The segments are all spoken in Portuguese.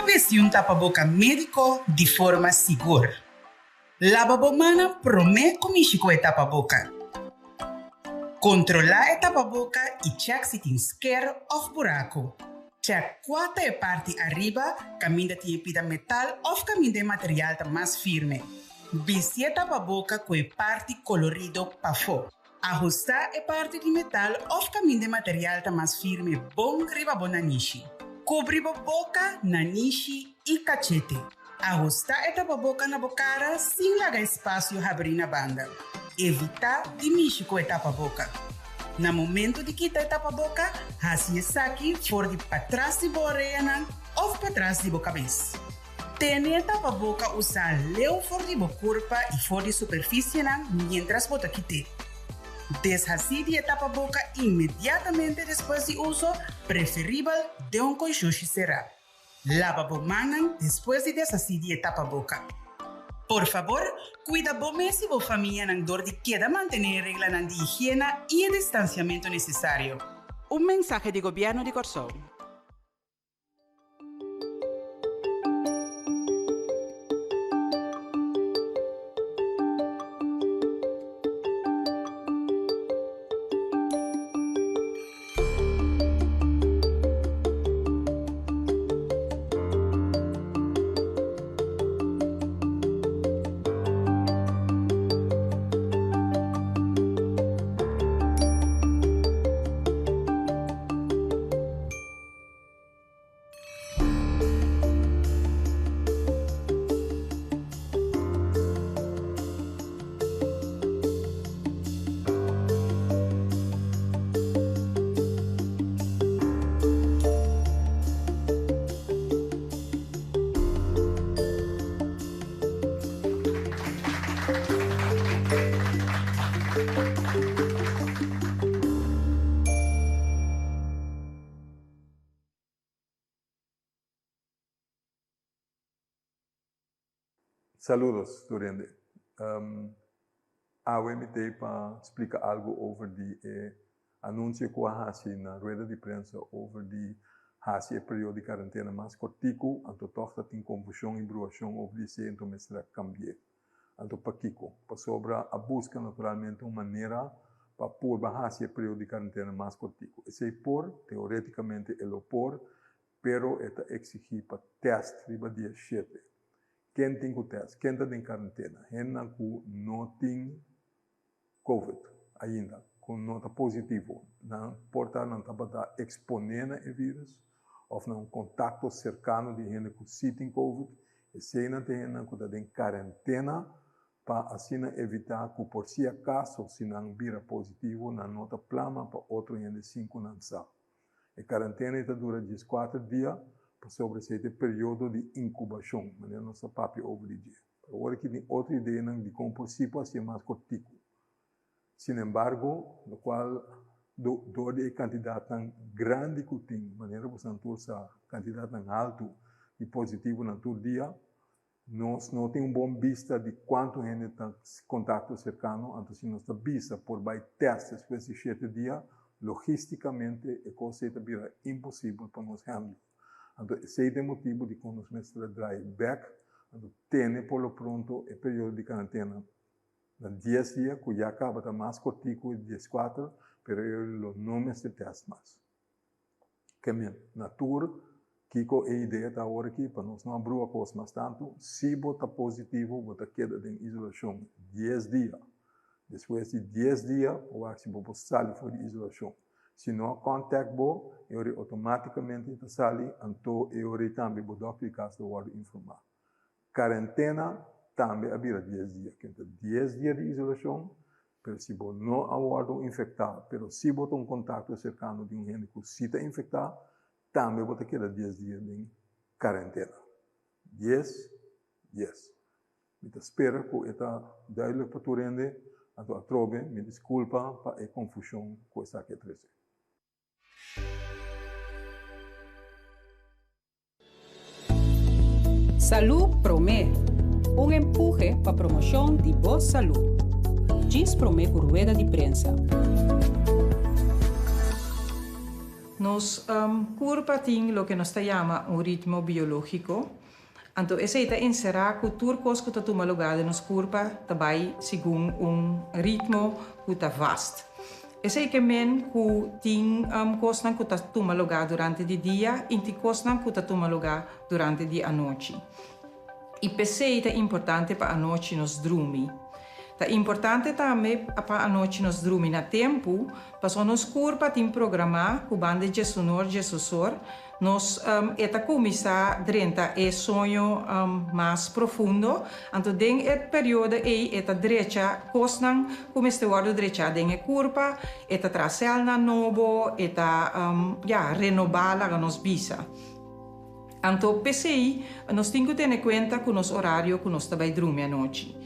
vestir um tapa-boca médico de forma segura. Lava a mão promete comigo com o tapa-boca. Controlar o tapa-boca e check se tem esquerdo ou buraco. Check quanto é a parte arriba, caminha de pida metal ou caminha de material mais firme. Vestir o tapa-boca com a parte colorido para fora. Ajustar a parte de metal ou caminha de material mais firme bom riba na niche. Cobrir a boca na niche e cachete. Ajustar a tapa-boca na bocara sem largar espaço e abrir na banda. Evitar de mexer com a tapa-boca. No momento de quitar a tapa-boca, assim saque fora de para trás de boa orelha ou para trás de boa cabeça. Tenha a tapa-boca usar leu fora de boa corpo e fora de superfície mientras bota quitar. Deshacer a tapa-boca imediatamente depois de uso, preferível de coixoxi será. Lava a mão depois de deshacer a tapa-boca. Por favor, cuida bem se a família não dor de queda manter a regra de higiene e o distanciamento necessário. Mensagem do governo de Corsol. Saludos, Durende. Eu me para explicar algo over o anúncio que eu na rueda de prensa over o período de quarentena mais cortico, anto tosta tem confusão e bruação over se então mestra cambiar. Anto paquico, para sobra a busca naturalmente uma maneira para pôr o período de quarentena mais cortico. Esse por, teoreticamente, ele por, pero está exigir para teste riba dia 7. Quem tem o teste, quem está em quarentena, quem não tem COVID ainda, com nota positivo, não porta não está exponendo o vírus, ou não contato cercano de gente que tem COVID, e se não tem gente que está em quarentena, para assim evitar que por si acaso, se não vira positivo, não nota plama para outro gente 5 não sabe. A quarentena está dura 14 dias, sobre esse período de incubação, mas não se papi over o dia. Agora que tem outra ideia de como possível assim mais cortico. Sin embargo, no qual do de quantidade tão grande que tem, maneira que você a quantidade tão alto de positivo na todo dia, nós não tem bom vista de quanto gente está contato cercano, então se nós está vista por testes por esses 7 dias, logisticamente a coisa vira impossível para nós handlar. Então, esse é o motivo de quando os mestres drive back, então, tem por lo pronto o período de quarentena. Na 10 dias, que já acaba de mais cortico, 14, mas eu não me teste mais. Que bem, na tour, que a ideia está agora aqui, para nós não abrir a coisa mais tanto, se você positivo, você queda em isolação 10 dias. Depois de 10 dias, você sai fora de isolação. Se não contact bo, eu automaticamente sali, então eu também vou dar caso do word informar. Quarentena também abrir 10 dias, que 10 dias de isolação, mas se você não aguarda infectado, mas se você tem um contato cercano de um gente que se está infectado, também você queda 10 dias de quarentena. 10. Eu espero que está duidelijk para tu rende, então atrobe, me desculpa para a confusão que está aqui atrás. Salud Promé, empuje para promoção de boa saúde. Diz Promé por rueda de prensa. nos corpo tem lo que nos chama ritmo biológico. Então, esse está encerrado com tudo que está tomando lugar no nosso corpo, também segundo ritmo que está vasto. Esse é que tem coisas que está tomando lugar durante o dia e tem coisas que está tomando lugar durante a noite. E PC é importante para a noite nos dormir. É importante também para a noite nos dormir na tempo, para o nosso corpo tem programar com banda de sonor, de sussor, nós começar a sonho mais profundo. Então, dentro do período aí, direita, coisas começa a direita dentro do corpo, trazer na novo, renovar a nossa vida. Então, PCI, nós temos que ter em conta que o nosso horário que nós estamos dormir à noite.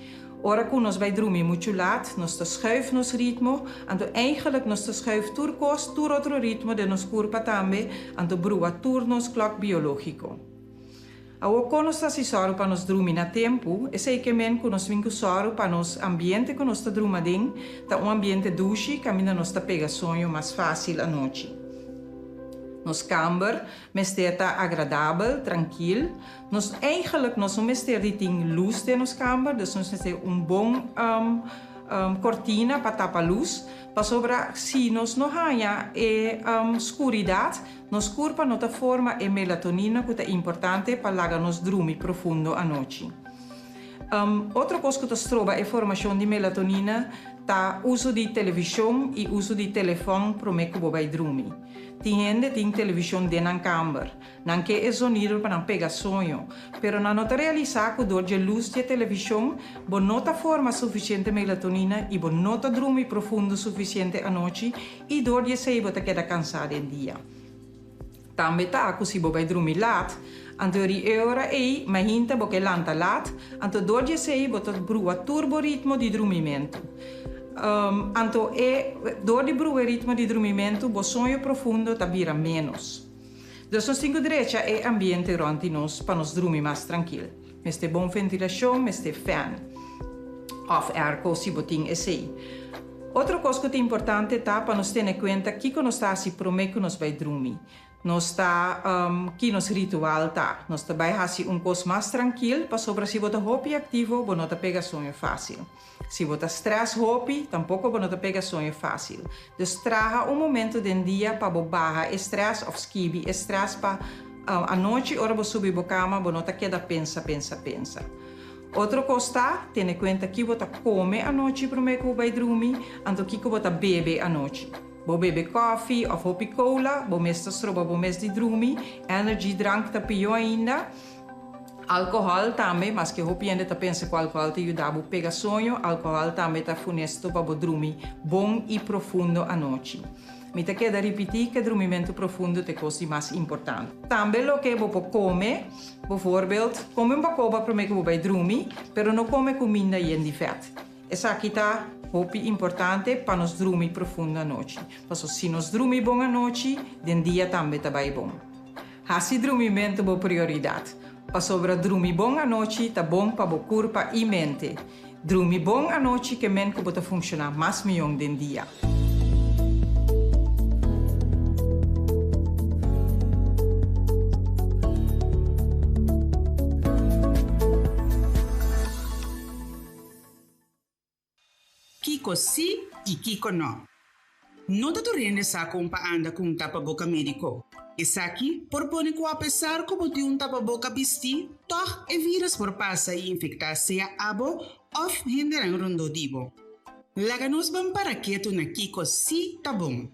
Ora que nós vamos dormir muito laat, nós schuiven nosso ritmo, então eigenlijk nós schuiven turcos, tur outro ritmo de nosso corpo também, então brua tur nosso clock biológico. Ao quando nós estamos para nós dormir na tempo, é sei que nós vamos para nosso ambiente que nós dormimos dentro, tá ambiente douche, que nós pega sonho mais fácil à noite. Nos kamer, está agradável, tranquilo. Nós eigenlijk nós tem luz nos kamer, dus nós temos bom cortina para tapar luz. Para sobre se nós não temos escuridade, nos corpo não forma melatonina que é importante para nos dormir profundo à noite. Outra coisa que nós troba é a formação de melatonina, tá uso de televisão e uso de telefone para me que vai dormir. Tem gente tem televisão dentro da câmara, não que é sonido para não pegar sonho, pero não nota realizar que dor de luz de televisão, bo nota forma suficiente melatonina e bo nota dormir profundo suficiente à noite e dor de sei bota queda cansado em dia. Também tá que se bo vai dormir laat, anto die ora e ma hinta bo che lanta laat, anto dor de sei bota brua turbo ritmo di dormimento. Anto door die broer ritmo de dormimento, o sonho profundo tabira menos. Dus nós temos direito ao ambiente rond nós para nos dormir mais tranquilo. Mas tem boa ventilação, mas tem fan. Of airco, se botin assim. Outra coisa que é importante é para nós ter em conta que nós está se promete que nós vai dormir. Nós está que nos ritual tá. Nós também fazemos coisa mais tranquilo para sobre se botar hobby ativo, bo não pega sonho fácil. Se botar stress hobby, tampouco bo não pega sonho fácil. Dus traga momento do dia para barra stress of skibi stress para a noite hora bo subir bo cama, bo não queda pensa. Outra coisa, tenha em conta que você come à noite para me que vai dormir, então que você bebe à noite. Você bebe café ou hopi cola, você mesta stroba, você mesta de dormir, energy drank tá pior ainda. Alcohol também, mas que hopi ainda tá pensa que o álcool te ajuda a pegar sonho, alcohol também tá funesto para dormir bom e profundo à noite. Me te queda repetir que o dormimento profundo é a coisa mais importante. Também o que você come, bijvoorbeeld, come um bacoba para que você vai dormir, mas não come comida e de fat. Essa aqui está muito importante para nós dormir profundo à noite. Porque se nós dormir bom à noite, o dia também está bom. Esse dormimento é a prioridade. Para sobre dormir bom à noite, está bom para o corpo e mente. Dormir bom à noite que mente pode funcionar mais melhor no dia. Kiko sim e Kiko não. Não está tornando essa compa anda com tapa-boca médico. Essa aqui propõe que, apesar de você tapa-boca vestir, toch é vírus por passar e infectar-se a abo ou renderam rondodivo. Laga-nos bem para quieto na Kiko sim tá bom.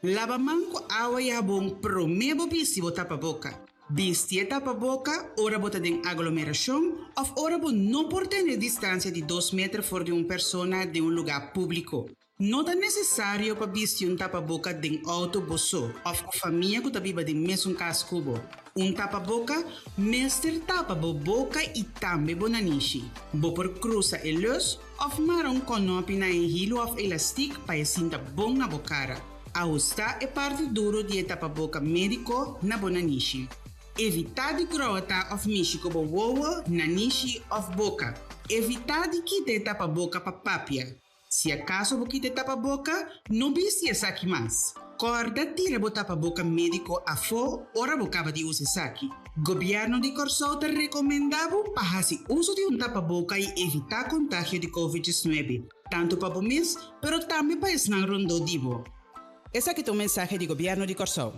Lava manco água e bom pro mesmo vestir o tapa-boca. Vestir tapa-boca, ora bota de aglomeração, ou ora bota não por ter distância de 2 metros fora de uma pessoa de um lugar público. Não é necessário para vestir tapa-boca de autobus ou com família que está viva de mesmo cascubo. Tapa-boca, mestre tapa boca e também bonanishi. Bo por cruza e luz, ou marrom conopi na hilo ou elástico para sinta bom na bocara. Ajusta é parte duro de tapa-boca médico na bonanishi. Evitar de grota of mishi como wowo, nanishi of boca. Evitar de quitar tapa-boca para papia. Se acaso você quitar tapa-boca, não viste essa aqui mais. acorda tira o tapa-boca médico a fo, ora bocava de usar. Governo de Corsol te recomendava para fazer uso de tapa-boca e evitar contágio de Covid-19, tanto para o mês, mas também para esnar rondo divo. Esse aqui é o mensagem do Governo de Corsol.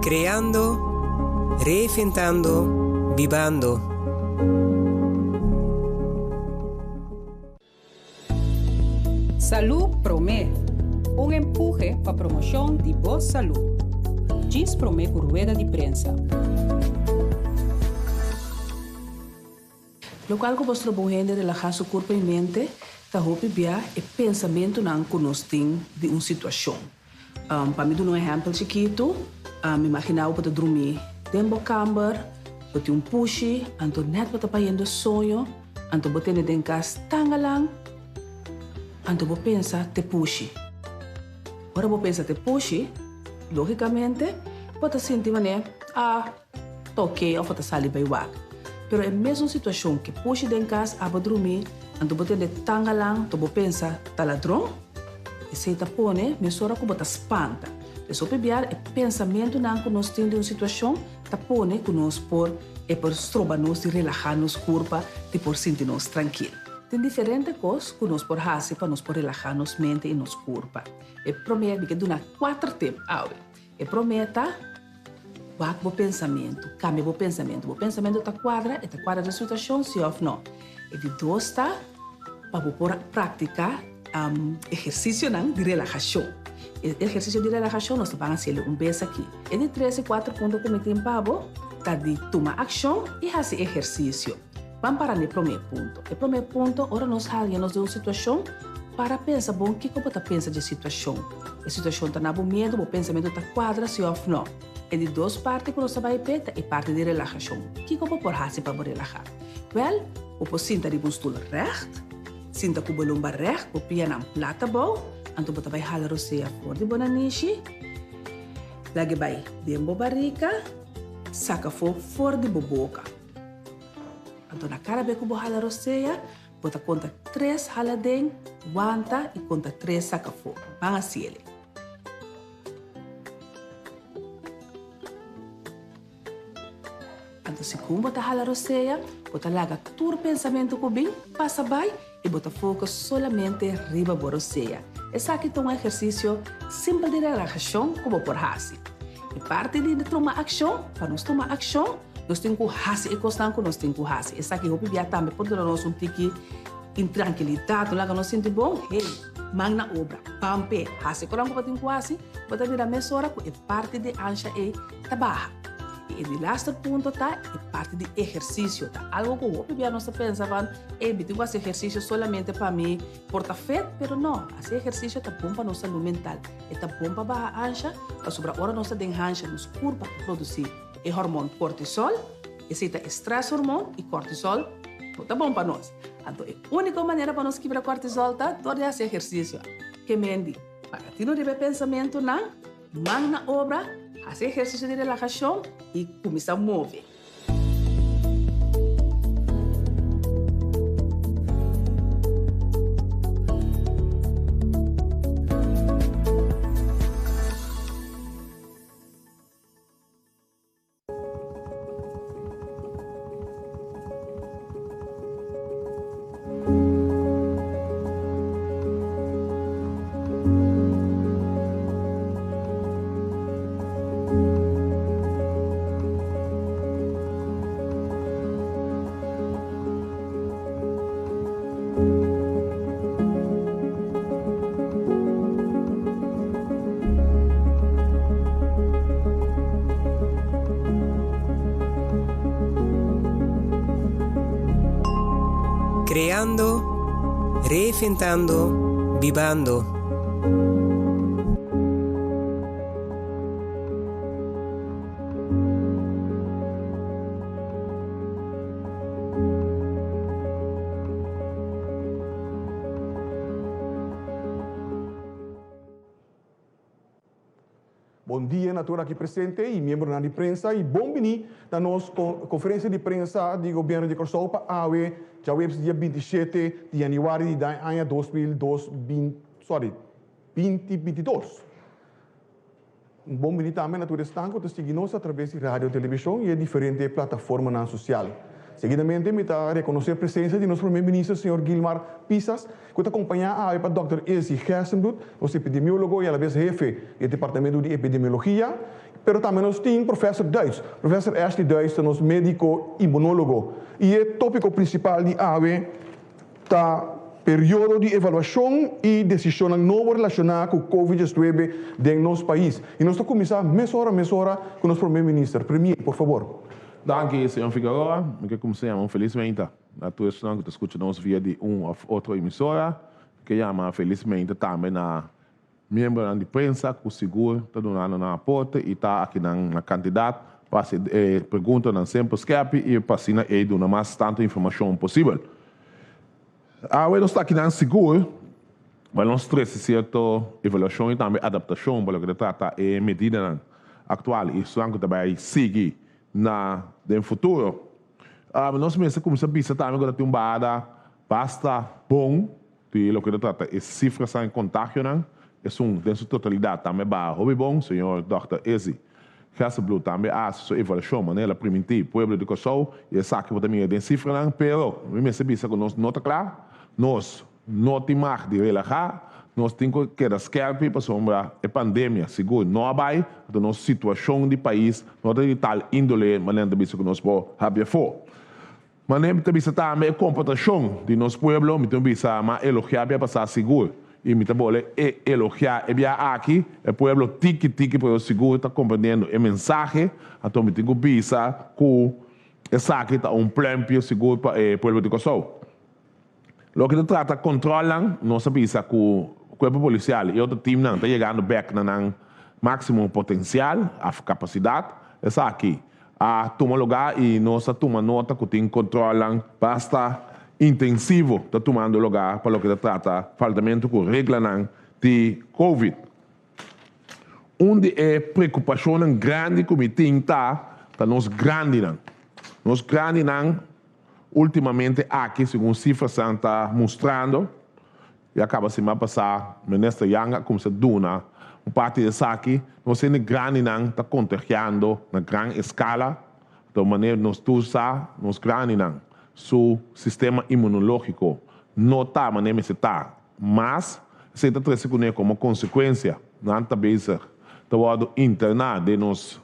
Creando, reinventando, vivando. Salud Promé, un empuje para promoción de boa salud. Diz Promé por rueda de prensa. Lo qual que vostro bohende relajar su corpo e mente, ta hopi bia e pensamento nan conosting de uma situação. Para mim, um exemplo chiquito, me imaginava para dormir dentro da cama, para ter pushi, anto net para payendo sonho, anto botar dentro de casa tangalang, anto vou pensar te pushi. Ora vou pensar te pushi, logicamente, pode sentir mané, toque ou pode sair bem wak. Pero é mesmo situação que pushi dentro de casa, para dormir, anto botar dentro de tangalang, anto vou pensar tá ladrão, e se tá pone, me sora que bota espanta. Isso é pensamento não que nós temos de uma situação, tá pone que nós por e por strobar-nos e relajar-nos corpo e por sentir-nos tranquilo. Tem diferentes coisas que nós por fazer para nós por relajar-nos mente e nos corpo. E promete que dura 4 tempos. E prometa o pensamento, cambia o pensamento. O pensamento tá quadra da situação, se ou não. E de 2 tá para por praticar exercício de relaxação. Exercício de relaxação nós vamos fazer vez aqui. E de 3 e 4 pontos que me tem pavo, tá de tomar ação e fazer exercício. Vamos para o primeiro ponto. O primeiro ponto, ora nós falamos de uma situação para pensar bom que como tá pensa de situação. A situação tá na medo, o pensamento tá quadra se ou não. E de 2 partes que nós vai peta e parte de relaxação. Que como por fazer para relaxar? Well, o possível de um stoel recht, sinta com o lombar recht, o pia na plata bom. Anto bota vai halar você for de bonanishi. Lagi vai dembo barriga, saca for de boboca. Anto na cara beco bo halar você, bota conta 3 haladeng, wanta e conta 3 saca for. Banga siele. Anto se cum bota halar você, bota laga tur pensamento ko bem, passa vai e bota foco solamente riba borosea. Esse aqui é um exercício simples de relaxação como por fazer. E parte de tomar ação, para nós tomar ação, nós temos que fazer e constante que nós temos que fazer. Esse aqui é também por nós tique intranquilidade, lá que nós sentimos bom, magna obra, pampe, fazer com o que temos que fazer, pode vir a mesma hora que parte de ancha e trabalho. E o último ponto tá é parte de exercício, tá? Algo que eu bem nós pensavam, tenho que fazer exercício solamente para mim, porta feito, pero não, fazer exercício tá bom para nossa saúde mental, e tá bom para a ancha, para sobre a hora nossa de ancha nos corpo para produzir o hormônio cortisol, esse tá estresse hormônio e cortisol, tá bom para nós. Então, a única maneira para nós quebrar cortisol tá todo esse exercício, que mendi, para ti não deve pensamento não, magna obra, fazer exercício de relaxação e começar a mover. Reinventando, Vivando. Bom dia a todos aqui presentes e membros da imprensa e bom-vindo na nossa conferência de imprensa do governo de Curaçao para AWE, já o dia 27 de janeiro de ano 2022. Bom-vindo também a todos que seguem-nos através de rádio e televisão e diferentes plataformas sociais. Seguidamente, me está a reconhecer a presença de nosso primeiro-ministro, Sr. Gilmar Pisas, que está acompanhado a Dr. Elsie Gerstenbloed, nosso epidemiólogo e a vez jefe do Departamento de Epidemiologia, pero também nós temos o professor Duits, professor Ashley Duits, nosso médico imunólogo. E o tópico principal de AWE está período de avaliação e decisão não relacionada com o Covid-19 em nosso país. E nós estamos começando mês hora com o nosso primeiro-ministro. Premier, por favor. Dank je, senhor Figueroa. Ik kom zeggen, felizmente, na tua estão que escutamos via de ou outra emissora, que chama felizmente também na membro da imprensa, que o seguro está dando na porta e está aqui na candidato para se pergunta na sempre escape e para se dar mais tanta informação possível. Nós está aqui na seguro, mas nós temos certa evaluação e também adaptação para o que trata de medida atual e isso também seguir no futuro. Nós mesmos começamos a pensar também que tem basta bom de lo que trata de cifras de contágio, é em sua totalidade também bom, senhor Dr. Elsie Gerstenbloed também a sua avaliação, maneira preventiva, povo de Curaçao, e sabe que também tem cifras, mas nós mesmos pensamos que nós não está claro, nós não temos de relaxar, nós temos que esquecer para sombra a pandemia, seguro, não vai, da nossa situação de país, não de tal índole, maneira de que nós podemos fazer for. Maneira de também a comportação de nosso povo, me tem que elogiar para passar seguro. E me tem que elogiar, e aqui, o povo tique para o seguro, está compreendendo a mensagem, então me tem que pensar que essa aqui está plano seguro para o povo de Curaçao. Lo que trata de controlar, nós sabemos que o corpo policial e outro time está chegando back na máximo potencial, a capacidade, essa aqui. A tomar lugar e nós tomamos nota que tem controlam basta intensivo, está tomando lugar para o que trata faltamento com regras de Covid. Onde é preocupação grande que me tem está nós grande ultimamente aqui, segundo cifras está mostrando, e acaba de semana passada, nesta yanga, como se duna, parte dessa aqui, nós temos grande não está contagiando na grande escala, de maneira nós grande não, seu sistema imunológico não está, maneira se está, mas se está trazendo como consequência, não está bezig, de internar de nós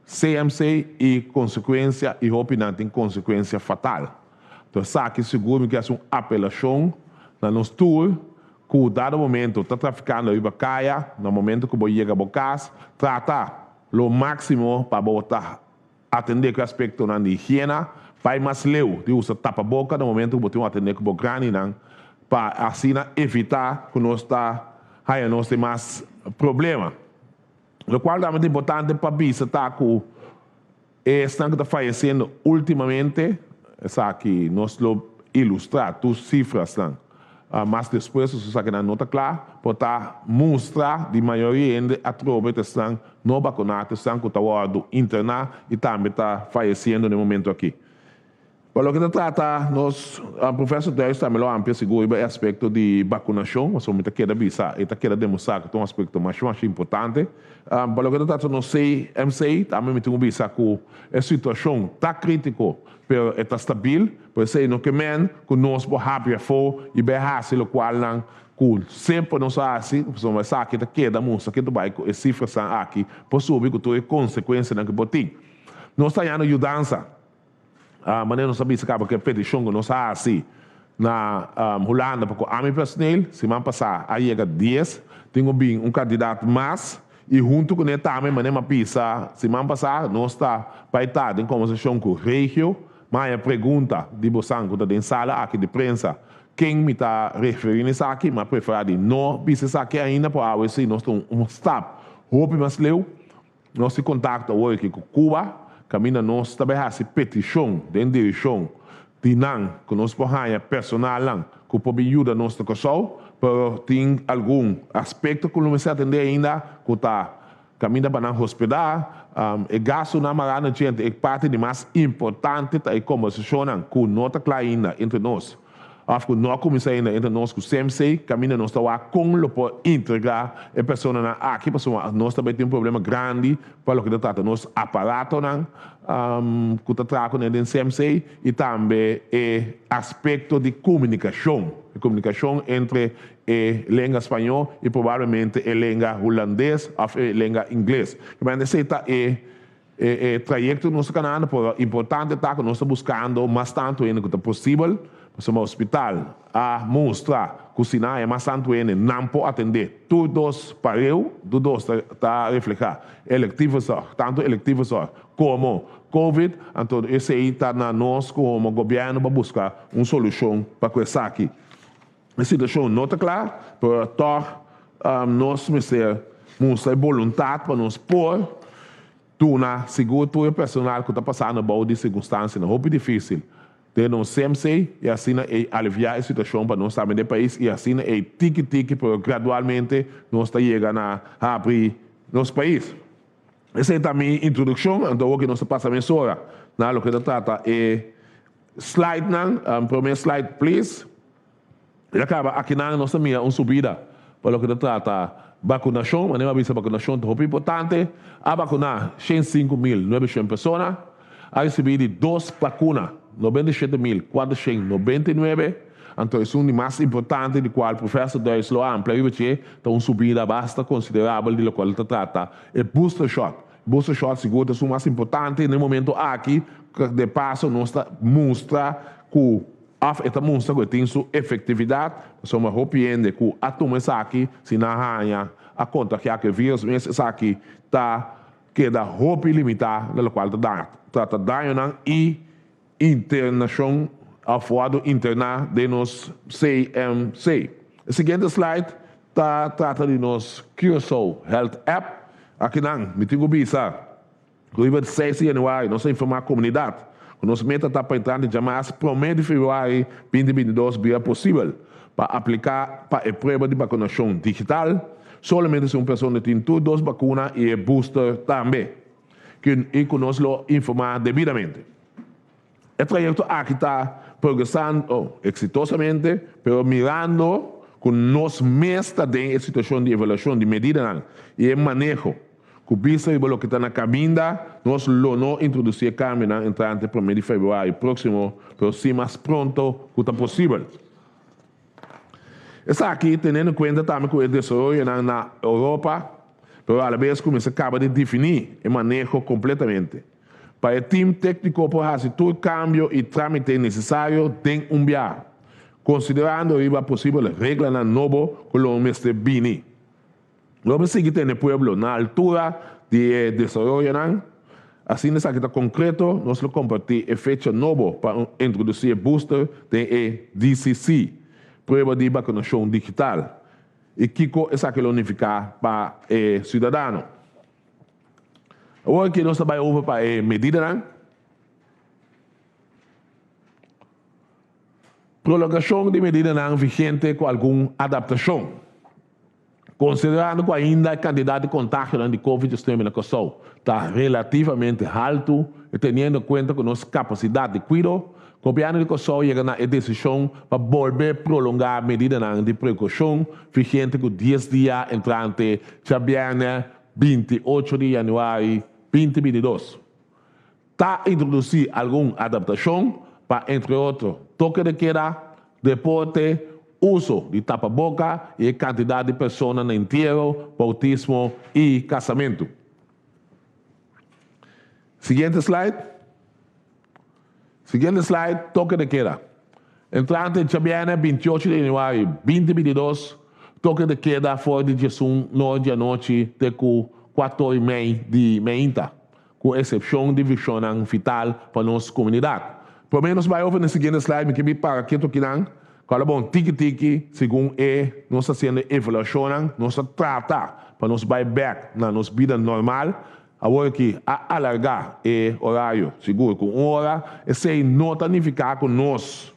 CMC e consequência, e opinião tem consequência fatal. Então, sabe seguro que é uma apelação na nosso tour, que o dado momento está traficando em Bacaia, no momento que você chega a Bocas, trata o máximo para botar atender com o aspecto da higiene, para mais leu, de usar tapa-boca, no momento que você atender com o grande, para assim evitar que nós temos mais problemas. O qual é muito importante para ver tá que estão falecendo ultimamente, essa aqui nós lo ilustrar as cifras, mas depois isso sabe na nota clara, para mostrar de maioria ainda a tropa estão não vacunados, estão com o internar e também está falecendo no momento aqui. Para o que trata, nós, o professor Deus também lo amplia seguro o aspecto de vacunação, mas somente queda bisa, e queda demonstrar que é um aspecto mais importante. Para o que trata, nós sei, MCI também me tem que bisa que a situação está crítica, mas está estável, por isso não que men, que nós podemos for e berrar-se o qual não, que sempre nós assim, mas aqui queda mostra que vai as cifras aqui, por subir que toda consequência que botem. Nós estamos ajudando. Mas nós sabemos que a petição que nós assim na Holanda, porque a minha personal, semana passada, aí chega 10, tenho bem candidato mais, e junto com ele também, mas nem pisa, semana passada, nós está para estar em conversação com o Regio, mas a pergunta de Bosanco da sala aqui de prensa, quem me está referindo isso aqui, mas prefere não bisa isso aqui ainda, para ver se nós estamos stop. Hope mas leu, nós se contacta hoje com Cuba, caminha nós também a petição, de direção, de não, que nós podemos personal lang, que pode ajudar nós to casal, pero tem algum aspecto que não se atender ainda, que está caminha para o hospital, e gasto na marana gente, é parte de mais importante da conversação que não está clara ainda entre nós. After nós começamos ainda entre nós com o CMC, caminha nós está como para integrar a pessoa aqui, pessoa nós também tem um problema grande para o que trata nós aparato que está tratando no CMC e também o aspecto de comunicação entre a língua espanhol e provavelmente a língua holandês ou a língua inglês. Mas esse é trajeto nosso canal, é importante que nós estamos buscando mais tanto ainda que é possível. Somos hospital a mostrar cozinhar é mais tanto ainda não pode atender todos pareu, todos está reflejar eletivos tanto eletivos como COVID, então esse aí está na nós como governo para buscar uma solução para isso aqui. A situação não está clara, mas nós mostrar vontade para nos pôr na seguro personal que está passando por de circunstâncias, não é difícil. De nós CMC e assim aliviar a situação para nós também do país e assim tique para gradualmente nós está chegando a abrir nosso país. Essa é também a introdução, então o que nós passamos agora, na lo que trata é slide primeiro slide please. E acaba aqui na nossa minha subida para o que trata vacunação, mas não é vacunação é muito importante. A vacunar 105.900 pessoas, a receber 2 vacunas. 97.499, então é um mais importante do qual o professor Deislo amplia tem uma subida bastante considerável do qual se trata é booster shot. Booster shot seguro é o mais importante no momento aqui, de passo mostra que tem sua efetividade, somos arrependidos que a turma aqui se não arranha a conta que o vírus mas aqui está queda roupa limitada, no qual trata daño e internação afuado interna de nos CMC. O seguinte slide trata de nos Curaçao Health App. Aqui não, me tenho visa. No 6 de janeiro, nós informar a comunidade. Nossa meta está para entrar em chamadas para o mês de fevereiro 2022 via possível para aplicar para a prova de vacinação digital. Somente se uma pessoa tem 2 vacinas e booster também. E que nós lo informar devidamente. O trajeto aqui está progressando exitosamente, mas mirando que nós mesmos temos a situação de avaliação de medidas e o manejo. Que vista e o que está na caminha, nós não introduzir câmbio entrante para o mês de fevereiro próximo, mas sim mais pronto que está possível. Essa aqui, tendo em conta também que o desenvolvimento na Europa, mas a vez como se acaba de definir o manejo completamente. Para o time técnico para fazer todo cambio e trâmite necessário tem viagem, considerando a possível regra na novo que o mestre Bini. Vamos seguir no pueblo na altura de desenvolvimento. Assim, nessa aqui está concreto, nós vamos compartir a fecha nova para introduzir o booster de DCC, prova de vacinação digital. E Kiko, essa aqui é unificar para o cidadão. Agora que nós trabalhamos para a medida, prolongação de medida vigente com alguma adaptação. Considerando que ainda a quantidade de contágio de Covid-19 na Kosovo está relativamente alto e tendo em conta que nossa capacidade de cuidado, o governo de Kosovo chega na decisão para volver a prolongar a medida de precaução vigente com 10 dias entrante viernes 28 de janeiro 2022. Está introduzir alguma adaptação para, entre outros, toque de queda, deporte, uso de tapa-boca e quantidade de pessoas no enterro, bautismo e casamento. Seguinte slide, toque de queda. Entrante de viernes 28 de janeiro 2022, toque de queda fora de Jesus 9 de noite de 4h30 de manhã, com exceção de visão vital para nossa comunidade. Por menos vai over no seguinte slide, me queria para aqui, Cada bom tiki-tiki, segundo nós fazendo evaluação, nós trata para nos buy back na nossa vida normal, agora que alargar o horário, seguro, com 1 hora, e sem não significar com nós.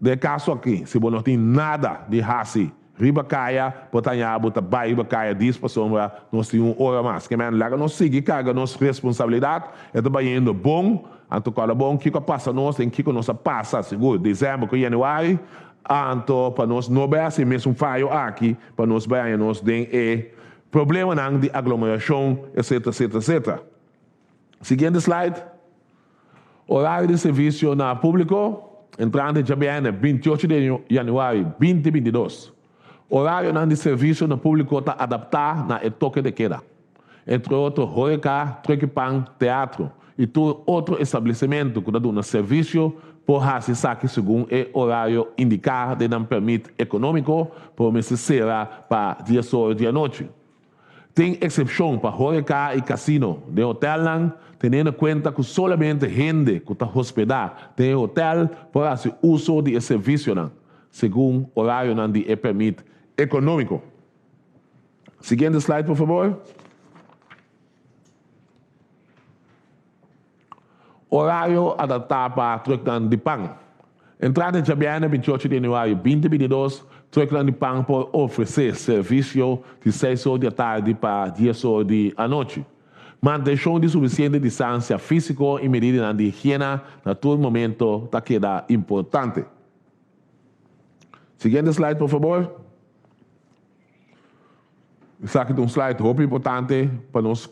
De caso aqui, se não tem nada de raci, riba caia, botanha, bota bai, riba caia, 10 pessoas, nós temos 1 hora mais. Que larga nós seguir, carga nossa responsabilidade, é trabalhando bom, anto cada bom, que passa nós, tem que nós passa, seguro, dezembro, com januário, anto para nós não vai assim mesmo falho aqui, para nós vai nós tem problema não de aglomeração, etc, etc, etc. Seguinte slide. Horário de serviço na público, entrando de JBN, 28 de januário 2022. Horário de serviço no público está adaptado na toque de queda. Entre outros, Horeca, Trequipan, Teatro e todo outro estabelecimento que dá um serviço por fazer saque segundo o horário indicado de não permite econômico por necessário para dia sol e dia noite. Tem exceção para Horeca e Casino de hotel, tendo em conta que solamente gente que está hospedada tem hotel para fazer uso de serviço, segundo horário de permite econômico. Seguinte slide, por favor. Horário adaptado para Truckland de Pang. Entrada de Jabiana, 28 de janeiro 2022, Truckland de Pang por oferecer serviço de 6 horas da tarde para 10 horas da noite. Mantenção de suficiente distância física e medida de higiene na todo momento está queda importante. Seguinte slide, por favor. Isso aqui é um slide muito importante para nós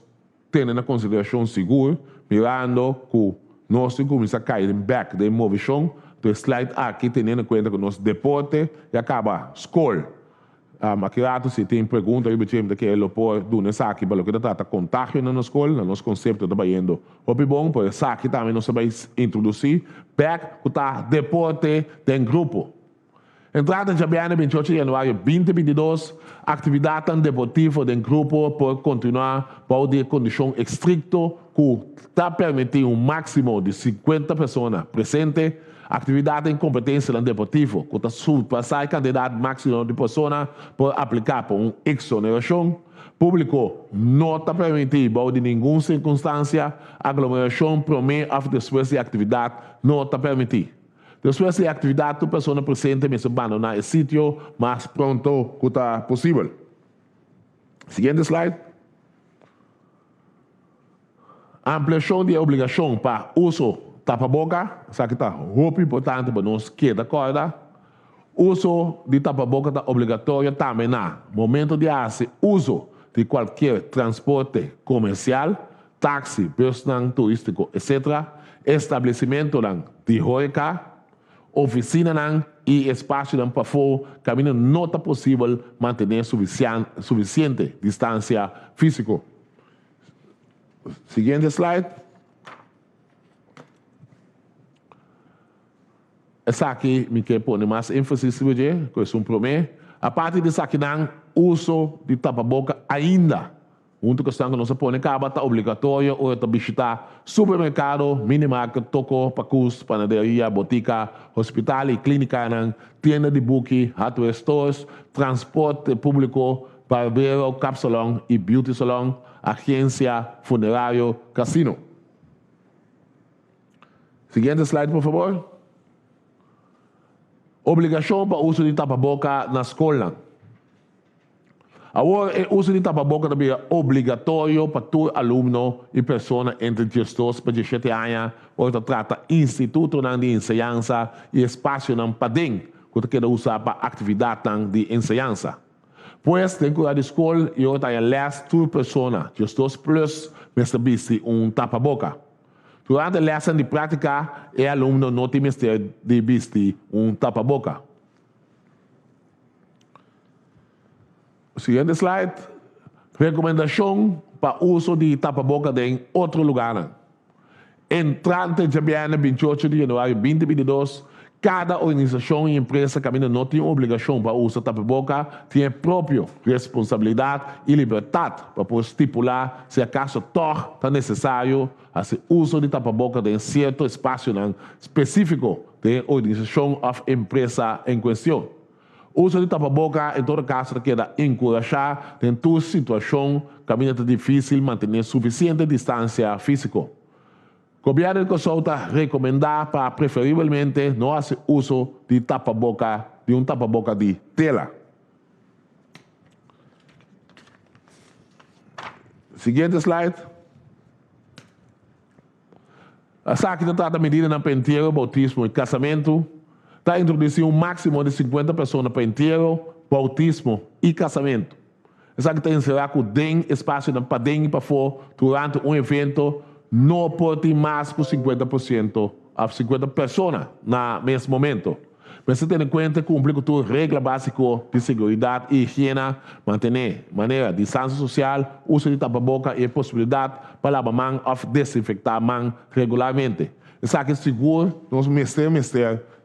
ter em consideração seguro, mirando que nós começamos a cair em back da imoção, do slide aqui tendo em conta que nosso deporte e acaba escola. Aqui se tem pergunta, eu tenho que ele pode do nessa aqui para o que trata contágio na escola, no nosso conceito trabalhando. O bom, por isso aqui também nós vamos introduzir back que está deporte em grupo. Entrada de Jabiana, 28 de janeiro 2022, atividade deportiva em grupo por continuar por de condição estricta que está permitindo um máximo de 50 pessoas presentes. Atividade em competência deportiva que está surpassar a quantidade máxima de pessoas por aplicar por uma exoneração. Público não está permitido por de nenhuma circunstância. Aglomeração promedio depois de atividade não está permitido. Depois da atividade, a pessoa presente me abandonar o sítio mais pronto que está possível. Seguinte slide. Ampliação de obrigação para uso tapa-boca. Isso aqui está muito importante para nós que da corda. Uso de tapa-boca está obrigatório também no momento de fazer uso de qualquer transporte comercial, táxi, personal, turístico, etc. Estabelecimento de Horeca, oficina e espaço para fora, caminho não está possível manter suficiente distância física. Seguinte slide. Essa aqui me quer pôr mais ênfase sobre que é um problema. A parte dessa aqui não uso de tapa-boca ainda. Uma questão que nós põe acaba está obrigatório ou está visitar supermercado, minimarket, toco, pacus, panaderia, botica, hospital e clínica, tienda de buque, hardware stores, transporte público, barbeiro, capsalão e beauty salon, agência, funerário, casino. Seguinte slide, por favor. Obrigação para uso de tapa-boca na escola. Agora, o uso de tapa-boca também é obrigatório para todo aluno e pessoa entre 18 e 17 anos, ou trata instituto de ensinança e espaço para dentro, que quer usar para atividade de ensinança. Pois, dentro da escola, eu tenho less toda pessoa, 18 plus, mas também tapa-boca. Durante a lição de prática, o aluno não tem de vestir tapa-boca. Seguinte slide. Recomendação para uso de tapa-boca em outro lugar. Entrante de Jabiana, 28 de janeiro 2022, Cada organização e empresa que ainda não tem obrigação para usar tapa-boca tem a própria responsabilidade e liberdade para poder estipular se acaso toch está necessário fazer uso de tapa-boca em certo espaço específico da organização ou empresa em questão. O uso de tapa-boca, em todo caso, queda encorajar em toda situação que ainda é difícil manter suficiente distância física. O governo de Consulta recomendar para preferivelmente não fazer uso de tapa-boca, de um tapa-boca de tela. Seguinte slide. A SAC trata medida na penteiro, bautismo e casamento. Está introduzindo um máximo de 50 pessoas na penteiro, bautismo e casamento. A SAC está encerrado com 10 espaços para dentro e para fora durante um evento. Não pode ter mais que 50% a 50 pessoas no mesmo momento. Mas você tem em conta que cumprir com toda regra básica de segurança e higiene, manter maneira de distância social, uso de tapa-boca e a possibilidade para lavar mão ou desinfectar a mão regularmente. Isso aqui é seguro, nós mestre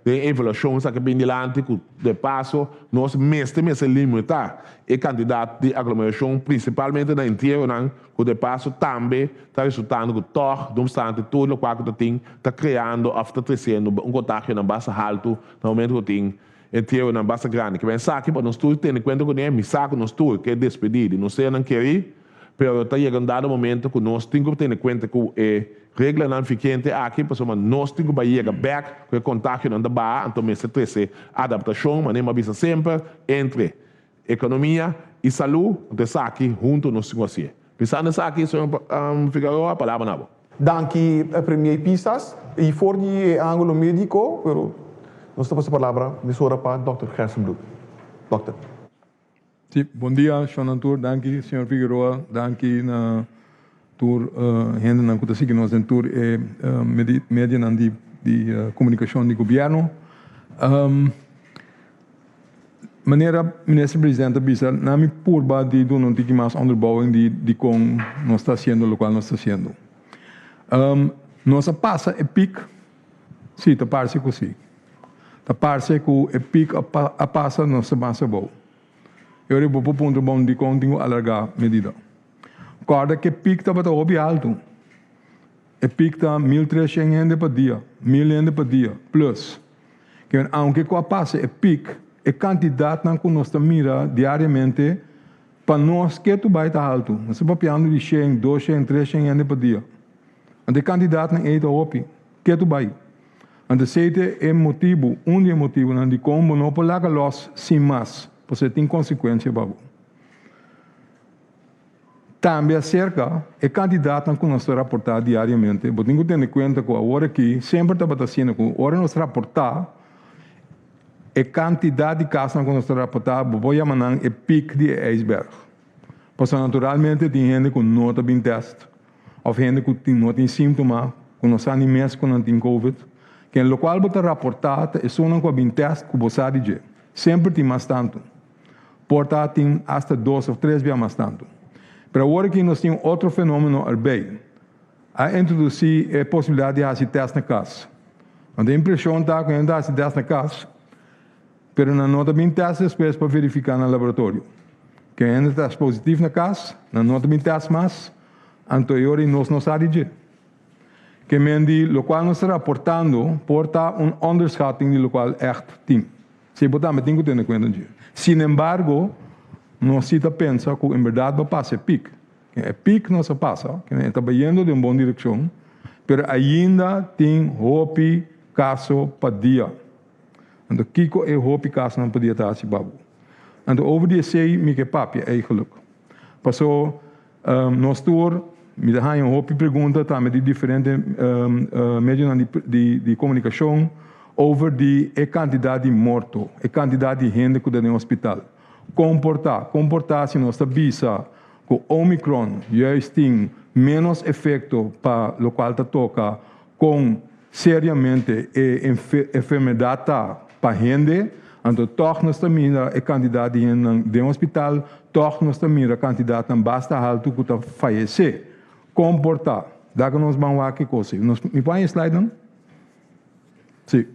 de evolução, isso aqui é bem dilante, de passo, nós mestre limitar o candidato de aglomeração, principalmente na interior, que de passo também está resultando que torre, não obstante tudo o que tem, está criando, ou está trazendo um contágio na base alto, no momento que tem interior na base grande. Que vem aqui para nós todos ter em conta que é misaco nós todos que é despedido, não sei não querer, mas está chegando um dado momento que nós temos que ter em conta que é regra não fiquente aqui, para nós temos que chegar back, com o contágio não dá, então se trazer adaptação, mas nem avisa sempre entre economia e saúde, então aqui junto nós temos assim. Pensando nisso aqui, senhor Figueroa, a palavra na boa. Danke, Premier Pisas. E for de ângulo médico, pero nós temos a palavra de sora para Dr. Gersenbroek. Doctor. Sim, bom dia, Sean Tour. Danke, senhor Figueroa. Danke na tour gente na que está nós em tour média de comunicação de governo. Maneira ministro-presidente bisa nami purba de do não tem mais underbouwing de com nós está sendo o qual nós está sendo. Nossa passa é pic, sim, tá parece que sim. Tá parece que é pic a passa nossa passa bom. Eu vou para o ponto bom de continuo alargar medida. Corda que pic tá para o alto. É pic tá 1.300 yen por dia, 1.000 yen por dia plus. Que aunque com a passa é pic é quantidade que nós mira diariamente para nós que tu vai estar alto. Nós estamos piando de 100, 200, 300 yen por dia. A quantidade não é opi que tu vai. Então, esse é motivo, motivo de como não pode lagar los sem mais, porque tem consequência para você. Também acerca a quantidade que nós reportar diariamente. Você tem que ter em conta que a hora aqui sempre está batendo com a hora nós reportar a quantidade de casos que nós reportamos, vou chamar o pico de iceberg. Porque naturalmente tem gente que não está bem testado, ou gente que não tem sintomas, que não sabe nem mesmo que não tem Covid, que no qual você reportar é só não bem testado que você sabe de. Sempre tem mais tanto. Portanto, tem até 2 ou 3 vezes mais tanto. Mas agora que nós temos outro fenômeno bem, a introduzir a possibilidade de fazer teste na casa. A impressão está que a gente faz teste na casa, mas não está bem teste depois para verificar no laboratório. Que a gente está positivo na casa, não está bem teste mais, anterior e nós não sabemos de. Que o qual nós estamos reportando, porta underschatting de qual echt tem. Se botar, mas tem que ter em conta disso. Sin embargo, nós estamos pensando que em verdade vai passar pico. É pico não se passa, que está indo de uma boa direção, mas ainda tem hope caso para dia. Então, Kiko é hope caso não podia estar assim babu. Então, over die sei, me que papi eigenlijk. Passou, nós tour, me dá uma hope pergunta também de diferentes meios de comunicação over a quantidade de morto, a quantidade de gente que está no hospital. Comportar-se nós sabemos que o Omicron juist tem menos efeito para o qual toca com seriamente a enfermidade para a gente, então toch nós também a quantidade de gente no hospital, toch nós também a quantidade de basta alto que está falecer. Comportar. Dá que nós vamos aqui coisa. Me põe slide não? Sim.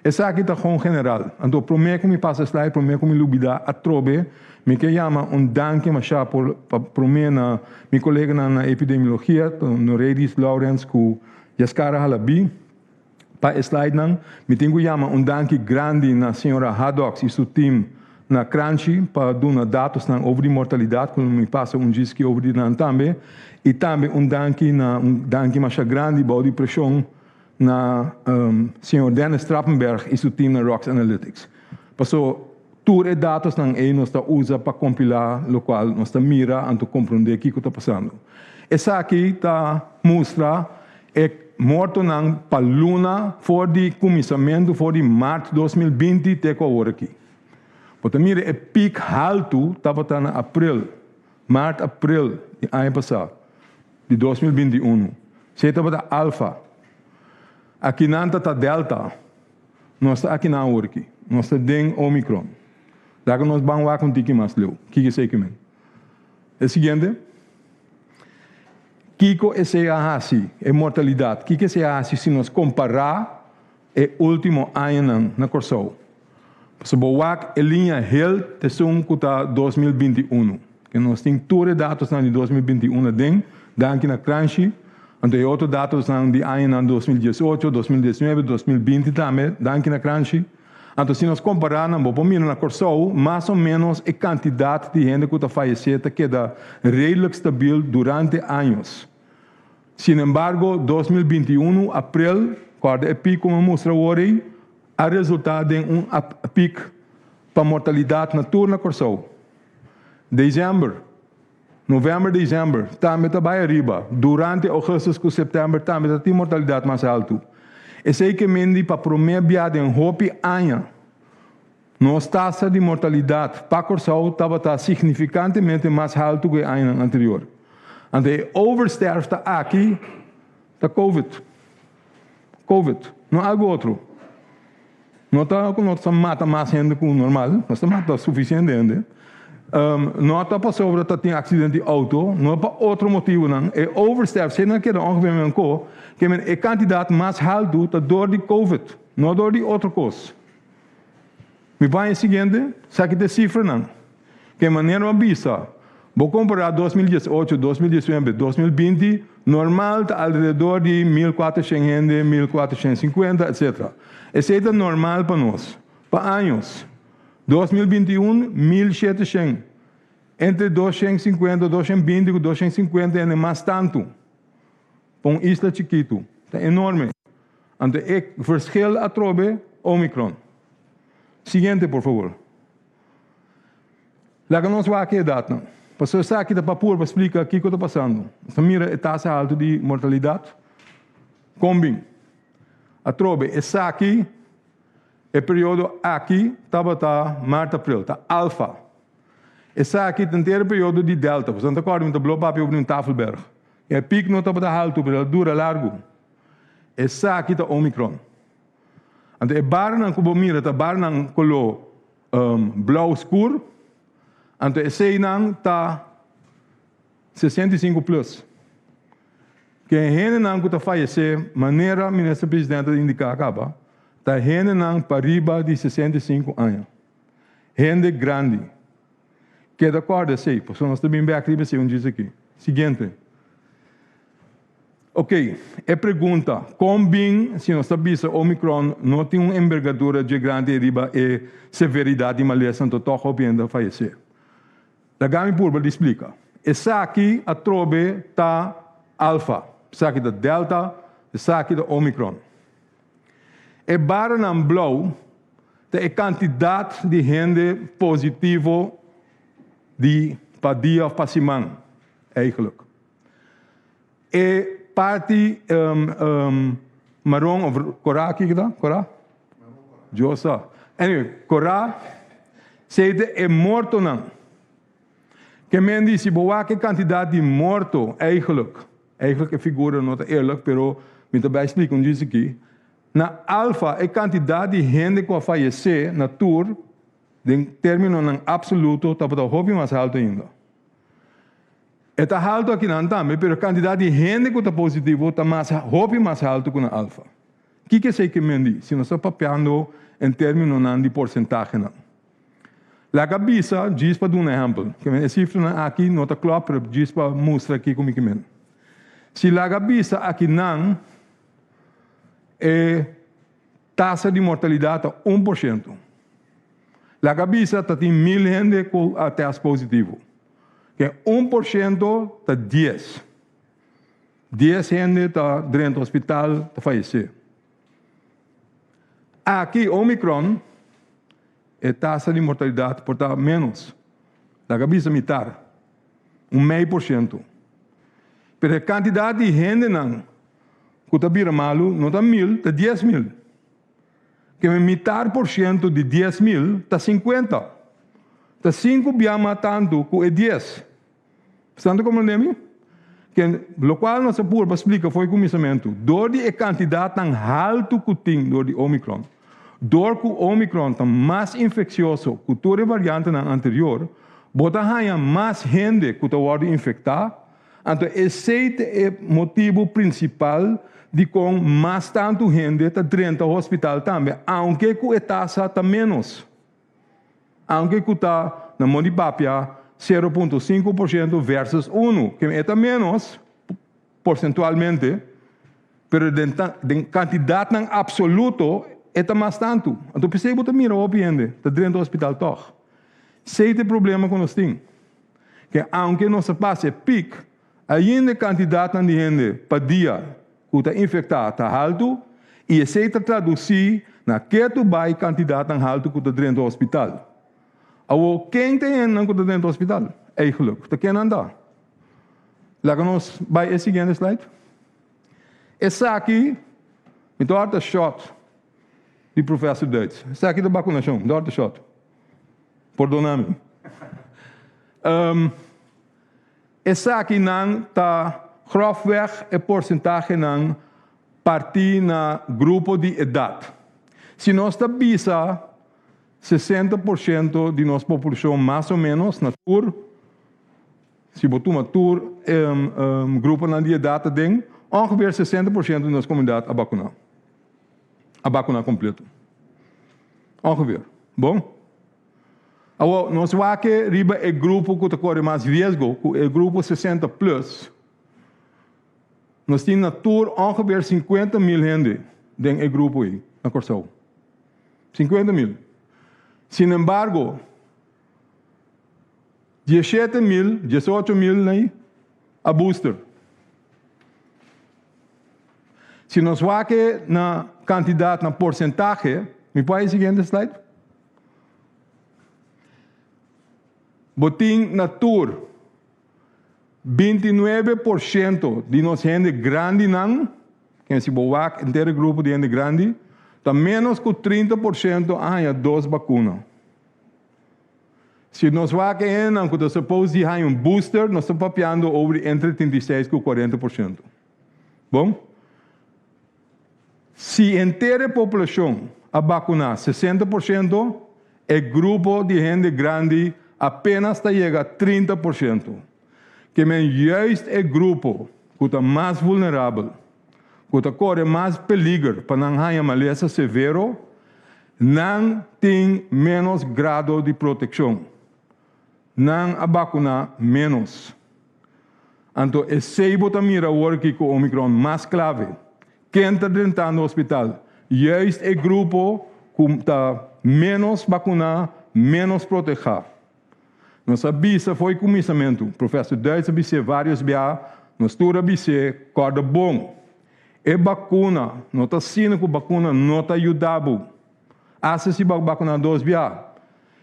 Essa aqui está com general. Então, primeiro que me passa a slide, primeiro que me lubida a trobe, me que chama danke machá por primeiro meu colega na epidemiologia, no Redis Lawrence, que Yaskara Halabi, para slide não, me tenho chama danke grande na senhora Haddox e seu time na Crunchy, para dar dados sobre mortalidade, quando me passa disco sobre isso também, e também danke machá grande para a pressão na senhor Dennis Strappenberg e seu time na Rocks Analytics. Passou todos os dados que nós usa para compilar, o qual nós mira para compreender o que está passando. Essa aqui está mostra morto para Luna, for de começamento, for de março de 2020, até agora aqui. Porque mira, o pico alto estava em abril, março, abril, do ano passado, de 2021. Você estava alfa. Aqui não está delta, nós está aqui na hora aqui. Nós está em Omicron. Daí nós vamos lá com o que mais leu. O que é isso aqui, mesmo? O seguinte. Kiko é a mortalidade. O que é se nós comparar o último ano na Corsou? Se boak a linha real te sum kuta 2021. Que nós temos todos os dados de 2021 daqui na Crunchy. Então, outros dados de ano 2018, 2019, 2020 também, daqui na Crunchy. Então, se nós compararmos, vamos na Corsou, mais ou menos a quantidade de gente que está falecida queda redelijk stabil durante anos. Sin embargo, 2021, abril, quando o pico como mostra hoje, a resultado de pico para mortalidade na turma Corsou. Dezembro, novembro, dezembro, também está bem arriba. Durante agosto e setembro, também tem mortalidade mais alta. Esse é que mendi para a primeira viagem em Hopi ano. Nossa taxa de mortalidade para Corsou estava significantemente mais alta que o ano anterior. Então, o oversterve está aqui, está COVID. COVID, não há algo outro. Não está mata mais gente que o normal, não está mata suficiente gente. Não está para sobre que tem acidente de auto, não é para outro motivo. Não. É oversterve, se não quer ongeveer een ko, que é quantidade mais alta está door de COVID, não door de outra coisa. Me vai o seguinte, sabe que cifra não. Que maneira vista, vou comparar 2018, 2019, 2020, normal está alrededor de 1.400 gente, 1.450, etc. Esse é normal para nós. Para anos. 2021, 1.700. Entre 250, 220 e 250 é mais tanto. Para uma isla chiquito. É enorme. Então, o verschil a trobe, Omicron. Seguinte, por favor. Lá que nós vamos aqui a data. Para você aqui da Papur, para explicar o que está passando. Você mira a taxa alta de mortalidade. Combin. A trobe, essa aqui, o período aqui, estava março, abril, está alfa. Essa aqui tem o período de delta. Você não acorda com o blow-up over em Tafelberg. E o pico não estava alto, mas dura largo. Essa aqui está Omicron. Então, o barna que você mira, está barna color blauw escuro. Então, esse não está 65 plus. Que a gente não está falecendo, maneira ministro presidente indicar acaba, está gente não para riba de 65 anos. Gente grande. Que de acordo, sei, porque nós também bem aqui, diz aqui. Seguinte. Ok, é pergunta, como bem, se nós sabemos o Omicron não tem uma envergadura de grande riba e severidade de maleza, então toca bem falecer. Da Gami Purba lhe explica. Essa aqui, a trobe, está alfa. Essa aqui da delta, essa aqui da Omicron. E barra na blauw, tem a quantidade de gente positivo de para dia para semana, eigenlijk. E parte marrom, of Cora aqui que dá? Cora? Josa. Anyway, Cora, se é morto não. Que men diz, se boa que quantidade de morto, eigenlijk a figura não é eerlijk, pero me também explico diz aqui. Na alfa, a quantidade de gente que vai falecer na tour, em termino não absoluto, está para o mais alto ainda. Está alto aqui não também, pero a quantidade de gente que está positivo está mais alto que na alfa. O que sei que mendi? Se nós estamos papiando em termos de porcentagem. La cabeça, diz para dar um exemplo. Que a cifra aqui não está clara, mas diz para mostrar aqui como é que é. Se la cabeça aqui não é taxa de mortalidade 1%. La cabeça tem 1.000 gente com teste positivo. Que 1% está 10. 10 gente está dentro do hospital, está falecer. Aqui, Omicron, a taxa de mortalidade porta menos. La cabeça metade. 0,5%. Pero a quantidade de gente que está vira malo, não está 1.000, está 10.000. Que metade por cento de 10.000 está 50. Está 5 vezes mais tanto que 10. Estão compreendendo? Que o qual nós por explicar foi o começamento. Dor de quantidade tão alta que tem dor de Omicron. Dor que o Omicron está mais infeccioso que toda a variante anterior, bota mais gente que está infectada. Então, esse é o motivo principal de com mais tanto gente está dentro do hospital também, aunque a taxa está menos. Aunque está na Mondipapia 0,5% versus 1%, que está menos percentualmente, mas de quantidade absoluta está mais tanto. Então, você pode mirar o gente, está dentro do hospital toch. Esse é o problema que nós temos. Que aunque nós passe pico, ainda a quantidade de gente para dia que está infectada está alto, e esse está traduzir na que tu vai quantidade tão alta que está dentro do hospital. Agora, quem tem gente que está dentro do hospital? Eigenlijk, está quem anda? Lá que nós vai a seguinte slide. Esse aqui, me dá o shot de professor Duits. Esse aqui da vacunação, dá o shot. Perdona-me. Esse aqui não está grofweg a porcentagem não partir na grupo de idade. Se nós está bisa 60% de nossa população mais ou menos na tour, se botar uma tour grupo na idade tem ongeveer 60% de nossa comunidade a vacunar completo. Ongeveer. Bom? Agora, nós vamos que riba é grupo que corre mais risco, é grupo 60 plus. Nós temos na tour ongeveer 50.000 gente dentro do grupo aí, na Corsão. 50.000. Sin embargo, 17.000, 18.000 aí, a booster. Se nós vamos que na quantidade, na porcentagem, me pode seguir no slide? Botim na tour, 29% de nossa gente grande não, que se boa inteiro grupo de gente grande, está menos que 30% há 2 vacinas. Se nós vamos que não, que supose que há booster, nós estamos papiando entre 36% e 40%. Bom? Se a inteira população a vacinar 60%, é grupo de gente grande apenas chega a 30%. Que é juist o grupo que está mais vulnerável, que corre mais peligro para não ter maleza severo, não tem menos grado de proteção. Não a vacunar menos. Então, esse bota mira agora que o Omicron mais clave. Quem está dentro do hospital? Juist o grupo que está menos vacunar, menos proteger. Nossa bisa foi começamento. O professor Duits disse vários vezes, nós todos disse, corda bom. É vacuna, não está sendo que vacuna não está ajudando. Essa se vacunar 2 vezes.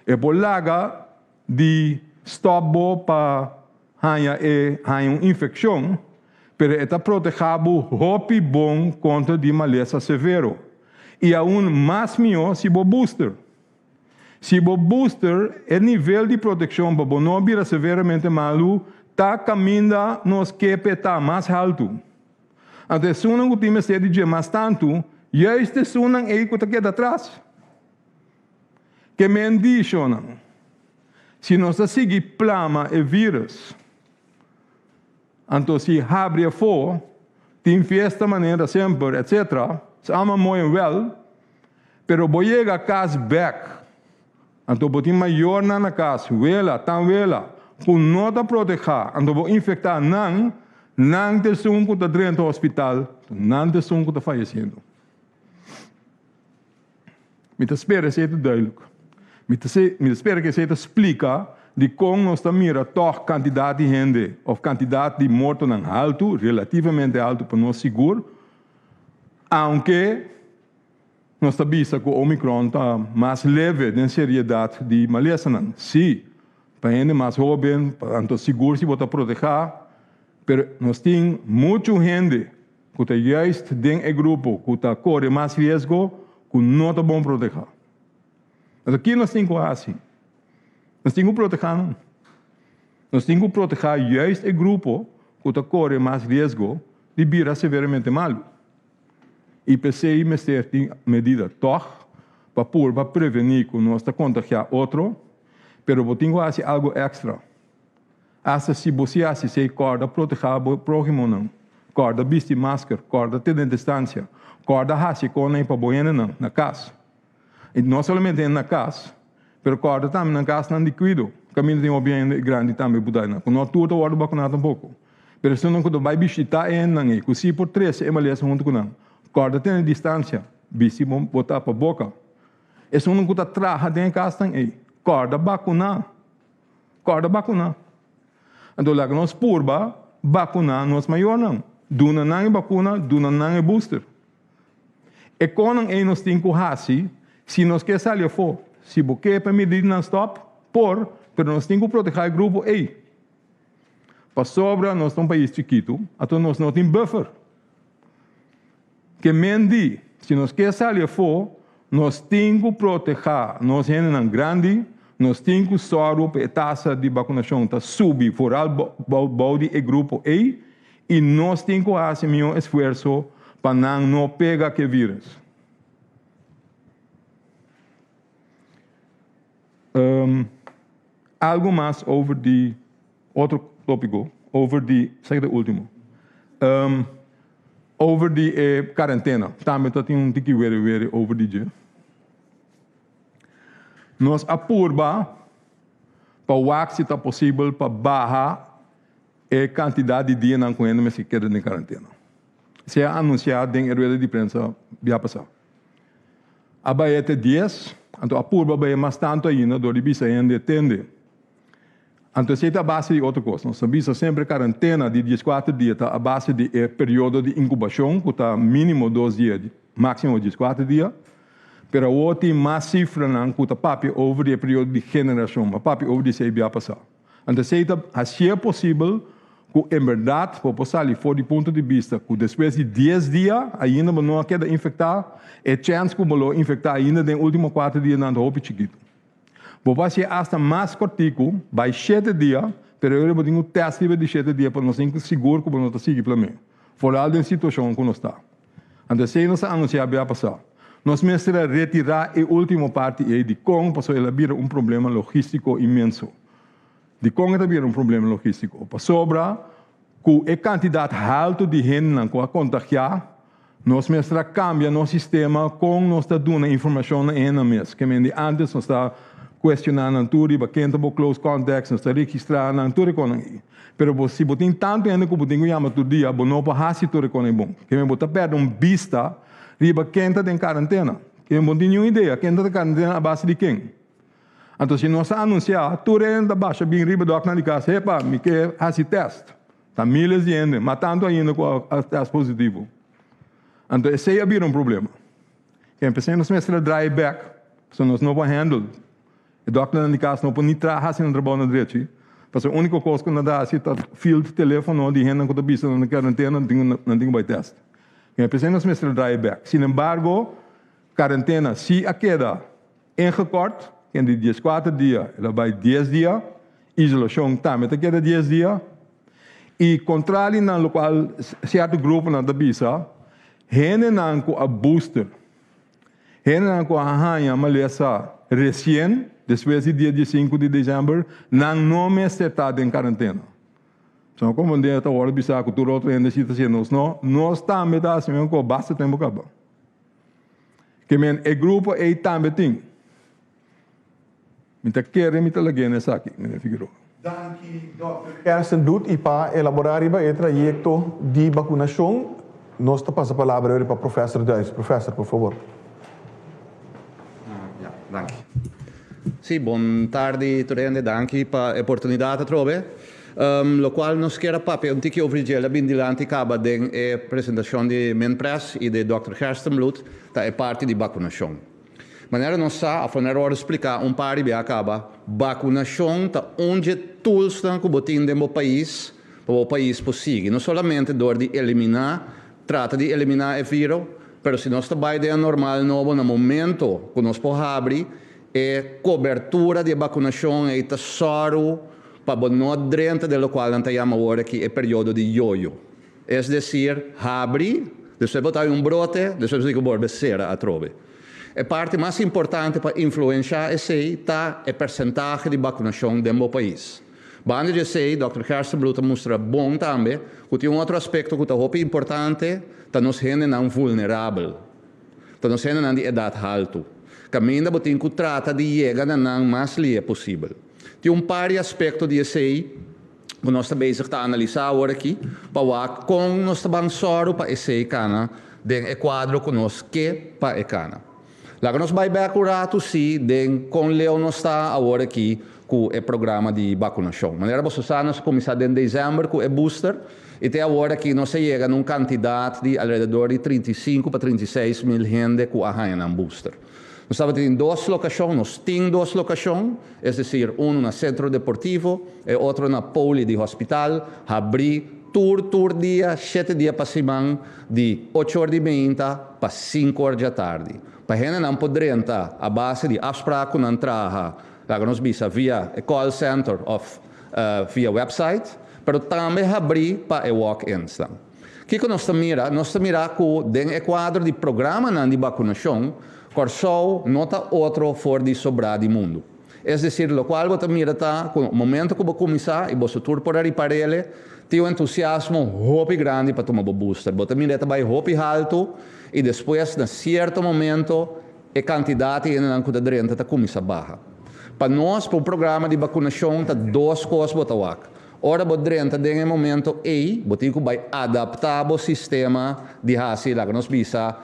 É por lá de stop para ter uma infecção, mas está protegido hopi bom contra de maleza severo. E aún mais melhor se o booster. Se o booster, o nível de proteção para não vir severamente malo, está caminhando nos que está mais alto. Então, se não temos de dizer mais tanto, já este sunan é que está atrás. Que me diz, se nós seguimos plama e vírus, então se abre a fogo, tem festa maneira sempre, etc., is allemaal mooi en wel, pero boyega kas back. Anto botin mayor na kas, wela, tan wela, kun nota proteja, anto bo infectar nang te sum ku ta dentro do hospital, nang te sum ku ta falecendo. Me te espera se te duidelijk. Me te espera que se te explica de como nós mira toch quantidade de gente ou quantidade de mortos não alto, relativamente alto para nós seguro, aunque nós sabemos que o Omicron está mais leve de seriedade de maleza não. Sim, para gente mais jovem, para seguro se botar proteger, pero nós temos muita gente que está juist dentro do grupo que está corre mais risco que não está bom proteger. Mas aqui nós temos assim. Nós temos que proteger. Nós temos que proteger juist o grupo que está corre mais risco de virar severamente mal. E PCI tem medida toch para prevenir que nós está contagiar outro, pero eu tenho que fazer algo extra. Essa se você se corda proteger o próximo não, corda vestir máscara, corda ter distância, corda hasse com nem para boiana não na casa. E não somente na casa, pero corda também na casa não de cuido. Caminho tem um bem grande também budai não. Quando tudo o ordo vacunado um pouco. Pero se não quando vai visitar não é, que se por 3 é malhas junto com não. Corda tem distância, vestir botar para boca. É só não quando traga dentro casa aí. Corda vacunar. Corda vacunar. Então lá que nós purba vacunar nós maior não. Duna não é vacuna, duna não é booster. E quando nós temos que fazer, se nós quer sair fora, se você permitir não stop, pero nós temos que proteger o grupo aí. Para sobra nós somos um país chiquito, então nós não temos buffer. Que mendi, se nós quer sair fora, nós temos que proteger, nós somos grande, nós temos que sorrir para a taxa de vacinação tá subir por body e grupo aí, e nós temos que fazer um esforço para não pegar que vírus. Algo mais over de outro tópico, over de, zeg o último, over de quarentena. Também tem um tique very over de dia. Nós apurba para o que está possível para barrar a quantidade de dias não conhecemos mas que queda em quarentena. Se é anunciado em rede de imprensa já passou. A Bahia tem 10, então apurba Bahia mais tanto ainda do que bisa ainda tende. Então se é a base de outra coisa, nós sabemos sempre quarentena de 14 dias está a base de período de incubação que está mínimo 2 dias, máximo 14 dias. Pero o tem mais cifra não que está papi over o período de generação, mas papi over de 6 dias passar. Então se é possível que em verdade para passar ali fora do ponto de vista que depois de 10 dias ainda não queda infectar, é chance que não infectar ainda nos últimos 4 dias não está chiquito. Vou ser hasta mais cortico, vai 7 dias, pero eu vou ter um teste de 7 dias para nós ser seguro que não está seguindo para mim. Fora da situação que nós está. Então se nós anunciar vai passar. Nós mesmo retirar a última parte de como passou a vir problema logístico imenso. De como havia problema logístico. Para sobra, com a quantidade alta de gente que a contagiar, nós mesmo cambia nosso sistema com nós está dando informação na mesa. Que antes nós está questionando tudo, para quem está close contacts, nós está registrando tudo com aí. Pero se você tem tanto gente que você chama todo dia, você não pode fazer tudo com é bom. Que você perde vista riba quem está em quarentena. Que não tem nenhuma ideia. Quem está em quarentena a base de quem? Então, se nós anunciar, tudo ainda baixa bem riba do na casa, epa, me quer fazer teste. Está milhares de gente, matando ainda com o teste positivo. Então, esse é um problema. Que empecemos a mestre dry back, se nós não vamos handle. O doctor na casa não pode nem trabalhar no trabalho na direita. Porque a única coisa que não dá é fio de telefone de gente que está vista na quarentena, não tem que teste. Empecemos a dry back. Sin embargo, quarentena, se a queda ingekort, em de 14 dias, ela vai 10 dias, isolação também queda 10 dias, e contrário no qual certo grupo na bisa, gente não com a booster, gente não com a arranha, maleza recém, depois do dia 5 de dezembro, não me está em quarentena. Então, como eu estou agora, bisa que tudo outro ainda está sendo, nós também está assim, com basta tempo acaba. que men e grupo e também tem. Mita querer mita lagi nessa aqui, meneer Figueroa. Danke, Dr. Kerstenbloed. E para elaborar o trajeto de vacunação, nós passamos a palavra para o professor Duis. Professor, por favor. Dank. Sì, buon tardi, Torrende, danke per l'opportunità di trovare. Lo qual nos quer papel um tique ovrigela bindilanti acaba den e presentação de Menpress e de Dr. Kerstenbloed, da é parte de vacunação. Maneira não sa a fazer hora explicar par de acaba vacunação tá onde tools estão que botin dentro do país para o país possível, não somente dor de eliminar, trata de eliminar o vírus, pero se nós trabalhamos de normal novo no momento que nós podemos abrir é cobertura de vacunação é tesoro para não dentro do qual nós chamamos agora que é período de yo-yo. É decir, abre, depois botar brote, depois que volve ser a trove. A parte mais importante para influenciar esse tá é percentagem de vacunação dentro do país. Banda de sei, Dr. Kerstenbloed mostra bom também, que tem outro aspecto que é importante, que nos gente não vulnerável, que nos gente não de idade alta. Caminha botin que trata de chegar na mais livre possível. Tem par de aspectos de esse que nós estamos bezig a analisar agora aqui, para com nós estamos soro para esse cana, de quadro que nós quer para e cana. Lá que nós vai bem acurado sim, com Leo nós está agora aqui com o programa de vacunação. Maneira você nós começamos em dezembro com o booster e até agora aqui nós chega num quantidade de alrededor de 35 para 36 mil gente que arranham um booster. Nós estamos em duas locações, nós temos duas locações, é decir, no centro deportivo e outro na poli de hospital, abrir tour dia, 7 dias para semana, de 8 horas de manhã para 5 horas da tarde. Para a gente não poder entrar a base de afspraak não traga, lá que nós visa via call center ou via website, mas também abrir para o walk-in. O que nós estamos Nós estamos com o quadro de programa de vacunação, Corsou nota outro fora de sobrar do mundo. É decir, o qual você mira com o momento que você começar e você tur por aí para ele, tem um entusiasmo muito grande para tomar o booster. Você mira também muito alto e depois, em certo momento, a quantidade de gente que está começando a baixar. Para nós, para o programa de vacunação, tem duas coisas que você ora, você tem um momento aí, você vai adaptar o sistema de raça, lá que nós visa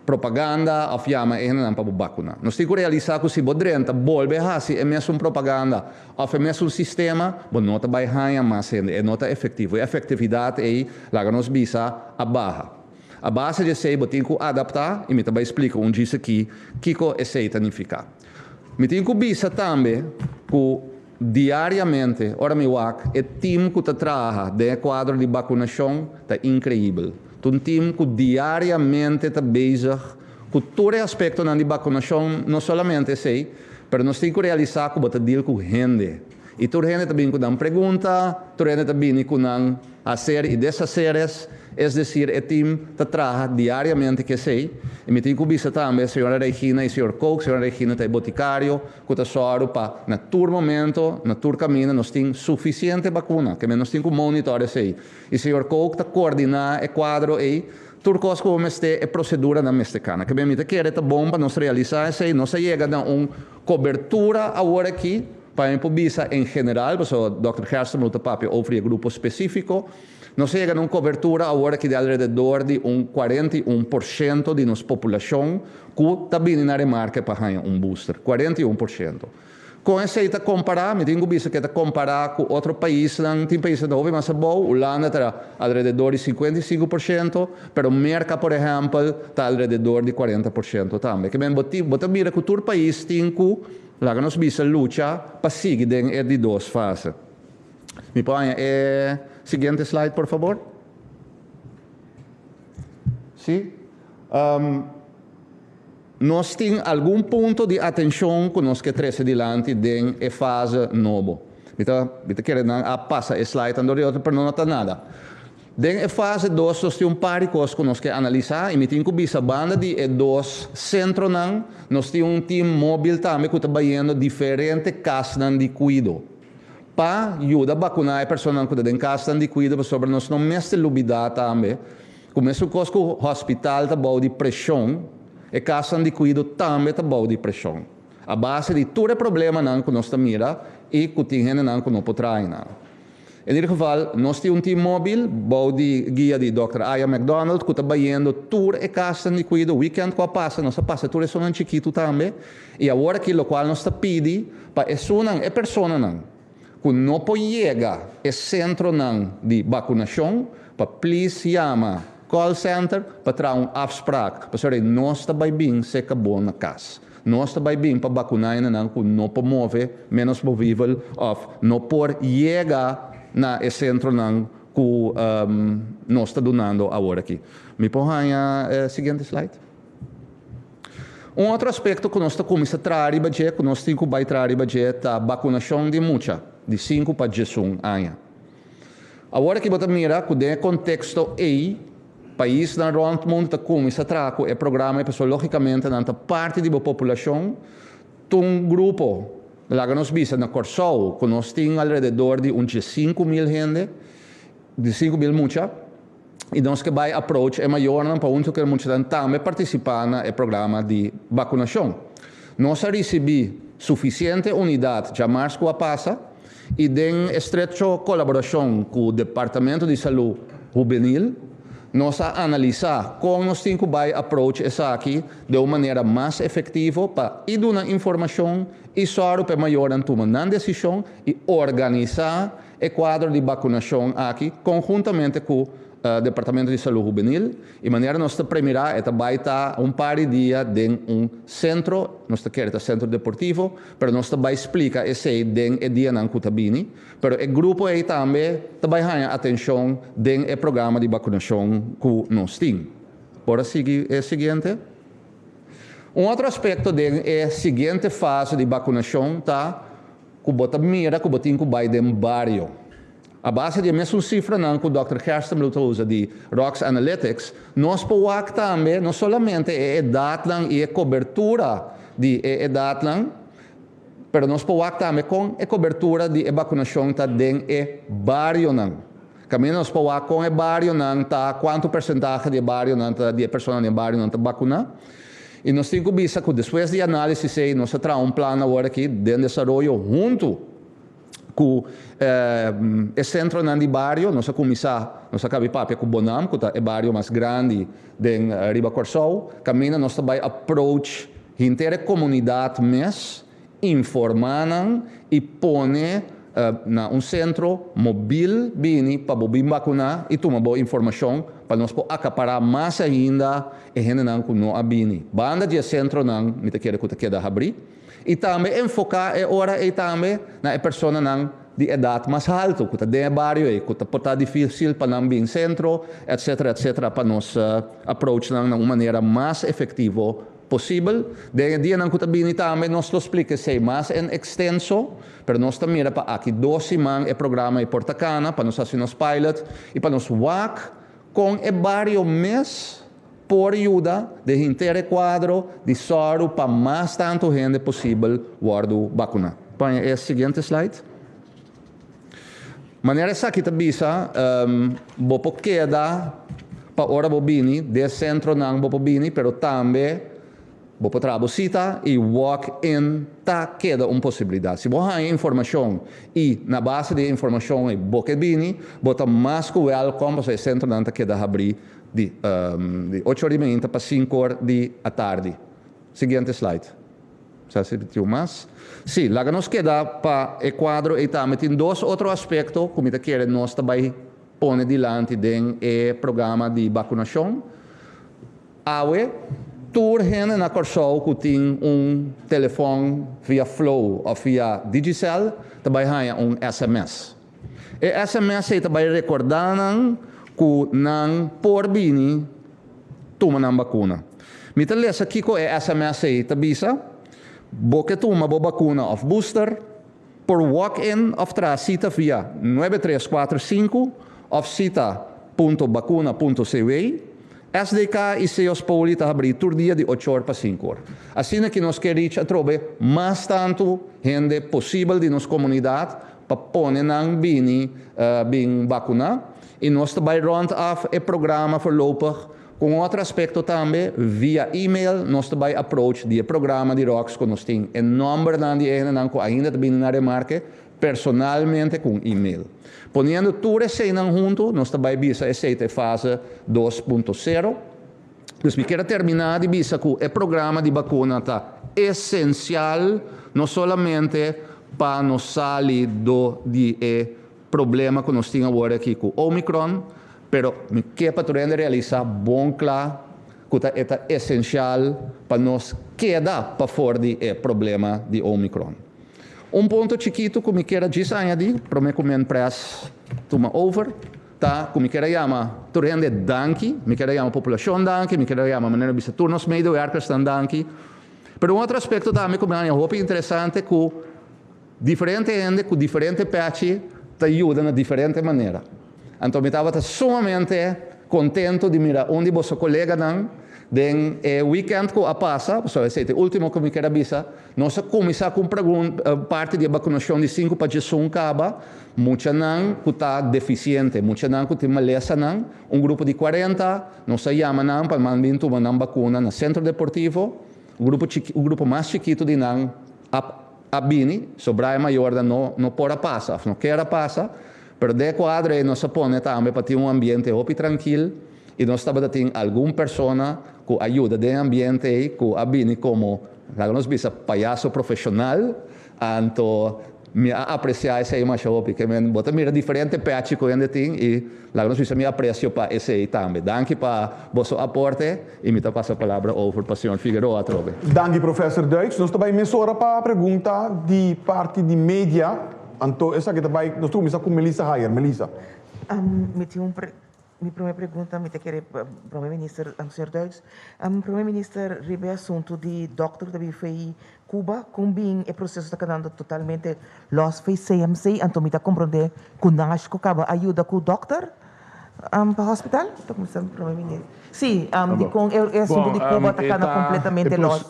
propaganda of yama e não para vacunar. Nós temos que realizar que se você volve a fazer é mesmo propaganda ou é mesmo sistema, você não vai ganhar mais, é nota efetivo. E a efetividade é lá que nós visa a barra. A base de sei, você tem que adaptar e me também explico disso aqui, que é sei significa. Me tem que visa também que diariamente, ora me wak, o time que trabalha de quadro de vacunação é incrível. Um time que diariamente está bezig com todo aspecto de vacunação, não somente sei, mas nós temos que realizar que você deal com gente. E toda gente também que dá pergunta, toda gente também que dá fazer e desfazer, é decir, o time trabalha diariamente que sei. E me tenho que visitar também a senhora Regina e o senhor Cook, a senhora Regina é boticário, que está só para, na tur momento, na tur caminho, nós temos suficiente vacuna, que nós temos que monitorar isso aí. E o senhor Cook está coordenando o quadro aí, tur coisa como é procedura na mexicana. Que me quer é bom para nós realizar isso aí, nós chega a uma cobertura agora aqui, para a visa em geral, porque o Dr. Kerstenbloed oferece grupo específico, nós chega a uma cobertura agora que de alrededor de 41% de nossa população que está vindo na remarca para ganhar booster. 41%. Com essa aí, comparar, me tenho visto que comparar com outro país, tem países que mais bom, Holanda está alrededor de 55%, mas o América, por exemplo, está alrededor de 40% também. Que bem, você mira que todo país tem que, lá que nós vimos luta para seguir de duas fases. Me põe seguinte slide, por favor. Sim. Nós temos algum ponto de atenção que nós queremos adiante em fase nova. Eu quero passar a slide anterior para não notar nada. Em fase 2, nós temos par de coisas que nós queremos analisar. E me tenho que ver a banda de dois centros, nós temos time móvel também que está trabalhando diferentes casas de cuidado. Para ajudar a vacunar a pessoa que está em casa de cuidado, sobre nós não mesmo lubidar também. Começa com o hospital de pressão, E casa de cuido também tá bom de pressão. A base de todo problema não que nós mira e que tem não que não pode trair. Em ieder geval, nós temos um time móvel, bom de guia de Dr. Aya McDonald, que está baiando tour e casa de cuido, weekend com a passa, nós passa tour é só um chiquito também. E agora que o qual nós pedi para é pessoa não, que não pode chegar ao centro de vacunação, para please chama call center para trazer um afspraak, para saber nós está bem se acabou na casa. Nós está bem para vacunar não que não pode mover menos movível ou não pode chegar na centro não que nós está donando agora aqui. Me põe a seguinte slide. Outro aspecto que nós começamos a trazer budget, que nós temos que trazer budget, é a vacunação de mucha, de 5 para 11 anos. Agora que você mira, que no contexto país na rond mundo começa a trazer o programa, pessoal, logicamente, na parte da população, um grupo, lá que nós vimos na Corsol, que nós temos ao redor de 5.000 gente, de 5.000 mucha, e nós que vai approach é maior para onde que muita também participar no programa de vacunação. Nós recebemos suficiente unidade já março que passa e em estreita colaboração com o Departamento de Saúde Juvenil, nós analisar como nós temos que approach essa aqui de uma maneira mais efetiva para ir dando informação e só para maior tomar decisão e organizar o quadro de vacunação aqui conjuntamente com Departamento de Saúde Juvenil, e maneira nós primeira vai estar par de dias em centro, nós queremos centro deportivo, mas nós vai explicar esse dia não cutabini, mas o grupo aí também vai dar atenção no programa de vacunação que nós temos. Por seguir o seguinte. Outro aspecto da seguinte fase de vacunação está que você mira que você tem que vai no barrio. A base de mesma cifra que o Dr. Kirsten usa de ROX Analytics, nós podemos também, não somente a idade e a cobertura de idade, mas nós podemos também com a cobertura de vacunação dentro do barrio. Também nós podemos com o barrio, quanto percentagem de barrio, de pessoas no barrio está vacunada. E nós temos que ver que depois de análise, nós temos plano agora aqui de desenvolvimento junto com o centro de barrio, nós começamos, nós acabamos com o Bonam, que é o barrio mais grande de Riba Corsol, caminha nós também approach a inteira comunidade mesmo, informando e põe um centro móvel para vacunar e tomar boa informação para nós acaparar mais ainda e gente não abini. Banda de centro não, me quer que queda abrir. E também enfocar agora e também na pessoa de idade mais alta, que está dentro do barrio, que está difícil para não vir em centro, etc., para nós approach de uma maneira mais efetiva possível. De dia não que bem também nós lo explica se mais em extenso, mas nós também para aqui 12 semanas o programa em Portacana, para nós fazer nos pilot e para nós work com o barrio mês por ajuda de inteiro quadro de soro para mais tanto gente possível guardo vacuna. Põe a seguinte slide. Maneira essa aqui também bopo queda para hora bobini de centro não bopo bini, pero também bopo trabocita e walk-in tá queda uma possibilidade. Se você tem informação e na base de informação é boque bini, bota mais que welcome para o centro não tá queda abrir de 8h30 para 5h da tarde. Seguinte slide. Já se repetiu mais? Sim, lá que nos queda para o quadro e também tem dois outros aspectos, como te quer nós também pôr diante do programa de vacunação. Awe, toda gente na Corsol que tem telefone via Flow ou via Digicel, também ganha SMS. E SMS também recordando que não por bini toma na vacuna. Me te lesa aqui com SMS tabisa, boque toma bo vacuna of booster, por walk-in of tracita via 9345 of cita.vacuna.cw, SDK e seus poli ta abrir tur dia de 8h para 5h. Assim que nós queremos atrobe mais tanto gente possível de nossa comunidade para pôr nang bini vacuna. E nós também rond af o programa voorlopig Com outro aspecto também, via e-mail, nós também approach de programa de ROX que nós temos em número de ena que ainda também na remarque, personalmente com e-mail. Ponendo tudo isso junto, nós também visa essa fase 2.0. Então, me quero terminar de visa que o programa de vacuna está essencial, não somente para nos sair do problema que nós temos agora aqui com o Omicron, pero me quero para realizar bom claro que é essencial para nós quedar para fora do problema de Omicron. Ponto chiquito que me quero dizer añadir, para me comer press toma over, tá? Que me quero chamar turende danki, me quero chamar população danki, me quero chamar maneira de turnos medewerkers danki. Pero outro aspecto também que me acho interessante que diferente gente com diferente patch te ajuda de diferente maneira. Então, eu estava sumamente contente de mirar onde você colega não, den weekend que passa, o último que me quero avisar, nós começamos com parte de vacunação de 5 para 1 caba, muita não que está deficiente, muita não que tem maleza não, grupo de 40, nós chamamos não para mandar uma vacuna no centro deportivo, grupo mais chiquito de não, a Bini, sobra maior não pode passar, não quer passar, pero de quadro nós põe também para ter ambiente open tranquilo e nós estamos tendo alguma pessoa que ajuda de ambiente que a Bini como nós visa palhaço profissional, então me apreciar essa imagem porque me bota mira diferente patch que ainda tem e nós visa me aprecio para esse também. Danke para vosso aporte e me passa a palavra over para o senhor Figueroa trobe. Danke professor Duits. Nós também mensura para a pergunta de parte de mídia. Então, essa que também nós temos com Melissa Hayer. Melissa. Me tinha minha primeira pergunta, me querer para o primeiro-ministro, Sr. Duits. Primeiro-ministro, ribe assunto de doctor da BFI Cuba, com bem o processo está quedando totalmente los fez CMC, então me está compreender que nós que acaba ajuda com o doctor para o hospital? Estou começando primeiro-ministro. Sim, com o assunto de Cuba está quedando completamente los.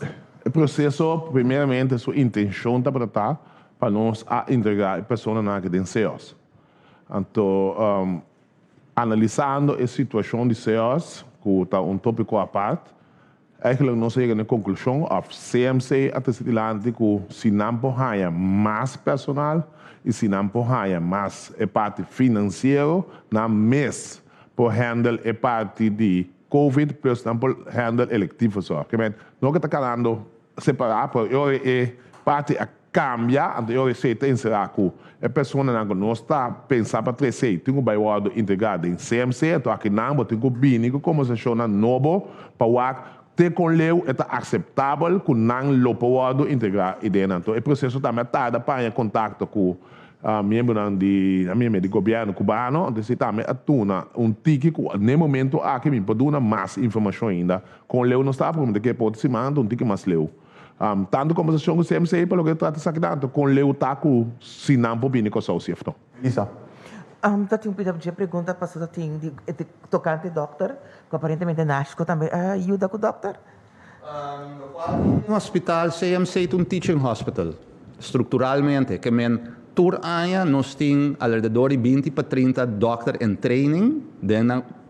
O processo, primeiramente, sua intenção está para nós entregar a pessoa na que tem CEOs. Então, analisando a situação de CEOs, que está tópico à parte, eigenlijk nós chegamos à conclusão que CMC até se dilante que se não porraia mais personal e se não porraia mais a parte financeira, na mês por handle a parte de COVID, por exemplo, handle electivo só. Que não que está calando separar, por eu parte a cambia, então eu receita em será que a pessoa não está pensando para trazer, tem que bairro integrado em CMC, então aqui não, tem que bem, como se chama novo, para ter com leu é aceitável que não lo pode integrar ideia. Então o processo também está para contato com membro do governo cubano, então se também atuna tique que no momento aqui me pode dar mais informação ainda. Com leu não está porque que pode se mandar tique mais leu. Tanto conversação com o CMC, pelo que trata de tanto com o taco, se não pode com o seu Isa. Tá tinha uma pergunta passada tem de tocante doctor, que aparentemente nasce também ajuda com o doctor. No hospital CMC é teaching hospital, estruturalmente, que tur año nós temos alrededor de 20 para 30 doctor em training,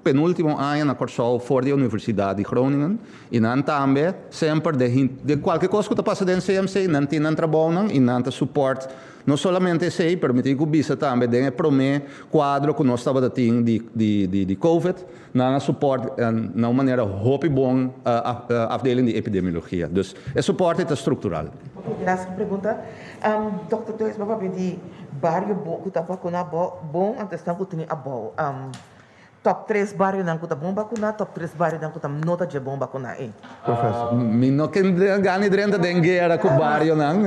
penúltimo ano na Corsol fora da Universidade de Groningen e não também sempre de qualquer coisa que está passando em CMC não tem trabalho e não tem suporte não somente sei permitir que o bisa também de promê quadro que nós estava tendo de COVID não suporte na maneira hope bom a afdeling de epidemiologia dus é suporte é estrutural. Graças pergunta Dr. Duits vai falar de barrio bom que está vacunado bom antes que tem a bom top 3 bairros não custa bom vacunar, top 3 bairros não custa nota de bom vacunar. Professor. Não quem ganha dentro da guerra com o bairro não.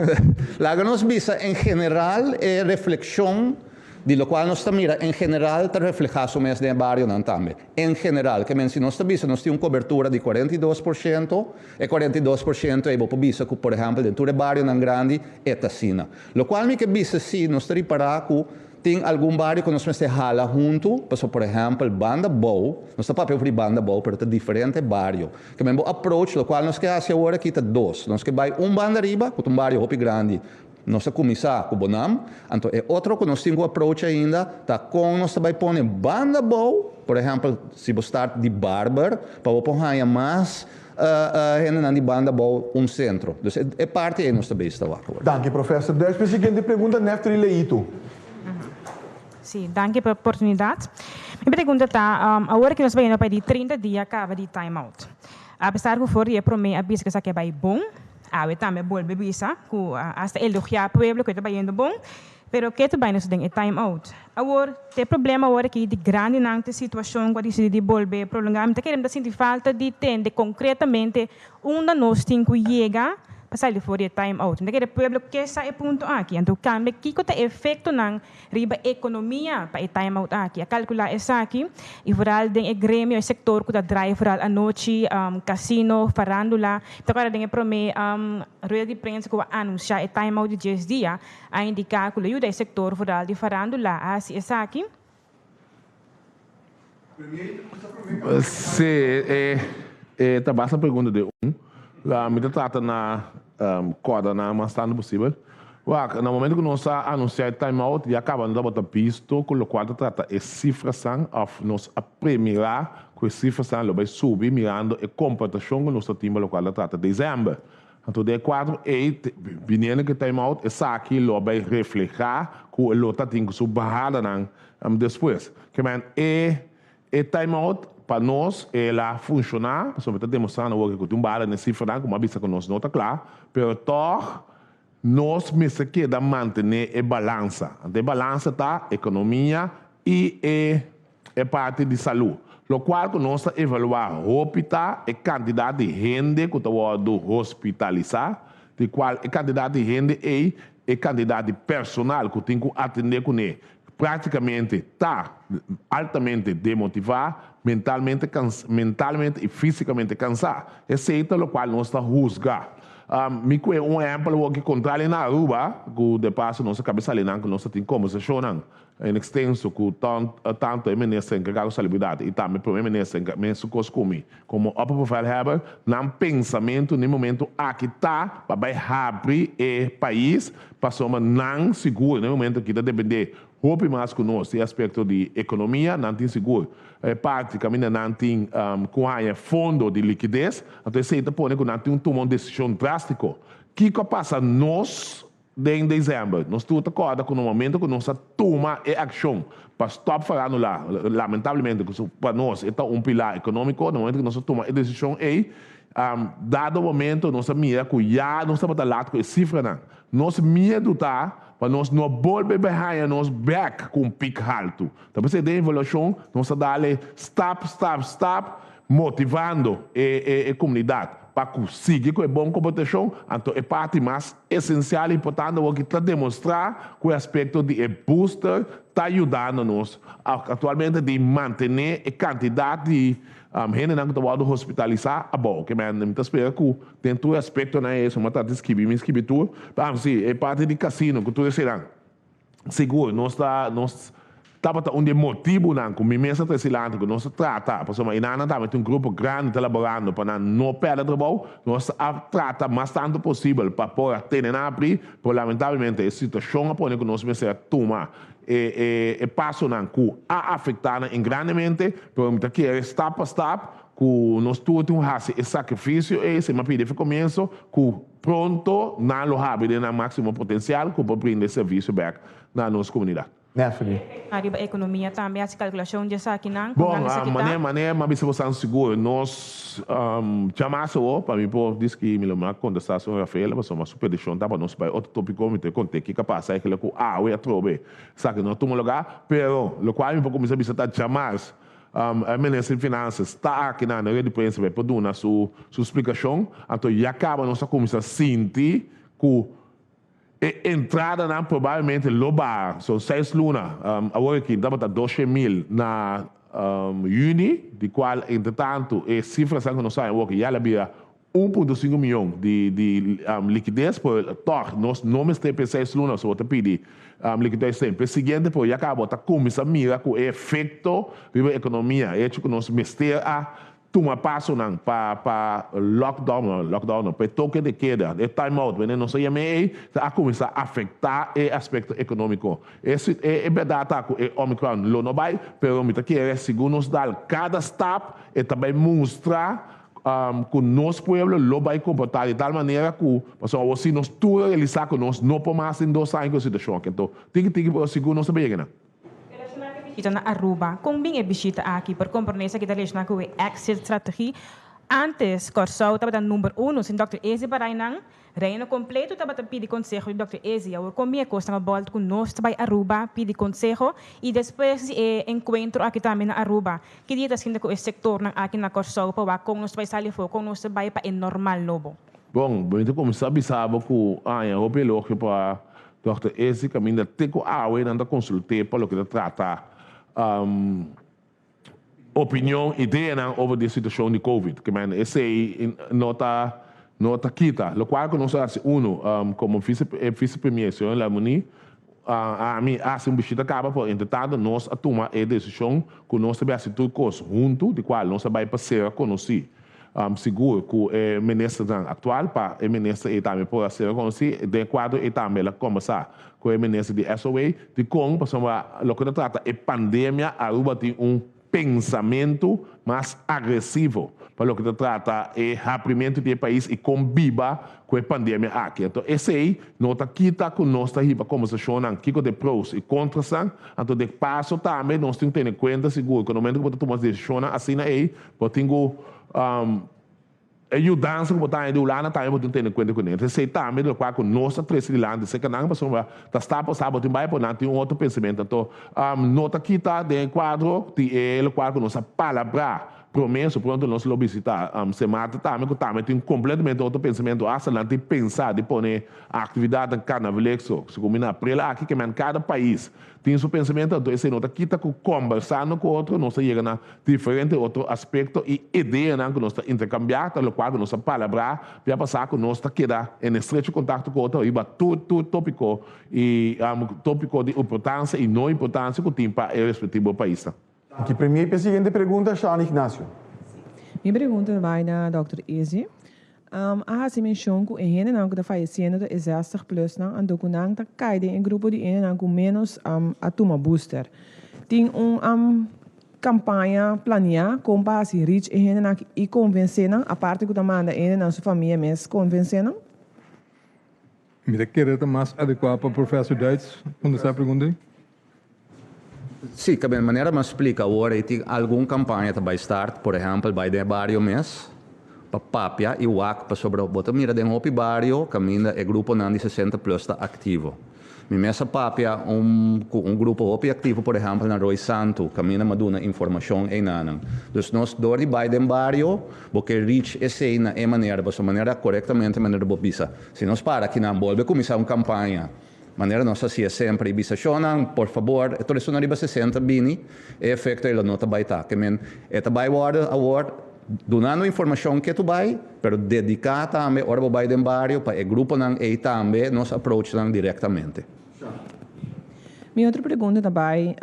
Lá nós visa em geral é reflexão de lo qual nós mira em geral está reflejado mais de bairro não também. Em geral, que se nós visa nós temos cobertura de 42% e 42% é por visa que por exemplo dentro do bairro não grande é tacina. Lo qual me que visa se nós reparar que tem algum bairro que nós jala junto, por exemplo, Banda Bow, não está papel de Banda Bow, mas é diferente bairro. Que mesmo approach, o qual nós queremos agora aqui está dois. Nós que vai banda arriba, com bairro hopi grande, nossa comissão com Bonam, então é outro que nós temos approach ainda, tá com nós também põe banda boa, por exemplo, se você start de barber, para você pôr mais de banda boa centro. Então é parte de nós também está lá. Danke, professor. A seguinte pergunta, Neftali Leito. Sim, danke pela oportunidade. Minha pergunta está, agora que nós vamos para de 30 dias, acaba de time out. Apesar que for para mim a bisca que vai bom, eu também vou beber isso, hasta elogiar o povo que está indo bom, pero que também nós temos time out. Agora, tem problema agora que de grande nante situação que decide de volver prolongamento, queremos sentir falta de entender concretamente onde nós temos que chegar para sair fora de time out. Então, o povo que está é ponto aqui. Então, cambia que tem efeito na riba economia para o time out aqui. A calcular isso aqui, e foral tem o grêmio, o setor que está drive foral a noite, casino, farandula. Então, agora tem para mim, rueda de prensa que vai anunciar o time out de 10 dias, a indicar que o setor foral de farandula, assim, isso aqui. Se tá basta pergunta de a medida trata na corda na mais tanto possível. No momento que nós anunciar time out, já acaba de botar visto com o qual trata a cifra sang of nós apremirar com a cifra sang vai subir mirando a computação que nós temos no qual trata dezembro. Então, de 4 e vindo que time out, essa aqui lo vai refletir com o outro tem que subir depois. Que man e time out para nós ela funcionar, só está demonstrando que tem bala nesse cifra como a vista que nós não está claro, pero toch nós me se queda manter a balança. A balança tá economia e parte de saúde. Lo qual que nós evaluar hospital e quantidade de gente que está hospitalizar, de qual a quantidade de gente e quantidade de personal que tem que atender com ele. Praticamente está altamente demotivado, mentalmente e fisicamente cansado. Esse é o qual nós está juzgando. Me conhe exemplo que controle na Aruba, que de passo nossa cabeça ali que nós tem conversação em extenso com tanto o ministro encarregado de salubridade e também o primeiro-ministro ministro Coscumi, como upper profile haber, não pensamento no momento aqui está para abrir o país para somar não seguro no momento que está depender roupa mais conosco, esse aspecto de economia, não tem seguro. Praticamente não tem fundo de liquidez, então você está pondo que não tem uma decisão drástica. O que passa nós em dezembro? Nós estamos acorda com o momento que nós tomamos a ação para stop falando lá. Lamentavelmente, para nós, é pilar econômico, no momento que nós tomamos a decisão, dado o momento, nós mira que já nós estamos lá com a cifra, nós medo está para nós não voltar behind nós back com pico alto. Então, você tem evolução, nós dá-lhe stop, motivando a comunidade para conseguir com a boa competição. Então, é parte mais essencial e importante que está demonstrar que o aspecto de booster está ajudando-nos atualmente de manter a quantidade de gente que está hospitalizar a bom. Que eu espero que tem todo aspecto na isso, mas está escrevendo tudo. É parte de casino, que tudo será seguro. Nós estamos um motivo com a imensa transilante que nós tratamos. Porque nós temos um grupo grande trabalhando para não perder trabalho. Nós tratamos mais tanto possível para poder ter na abrir, porque lamentavelmente a situação que nós precisamos tomar e passo que afetar grandemente, porque aqui é step a step, que nós todos fazemos esse sacrifício e se me pede começo, que pronto não lo have no máximo potencial, que pode brindar serviço back na nossa comunidade. A economia também, a calculação de aqui não. Bom, maneira, mas se você seguro, nós chamamos para mim por diz que me lembra contestação Rafael, mas uma superstição tá para nós para outro tópico me ter conte que capaz é que ele eu ia trobe, sabe não tomo lugar, pero lo qual me pouco me sabe está chamar a ministra de finanças está aqui na rede de prensa para dar sua explicação, então já acaba nossa comissão sentir que entrada provavelmente loba são 6 lunas agora aqui dá para 12.000 na junho de qual entretanto a cifra que nós sabemos que já havia 1,5 milhão de liquidez por nós não temos 6 lunas só te pedir liquidez sempre seguinte por já acaba tá começar a mirar com o efeito da economia é que nós mestre a toma passo não para lockdown, para toque de queda, de time out, quando não se meio, a começar a afetar o aspecto econômico. Esse é verdade que o Omicron não vai, pero me quer segundo nos dá cada step e também mostrar que nosso povo lo vai comportar de tal maneira que, se nós tudo realizar que nós não podemos mais em 2 anos de situação, então tem que segundo nós também, né? Kita na Aruba, kung bing bisita aqui por compromisso que talvez na que exit strategy antes corso tava dando número 1 sin Dr. Ezi para nang reino completo tava pedir consejo de Dr. Ezi agora com minha costa na volta com nós vai Aruba pedir consejo e depois encontro aqui também na Aruba que dia assim que o setor na aqui na corso para com nós vai sair com nós vai para normal novo. Bom, bonito como sabe que eu pelo que para Dr. Ezi caminho até com a água não consultei para o que trata opinião, ideia over a situação de Covid. Que esse nota quita, o qual que nós como vice-premier, senhor Lamoni, a mim, assim, um bicho acaba por entretanto, nós a tomar a decisão que nós também tudo coisa junto, de qual nós vai passar a conhecer. Seguro que o ministro atual, para o ministro e também por ser conhecido, de quadro e também conversar com o ministro de SOA, de como, o que trata a pandemia, Aruba tem pensamento mais agressivo para o que trata o raprimento do país e conviva com a pandemia aqui. Então, esse aí, nós quita com nós a conversação aqui com de prós e contras, então, de passo também, nós temos que ter em conta, seguro, que no momento que nós tomamos decisão, assim aí, nós temos ajudança que botar do lado também botar ter em conta com ele. Sei também do qual nós três de lá, se que não pessoa está passando tem vai por não tem outro pensamento. Então, nota aqui tá de quadro de ele qual que nossa palavra promessa pronto nós lo visitar se mata também que também tem completamente outro pensamento essa não tem pensar de pôr a atividade carnavalesco se combina april aqui que cada país tem seu pensamento então esse nota aqui tá conversando com outro nós chega na diferente outro aspecto e ideia que nós intercambiar o qual que nossa palavra vai passar com nós quedar em estreito contato com outro e vai tudo tópico e tópico de importância e não importância que tem para o respectivo país. Aqui para mim, a seguinte pergunta, Sean Ignacio. Minha pergunta vai na Dr. Ezi. Se mencionou que o ene não está falecendo do exército plus não ando com não está caindo em grupo de ene não com menos a toma booster. Tem campanha planeada com base reach ene não e convencer não a parte que está manda ene não sua família mesmo convencer não. Me querer mais adequado para o professor Deitz quando essa pergunta aí. Sim, de maneira me explica agora, tem alguma campanha que vai estar, por exemplo, vai de vários meses, para papia e o AC para sobre o botão. Mira, de um barrio, caminha, o grupo não de 60 plus está ativo. Me messa papia, grupo OPI ativo, por exemplo, na Roy Santo, caminha, me dá informação em nada. Então, nós, dori vai de barrio, porque reach esse na maneira, de maneira corretamente, maneira bobisa. Se nós para aqui na volve começar uma campanha, maneira nossa sia sempre ibisacionan, por favor, ito rin sunariba 60 bini, efecto ilo nota baita. Kemen, ito bay award, donando informação que tu vai, pero dedicar também, ora vai de barrio, para o grupo não e também nos approach não diretamente. Minha outra pergunta também,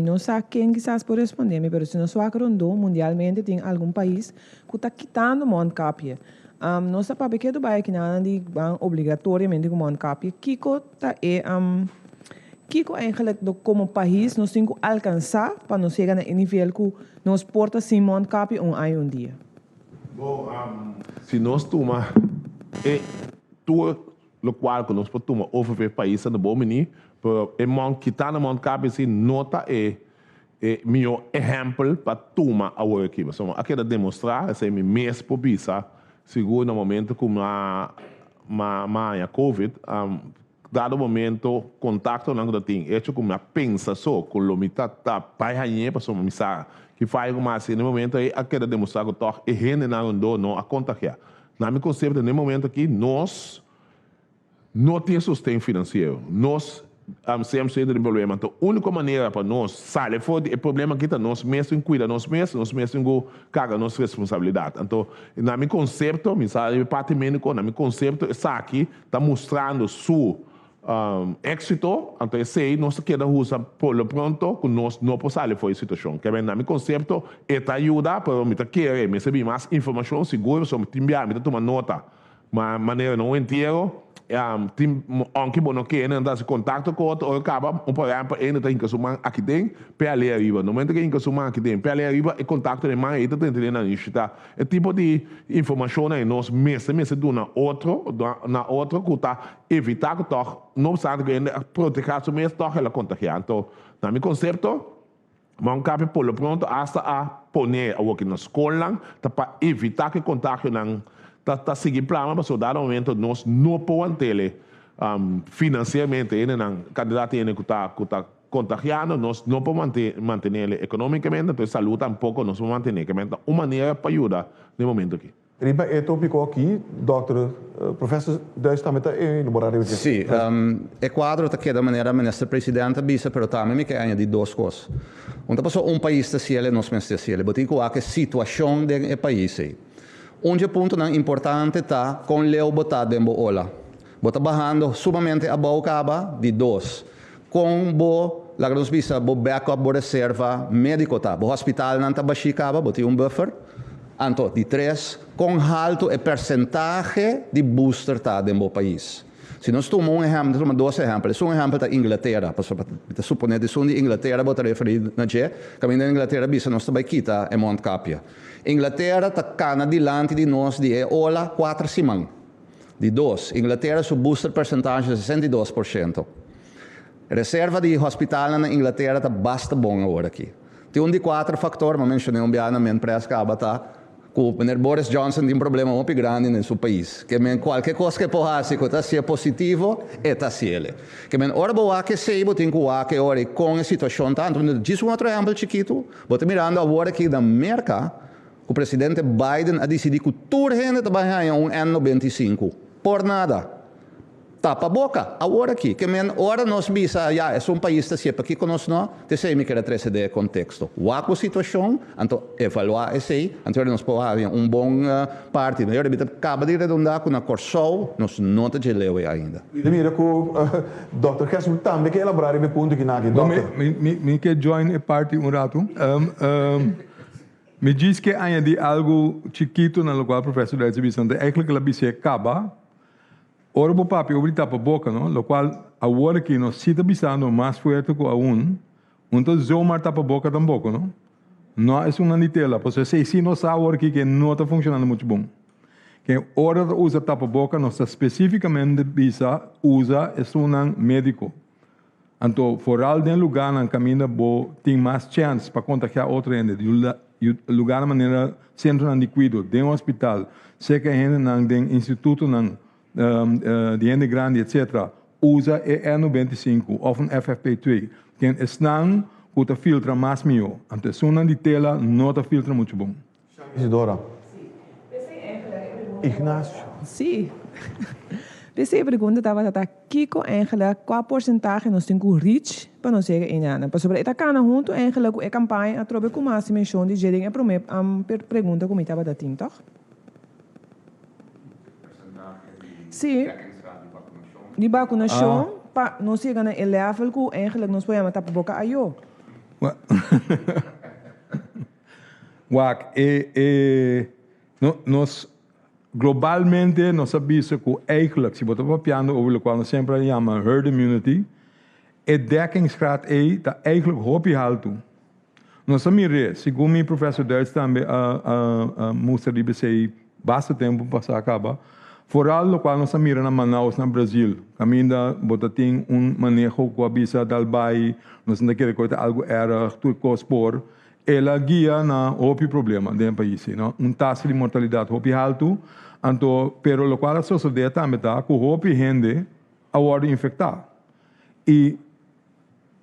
não sei quem quizás pode responder, mas se nós acordamos mundialmente tem algum país que está quitando mondkapje. Nós sabemos que do bairro que não é obrigatoriamente com mondkapje. Kiko eigenlijk como país nós temos que alcançar para nós chegar no nível que nós porta sem mondkapje um dia. Bom, se nós tomamos o qual que nós podemos over o país no bom menino, para quitar o mondkapje se nota meu exemplo para tomar a work aqui. Então, aqui é demonstrar, esse é meu mês por bisa. Seguro no momento como a Covid, dado momento contato não que tem, é como a pensa só, com o mita tá pai rainha para soma missa, que faz como assim no momento aí a queda demonstrar que toque e rende não a contagiar. Na meu conceito no momento aqui nós não temos sustento financeiro, nós sempre temos um problema. Então, a única maneira para nós sair fora do problema que está nós mesmos cuidar nós mesmos carregar nossa responsabilidade. Então, na meu conceito, parte médico, na meu conceito, essa aqui está mostrando sua éxito, então sei, nós queremos usar por lo pronto, que nós não podemos sair da situação. Que é meu conceito, é ajuda, para me querer receber mais informação segura, sobre enviar, me tomar nota, mas maneira não inteiro, anche bom que ainda se contato com outro, acaba por exemplo ainda tem que sumar aqui dentro, para ali arriba, no momento que tem que sumar aqui dentro, para ali arriba é contato de mais, ainda tem que na lista, é tipo de informação aí nós mesmo do na outro que tá evitar que toch não sabe que ainda proteger o mesmo toch ela contagiar, então na meu conceito mas cabe por lo pronto hasta a poner a aqui na escola para evitar que contágio não tá seguir plano para soldar no momento nós não podemos ter financeiramente ainda não candidato ainda que tá contagiando nós não podemos manter ele economicamente então saúde tampouco nós vamos manter que é uma maneira para ajudar no momento aqui. Riba é tópico aqui, doutor, professor Duits também está elaborado. Sim, o quadro está aqui da maneira ministro-presidente bisa, pero também que añadir duas coisas. Então passou país está cielo, nós mesmos está cielo, botem que a situação do país aí. Ponto importante está com o leu botar dentro da ola. Bota barrando sumamente a boa caba de 2. Com bo, lá nos bisa, bo backup, bo reserva, médico tá. Bo hospital não tá baixi caba, bota buffer. Anto de 3, com alto e percentagem de booster tá dentro do país. Se nós tomamos exemplo, 2 exemplos. Exemplo da Inglaterra, para suponer de Inglaterra, bota referir na G, caminho da Inglaterra, bisa nós também quita e Monte Capia. Inglaterra está cana dilante de nós de ola 4 semanas. De 2. Inglaterra, seu booster percentagem é 62%. Reserva de hospital na Inglaterra está bastante bom agora aqui. Tem de 4 fatores, mas mencionei bianamente para essa o Boris Johnson tem problema muito grande no seu país. Que qualquer coisa que possa ser positivo, é cielo. Que ora boa que sei, tem que ora com a situação tanto. Diz outro exemplo chiquito, bote mirando agora aqui da América, o presidente Biden a decidido que toda a gente trabalha em N95. Por nada. Tapa a boca, agora aqui. Que ora nós bisa, é país que está aqui conosco, não? Te sei me quer trazer de contexto. A situação, então, evaluar esse, então nós podemos bom parte. Eu acaba de redundar com a Corsol, nós não te leu ainda. Mira que o Dr. Kessul também quer elaborar esse ponto que não me quer join a parte rato. Me diz que añadir algo chiquito na qual o professor da exibição, eigenlijk a bici acaba. Ora, o papi obrita para a boca, não? O qual agora que nós estamos bisando mais forte que então zoomar tapa a boca tampouco, não? Não é uma nitela, porque se nós agora que não está funcionando muito bom. Que hora usa tapa a boca, nós especificamente bisa usa é um médico. Então, foral de lugar na caminho tem mais chance para contagiar outro gente. Lugar de maneira centro de cuidado, de hospital, sei que a gente não tem instituto não de gente grande, etc., usa E95 ou um FFP2, que estão com a filtra mais melhor. Então, se uma de tela não está filtra muito bom. Isidora. Ignacio. Sim. Essa pergunta estava a Kiko eigenlijk qual porcentagem nós temos reach para nós chegar em ano. Para sobre esta cana junto eigenlijk a campanha a trobe com mais menção de gerem a promep pergunta como estava da tim, toch? Sim. De vacunação, para nós chegar na level que eigenlijk nós podemos tapar boca a eu. Wak, nós globalmente nós sabemos que eigenlijk, se você está papiando over o qual nós sempre chamamos herd immunity, a dekkingsgraad está eigenlijk hopi alto. Nós sabemos, segundo o professor Duits também mostra de BCI, basta tempo para acabar. Foral, o qual nós miramos na Manaus, no Brasil, caminha, tem manejo com a bisa del bai, nós não queremos que algo era, tu cospor, ela guia na outro problema do país, não? Taxa de mortalidade hopi alto, então, pero o qual a sociedade também está com hopi gente a hora infectar. E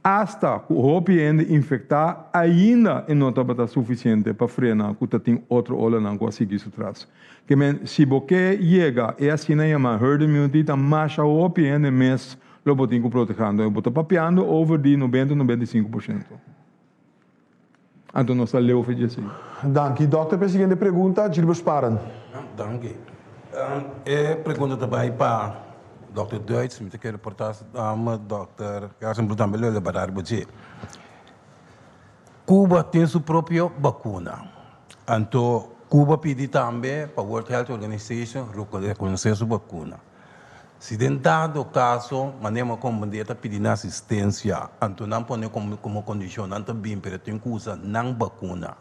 hasta que o hopi gente infectar ainda não está suficiente para frenar que tem outro olho não consegue isso atrás. Que se você chega e assim não chama herd immunity, tá mais a hopi gente mesmo lo botem protegendo. Eu boto papiando over de 90-95%. Então, nós leu o assim. Dank u, dokter. Para a seguinte pergunta, Gilbert Sparen. Dank u. Pergunta também para Dr. Duits, me quero reportar Dr. Carson também lhe levar budget. Cuba tem sua própria vacuna. Então, Cuba pede também para a World Health Organization reconhecer sua vacuna. Se dado caso, manema como bandeta pedindo assistência, então não põe como condição, não bem, pero tem que usar não vacuna.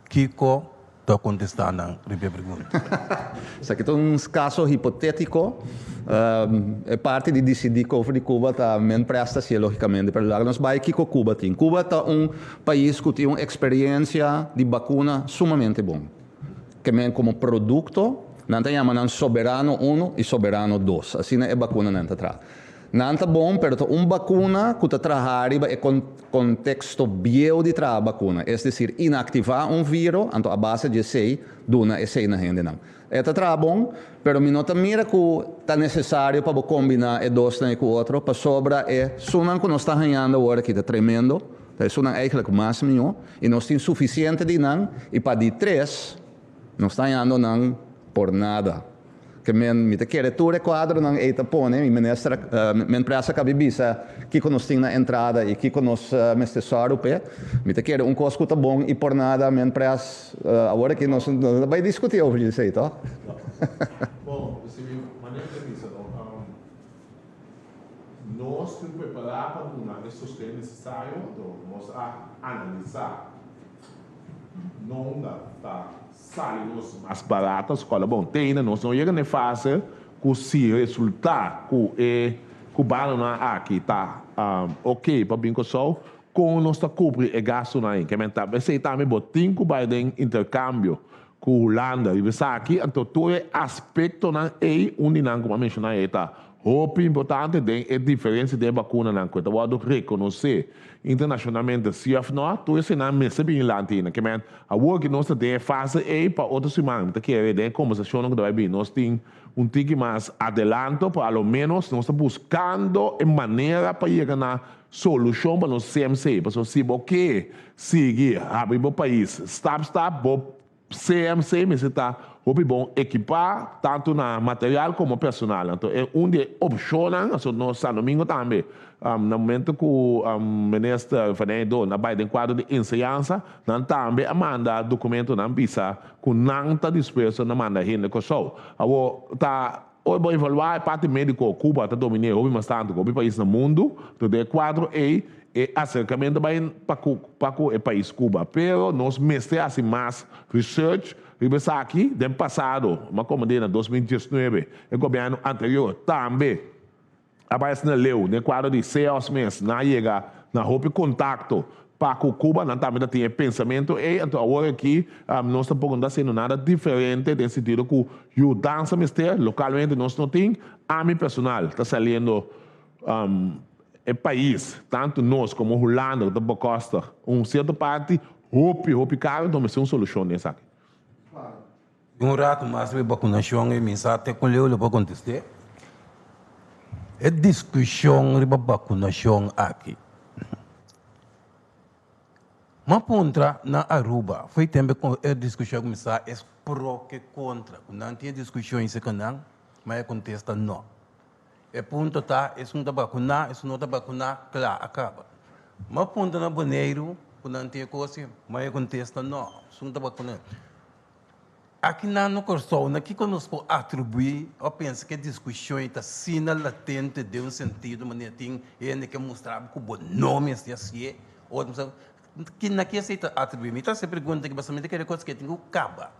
Kiko está contestando a pergunta. Isso aqui é um caso hipotético. É parte de decidir sobre Cuba também presta-se logicamente. Pero lá nós vai que Cuba tem. Cuba é um país que tem uma experiência de vacuna sumamente bom. Que vem como produto. Não chamam soberano 1 e soberano 2. Assim é a vacuna não está. Não está bom, mas uma vacuna que está trabalhando é contexto bio de trabalho vacuna. É decir, inactivar vírus, então a base de sei, duna e sei na gente não. É está bom, mas me nota mira que está necessário para combinar e dois com o outro, para sobra é sunan que nós está ganhando agora que está tremendo, é sunan eigenlijk mais melhor, e nós temos suficiente de não, e para de 3, nós está ganhando não por nada. Que me quer tu requadro não é tapone, me empresa que bibisa que nós na entrada e que nós mestesar o pé, me quer costo tá bom e por nada me empresa agora que nós vai discutir over isso aí, tá? Bom, você me maneira isso, nós temos que preparar para uma esses que é necessário, então nós analisar não dá saímos mais baratas, escola bom, tem, nós não chega nem fácil, que se resultar, que o balão aqui está ok para bem com sol, com nós cobrir o gasto na que mentar, você também botin que vai ter intercâmbio com a Holanda e você aqui, então todo aspecto na onde não como mencionar está. O importante é a diferença de vacuna na coisa, o reconhecer internacionalmente se of not, tu esse não me sabe em latina, que men a work nós tem fase e para outros semanas, que é de conversação que vai vir, nós tem tique mais adelanto, para ao menos nós estamos buscando uma maneira para chegar na solução para nós CMC, para se ok seguir abrir o país, stop, CMC me está bom equipar tanto na material como personal. Então é onde opcionam, assim nós domingo também, no momento que o ministro Fernando na Biden quadro de ensinança, não também manda documento na visa que não está disposto na manda renda com só. Tá hoje vou evaluar a parte médica Cuba está dominando o bastante o país no mundo, do quadro e acercamento para o país Cuba, pero nós mestre assim mais research e aqui do passado, uma comandante em 2019, o governo anterior também aparece na lei, no quadro de 6 meses, na chega na roupa contato para com Cuba, não também tem pensamento e então agora aqui nós estamos sendo nada diferente nesse sentido que o dança mestre localmente nós não tem ame personal está saindo o país, tanto nós como a Holanda, da Costa, certa parte, roupa caro, então vai ser uma solução nessa aqui. Rato mais de vacunação e mensagem com eu vou contestar. É discussão de vacunação aqui. Mas contra na Aruba, foi também a discussão começar é pro que contra. Não tinha discussão em secundário, mas contesta não. E ponto tá, isso não está vacunar, isso não está vacunar, claro, acaba. Mas ponto na Boneiro, não tem coisa, mas contesta não, isso não está vacunando. Aqui não corresponde, aqui que nós podemos atribuir, eu penso que a discussão está sina latente de um sentido, mas tem ainda que mostrar que o bom nome é assim, ou que naquele se atribuir. Então se pergunta que basicamente que coisa que tem que acaba.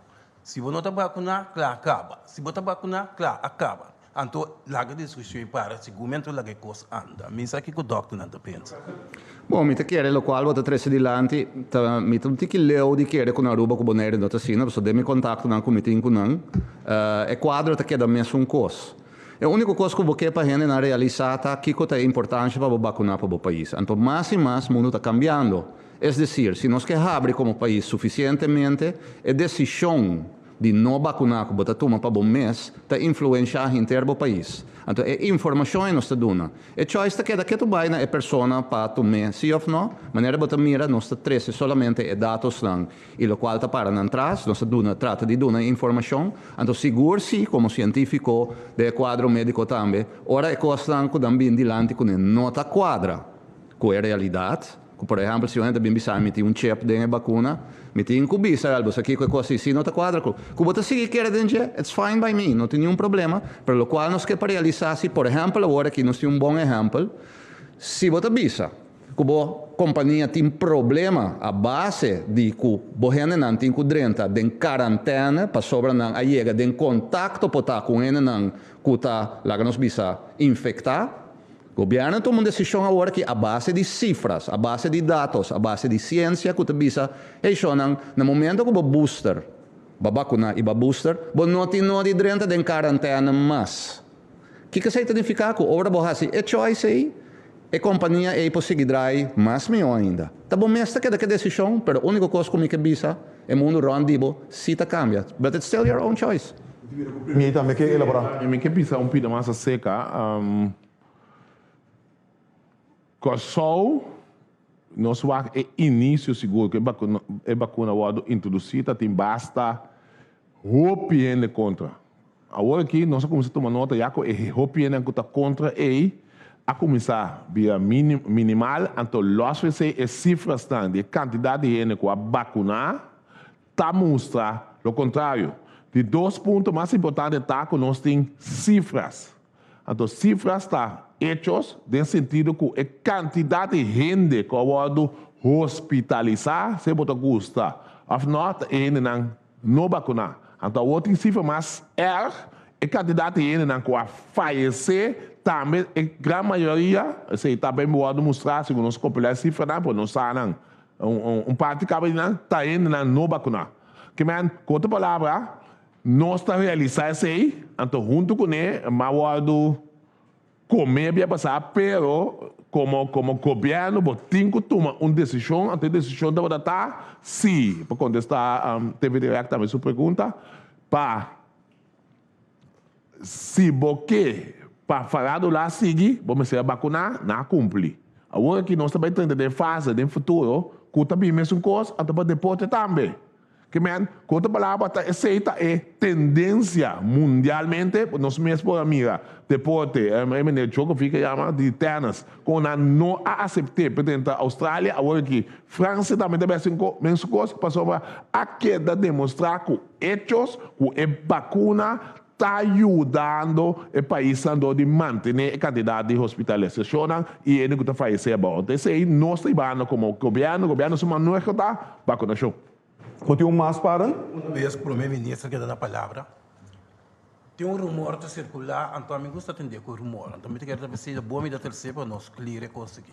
Se você não está vacunar, claro, acaba. Se você está vacunar, claro, acaba. Então, lá a discussão para o argumento lá que coisa anda. Mas aqui que o doutor não pensa. Bom, mi te chiede lo qual vota trece di lanti, mi te che leo di chiede con Aruba con Bonaire dota sina, so de mi contatto nan committee con nan, e quadro te chiede messo un cos. E l'unico costo che vuoi per gente na realizzata, che cosa è importante per vacunare per il paese. Anto más y más mundo está cambiando. Es decir, si nos que abre como país suficientemente, es decisión die não vacunaram, bota toma para bom mês, tá influenciar inteiro o país. Então, é informação que nós está dando. É choice que daqui tu vai na persona para tomar, sim ou não, maneira bota mira, nós está trece solamente é dados lang, e lo qual tá para não trás, nós trata de dar informação, então seguro sim, como científico de quadro médico também, ora é coisa lang que também dilante que não está quadra com a realidade. Por exemplo, se a gente bem pensar, meter chip de vacuna, meter em cubisa, algo aqui que coisa assim, não está quadra. Como você seguir quer dizer, it's fine by me, não tem nenhum problema. Para o qual nós queremos realizar, se por exemplo, agora aqui nós temos bom exemplo, se você bisa, como a companhia tem problema a base de que você não tem que drenta de quarentena para sobre não a chega de contato para com ele não que está lá que nós bisa infectar. O governo toma uma decisão agora que a base de cifras, a base de dados, a base de ciência que utiliza, no momento que o booster, a vacuna e o booster, não tem nada de dentro de quarentena mais. O que significa que agora você é choice aí, a companhia é para seguir mais melhor ainda. Tá bom, mas está que decisão, mas a única coisa que me bisa é o mundo rondibo, se está cambia, but it's still your own choice. Me também quer elaborar. Me quer pensar pouco mais seca. Só nós vamos início seguro que a vacuna vai introduzida tem basta roupa contra. Agora aqui nós começamos a tomar nota já que a roupa que está contra a começar via minimal, então nós vamos ver as cifras de quantidade de gente que vai vacunar, está mostrar o contrário. De 2 pontos mais importantes está que nós temos cifras. Então cifras está hechos no sentido que a quantidade de gente que vai hospitalizar se você gosta, afinal ainda não vacunar. Então outra cifra mais a quantidade de gente que vai falecer também a grande maioria, se também pode mostrar segundo os compilar cifra não, não sabe parte que está ainda não vacunar. Que man, com outra palavra, nós está realizando isso aí, então junto com ele, mas comer bem passar, pero como governo, tem que tomar uma decisão, a decisão deve estar, sim, para contestar, teve também sua pergunta, para se você, para falar do lá seguir, vamos ser vacinar, não cumpre. Agora que nós também temos de fase, no futuro, que também mesmo coisa, até para depois também. Que man, com outra palavra, aceita é tendência mundialmente, nós mesmos amiga, deporte, o jogo fica chamado de ternas, quando não aceitei, portanto, a Austrália, agora que França também deve ser mesmo coisa, passou a queda demonstrar que hechos, que a vacuna está ajudando o país a manter a quantidade de hospitalização e ele que está fazendo bom. Então, isso aí nós estamos como governo, se não é que está vacinação. Continua mais para? Uma vez, o primeiro-ministro que dá a palavra. Tem rumor que circular, então me gusta atender com o rumor. Então, me quero saber se bom me dá terceiro para nós clear a coisa aqui.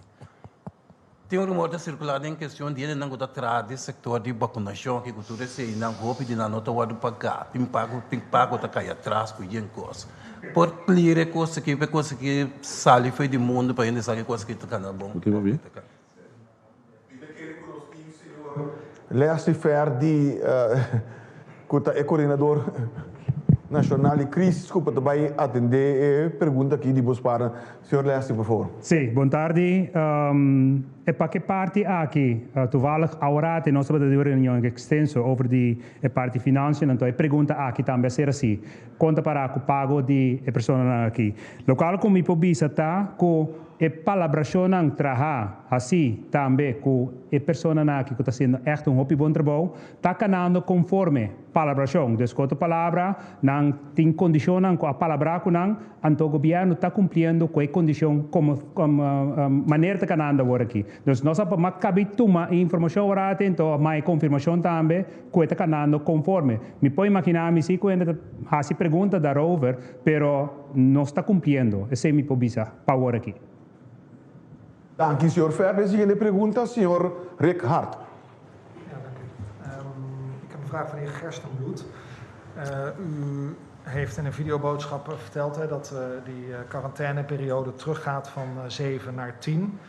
Tem rumor que circular em questão de ele não está atrás do setor de vacunação, que cultura se não roupa de não está o pagar, tem pago está cair atrás com a coisa. Por clear a coisa que sai foi do mundo para ele saber coisa que está bom. Leste Ferdi, que é coordenador nacional de crise, que vai atender a pergunta aqui de vos para. Senhor Leste, por favor. Sim, boa tarde. E para que parte aqui, toevallig agora nós vamos ter uma reunião extensa over a parte financeira, então a pergunta aqui também será assim, quanto para o pago de pessoas aqui. Local como hipobisa está com a palabração não trabalha assim também com a pessoa aqui que está sendo echt um bom trabalho, está canando conforme palabração. Desconto palavra, não tem condição com a palavra com não, então o governo está cumprindo com a condição como maneira de canando agora aqui. Então nós vamos caber tomar informação agora, então mais confirmação também que está canando conforme. Me pode imaginar me se quando se pergunta da rover, pero não está cumprindo. Esse é me pode dizer para agora aqui. Dank u, senhor Verbe. Zie je de pregunta, senhor Rick Hart. Ja, dank u. Ik heb een vraag van de heer Gerstenbloed. U heeft in een videoboodschap verteld dat die quarantaineperiode teruggaat van 7 naar 10.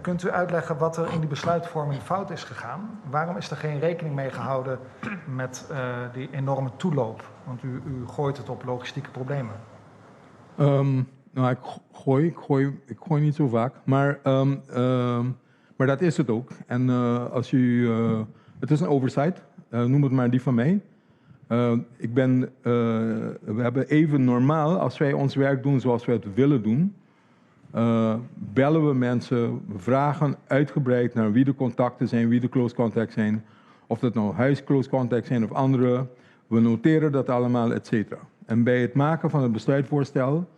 Kunt u uitleggen wat er in die besluitvorming fout is gegaan? Waarom is er geen rekening mee gehouden met die enorme toeloop? Want u gooit het op logistieke problemen. Nou, ik gooi niet zo vaak, maar dat is het ook. En het is een oversight, noem het maar die van mij. We hebben even normaal, als wij ons werk doen zoals we het willen doen, bellen we mensen, we vragen uitgebreid naar wie de contacten zijn, wie de close contacts zijn. Of dat nou huis close contacts zijn of andere. We noteren dat allemaal, et cetera. En bij het maken van het besluitvoorstel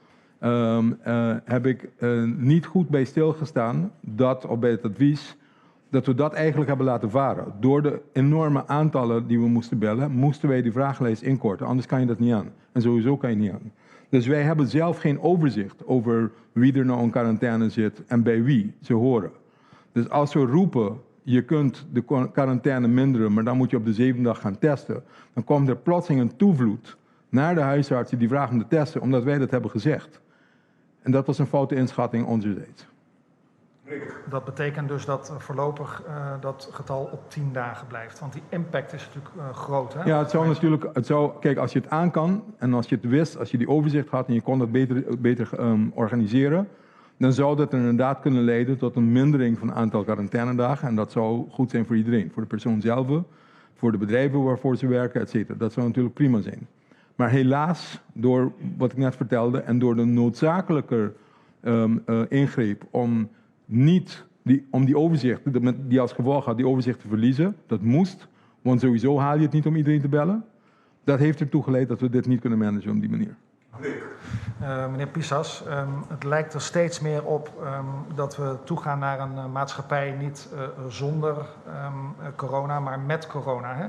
heb ik niet goed bij stilgestaan of bij het advies, dat we dat eigenlijk hebben laten varen. Door de enorme aantallen die we moesten bellen, moesten wij die vragenlijst inkorten. Anders kan je dat niet aan. En sowieso kan je niet aan. Dus wij hebben zelf geen overzicht over wie er nou in quarantaine zit en bij wie ze horen. Dus als we roepen, je kunt de quarantaine minderen, maar dan moet je op de 7e dag gaan testen. Dan komt er plotseling een toevloed naar de huisartsen die vragen om te testen, omdat wij dat hebben gezegd. En dat was een foute inschatting onzerzijds. Dat betekent dus dat voorlopig dat getal op 10 dagen blijft. Want die impact is natuurlijk groot. Hè? Ja, kijk, als je het aan kan en als je het wist, als je die overzicht had en je kon dat beter organiseren, dan zou dat inderdaad kunnen leiden tot een mindering van het aantal quarantainedagen. En dat zou goed zijn voor iedereen. Voor de persoon zelf, voor de bedrijven waarvoor ze werken, et cetera. Dat zou natuurlijk prima zijn. Maar helaas, door wat ik net vertelde en door de noodzakelijke ingreep om die overzicht, die als gevolg had die overzicht te verliezen, dat moest, want sowieso haal je het niet om iedereen te bellen. Dat heeft ertoe geleid dat we dit niet kunnen managen op die manier. Meneer Pisas, het lijkt er steeds meer op dat we toegaan naar een maatschappij niet zonder corona, maar met corona hè,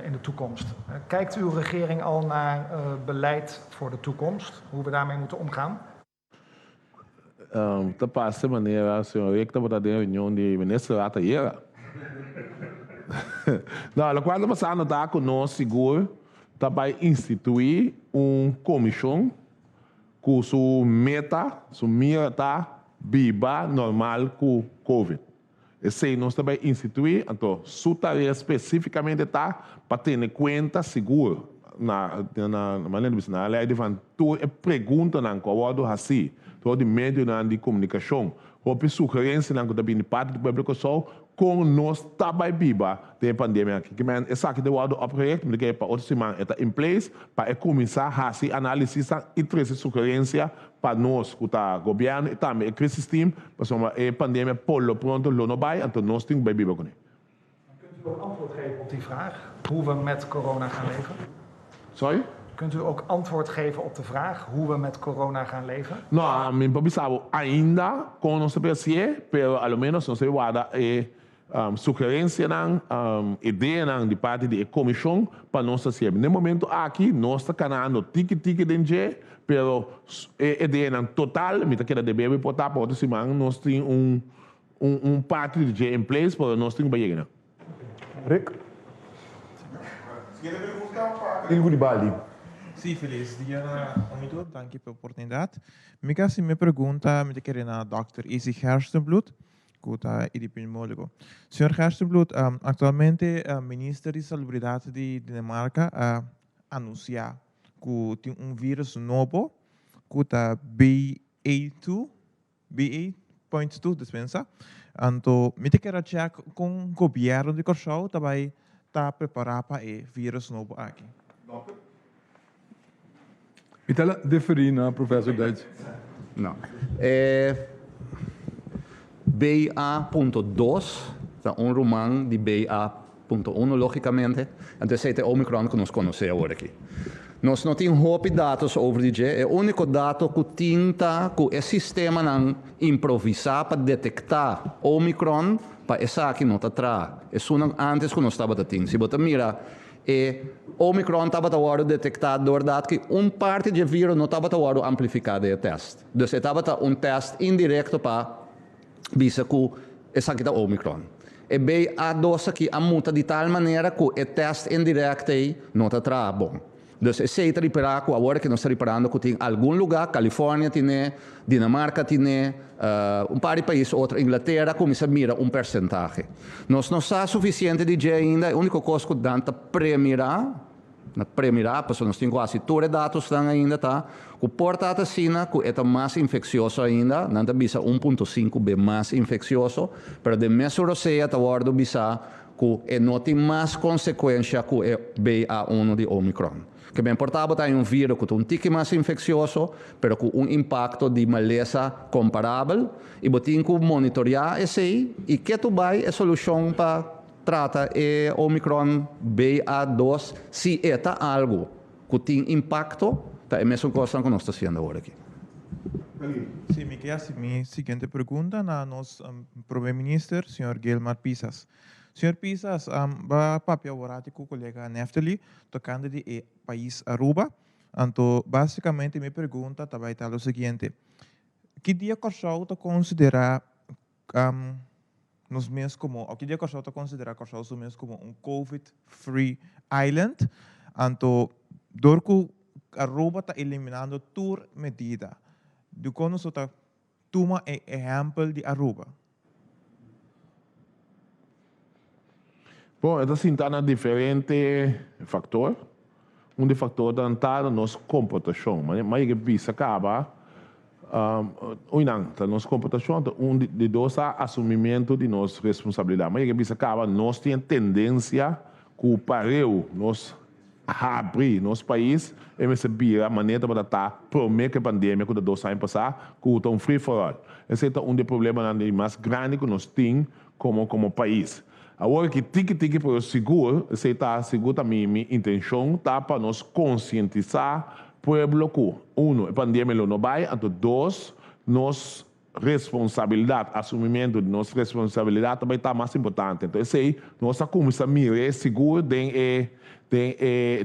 in de toekomst. Kijkt uw regering al naar beleid voor de toekomst, hoe we daarmee moeten omgaan? De passe maneira, senhor Recta, para a reunião de ministro ayer. Não, lo qual passando está conosco seguro, está para instituir comissão com sua meta biba normal com COVID. E se nós também instituir, então sua tarefa especificamente está para ter em conta seguro na maneira de na lei de van tu pergunta não qual assim todo meio de comunicação ou sugerência não da bem parte do público só com nós tabai biba de pandemia que men essa que de wado opgericht met que para outra semana está em place para começar a fazer análise e trazer sugerência para nós que tá governo e também crise team para somar a pandemia polo pronto lo no vai então nós tem bij biba com Kunt u ook antwoord geven op die vraag hoe we met corona gaan leven? Sorry? Kunt u ook antwoord geven op de vraag hoe we met corona gaan leven? No, mi pensavo ainda con nostra PSE, pero al menos non si guarda sugerência ideia de parte da comissão para nós sempre. No momento aqui nós está canando tiki dengue, pero ideia total, me tá querendo beber botar para outra semana nós tem parte de em place para nós tem banheiro. Rick. Garibaldi. Sim, feliz dia a todos. Danke pela oportunidade. Me pergunta, me querer na Dr. Izzy Gerstenbloed, que é epidemiólogo. Senhor Gerstenbloed, atualmente o Ministro de Salubridade de Dinamarca anuncia que tem vírus novo, que é BA.2, dispensa. Então, me querer checar com o governo de Corchão também está preparado para o vírus novo aqui. Itala differina, professor Duits. Não. BA.2, é romano de BA.1, logicamente. Então, esse é o Omicron que nós conhecemos aqui. Nós não temos hope dados over die J. É o único dado que tinta que o sistema não improvisar para detectar Omicron para essa aqui não está atrás. É só antes que nós estava tendo. Se você mira, Omicron estava detectado doordat que parte do vírus não estava amplificado no teste. Então, estava teste indireto para ver que essa aqui é Omicron. E BA2 aqui muda de tal maneira que o teste indireto não está atrás bom. Dus é sei reparar com agora que nós estamos reparando que tem algum lugar, Califórnia tem, Dinamarca tem, par de países, outro, Inglaterra, começa a mirar percentagem. Nós não está suficiente de ainda, a única coisa que dá premirar, porque nós temos quase todos os dados ainda, tá? O porta China, que é mais infeccioso ainda, não bisa 1.5 bem mais infeccioso, mas de mês europeia está guardo bisa que não tem mais consequência que o BA1 de Omicron. Que bem portável tem vírus que tem tique mais infeccioso, mas com impacto de maleza comparável, e botin que monitorear esse e que tu vai a solução para trata Omicron BA2 se é algo que tem impacto, é a mesma coisa que nós estamos fazendo agora aqui. Sim, me queda minha seguinte pergunta na nosso primeiro-ministro, Sr. Gilmar Pisas. Sr. Pisas, vai papel agora com o colega Neftali, tocando de país Aruba. Então, basicamente, minha pergunta vai estar o seguinte: que dia Corsol tu considera nos meses como, o que dia Corsol tu considera Corsol nos meses como COVID-free island? Então, dorco Aruba está eliminando toda medida. Do que nós toma exemplo de Aruba? Bom, então, assim, há diferentes fatores. Um dos fatores é a nossa comportação. Mas que bisa acaba, nossa comportação, de dois é assumimento de nossa responsabilidade. Mas que bisa acaba, nós temos tendência que o pareu, nós abrir nosso país, e me sabia a maneira para estar prometer que a pandemia que o 2 anos passar, que o free for all. Esse é um dos problemas mais grandes que nós temos como país. Agora que tique por seguro, se está seguro minha intenção tá para nós conscientizar o povo que a pandemia não vai, então dois, nossa responsabilidade, assumimento de nossa responsabilidade também está mais importante. Então esse aí, nós começamos a mirar seguro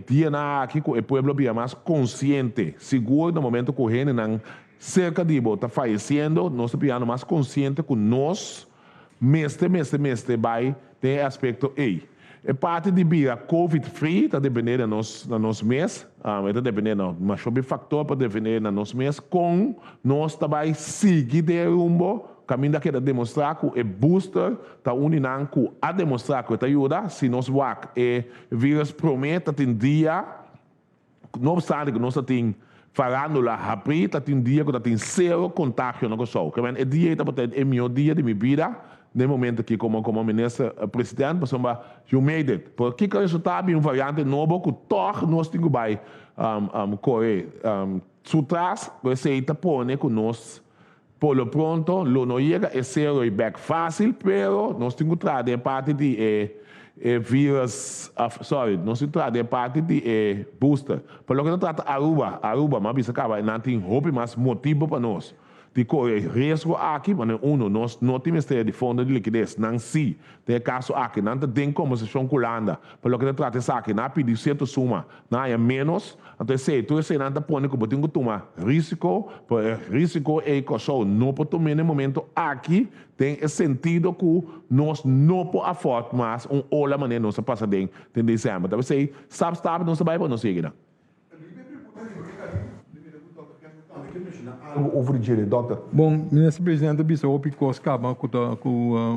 dia na que o povo bia mais consciente, seguro no momento que o gente não cerca de está falecendo, nós estamos mais consciente que nós mestre vai ter aspecto aí. É parte de via COVID-free, está dependendo do nosso mês, está dependendo, mas sobre factor para depender do nosso mês, com nós também seguir de rumbo, caminho daquele a demonstrar que o booster está unindo com a demonstrar que está ajuda, se nós vamos vírus promete tem dia, não obstante que nós temos falando lá, rapaz, tem dia que tem zero contágio no pessoal. Que é dia é meu dia de minha vida. No momento que como ministro presidente, mas you made it. Porque que resultado de variante novo que todos nós temos que correr. Sutras, você está pondo que nós, por lo pronto, não chega a ser back fácil, pero nós temos que trazer parte de vírus, nós temos que trazer parte de booster. Por lo que nós trata Aruba, mas isso acaba, não tem roupa mais motivo para nós. De correr risco aqui, mas nós não temos de fundo de liquidez, não se. Tem caso aqui, não tem conversação com a Holanda. Pelo que trata isso aqui, não pedir certa suma, não é menos. Então, se tu não está pondo que eu tenho que tomar risco é que só não pode tomar no momento aqui, tem sentido que nós não podemos afordar mais outra maneira nós passar dentro de dezembro. Então, se sabe, não se vai para nós seguir. Algo over the doctor. Bom, ministro presidente, bisa opi kos kaba ku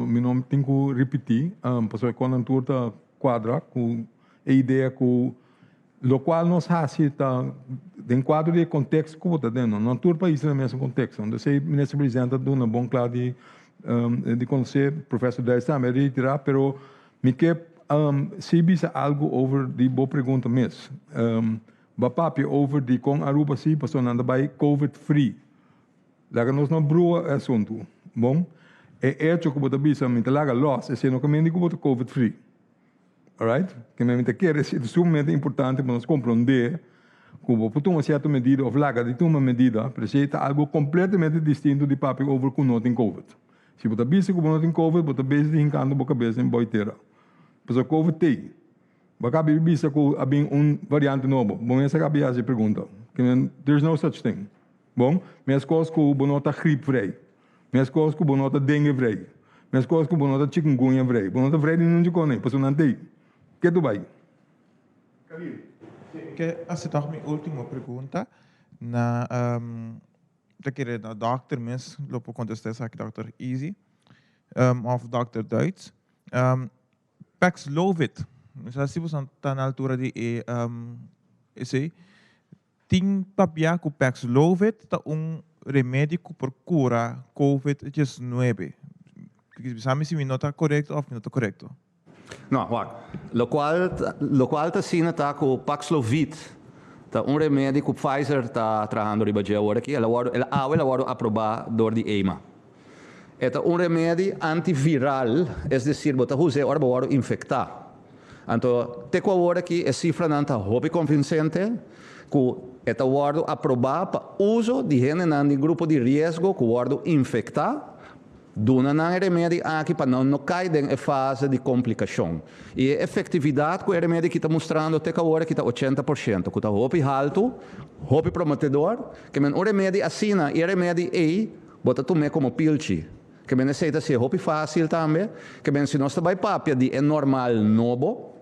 meu nome tem que repetir, porque quando a turta quadra com a ideia que lo qual nós hasi tá em quadro de contexto que está dentro, não todo país no mesmo contexto. Então, se ministro presidente dá uma bom claro de conhecer professor Dais também retirar, pero me que se bisa algo over de boa pergunta mesmo. Bapapi over de com Aruba si passou nada by COVID free. Laga nós não brua assunto. Bom, é hecho que bota bisa me laga loss, é sendo que que bota COVID free. Alright? Que me quer é sumamente importante para nós compreender como por uma certa medida ou laga de uma medida precisa algo completamente distinto de papi over com não tem COVID. Se bota bisa com não tem COVID, bota bisa de encando boca bisa em boiteira. Porque COVID tem. Baka bisa ko abing variante novo. Bom, essa cabe a pergunta. There's no such thing. Bom, minhas coisas com bonota gripe vrij. Minhas coisas com bonota dengue vrij. Minhas coisas com bonota chikungunya vrij. Bonota vrij não de cone, porque não tem. Que tu vai? Que essa é a minha última pergunta. Na, queria na Dr. Miss, lopo contestar aqui Dr. Easy, of Dr. Duits. Paxlovid, se você está na altura de esse, tem papia que Paxlovid é remédio por cura COVID-19. Sabe se me nota correto ou não está correto? Não, lo qual está sendo que o Paxlovid é remédio que o Pfizer está trabalhando agora aqui, ela agora aprovado por EMA. É remédio antiviral, é decir, você usa para infectar. Então, te agora aqui a cifra não está muito convincente, que é aprovado para uso de gente em grupo de risco que vai infectar. Dona não remédio aqui para não cair em fase de complicação. E a efetividade que o remédio que está mostrando até agora que está 80%, que está muito alto, muito prometedor, que o remédio assina e o remédio bota tomar como pilchi. Que aceita ser muito fácil também, que se nós vai papia de normal novo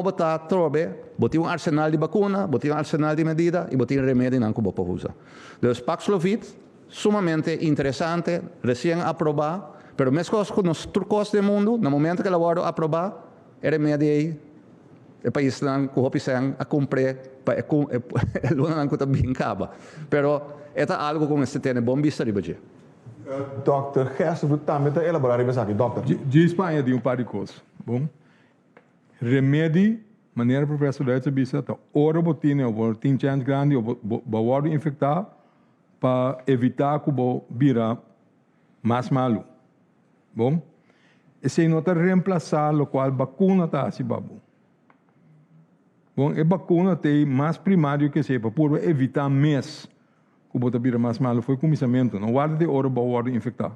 está trobe, botar arsenal de vacuna, botar arsenal de medida e botar remédio não que você usa. Então, Paxlovid sumamente interessante, recém aprovado, mas mesmo que nos trucos do mundo, no momento que ela vai aprovar, é remédio aí, o país não que a cumprir, o lugar não está bem acaba. Mas é algo como se tem bom vista de hoje. Dr. Gerstenbloed, também está elaborado isso aqui, doutor. De Espanha tem par de coisas, bom? Remédio, maneira professor Duits bisa, tá ora botina, ou tem chance grande, ou bawar infectar, para evitar que o vira mais malo. Bom? E se não está reemplaçar o qual vacuna está assim, babu. Bom, a vacuna tem mais primário que seja, para evitar mais que o vira mais malo, foi começamento. Não guarda de hora para infectar.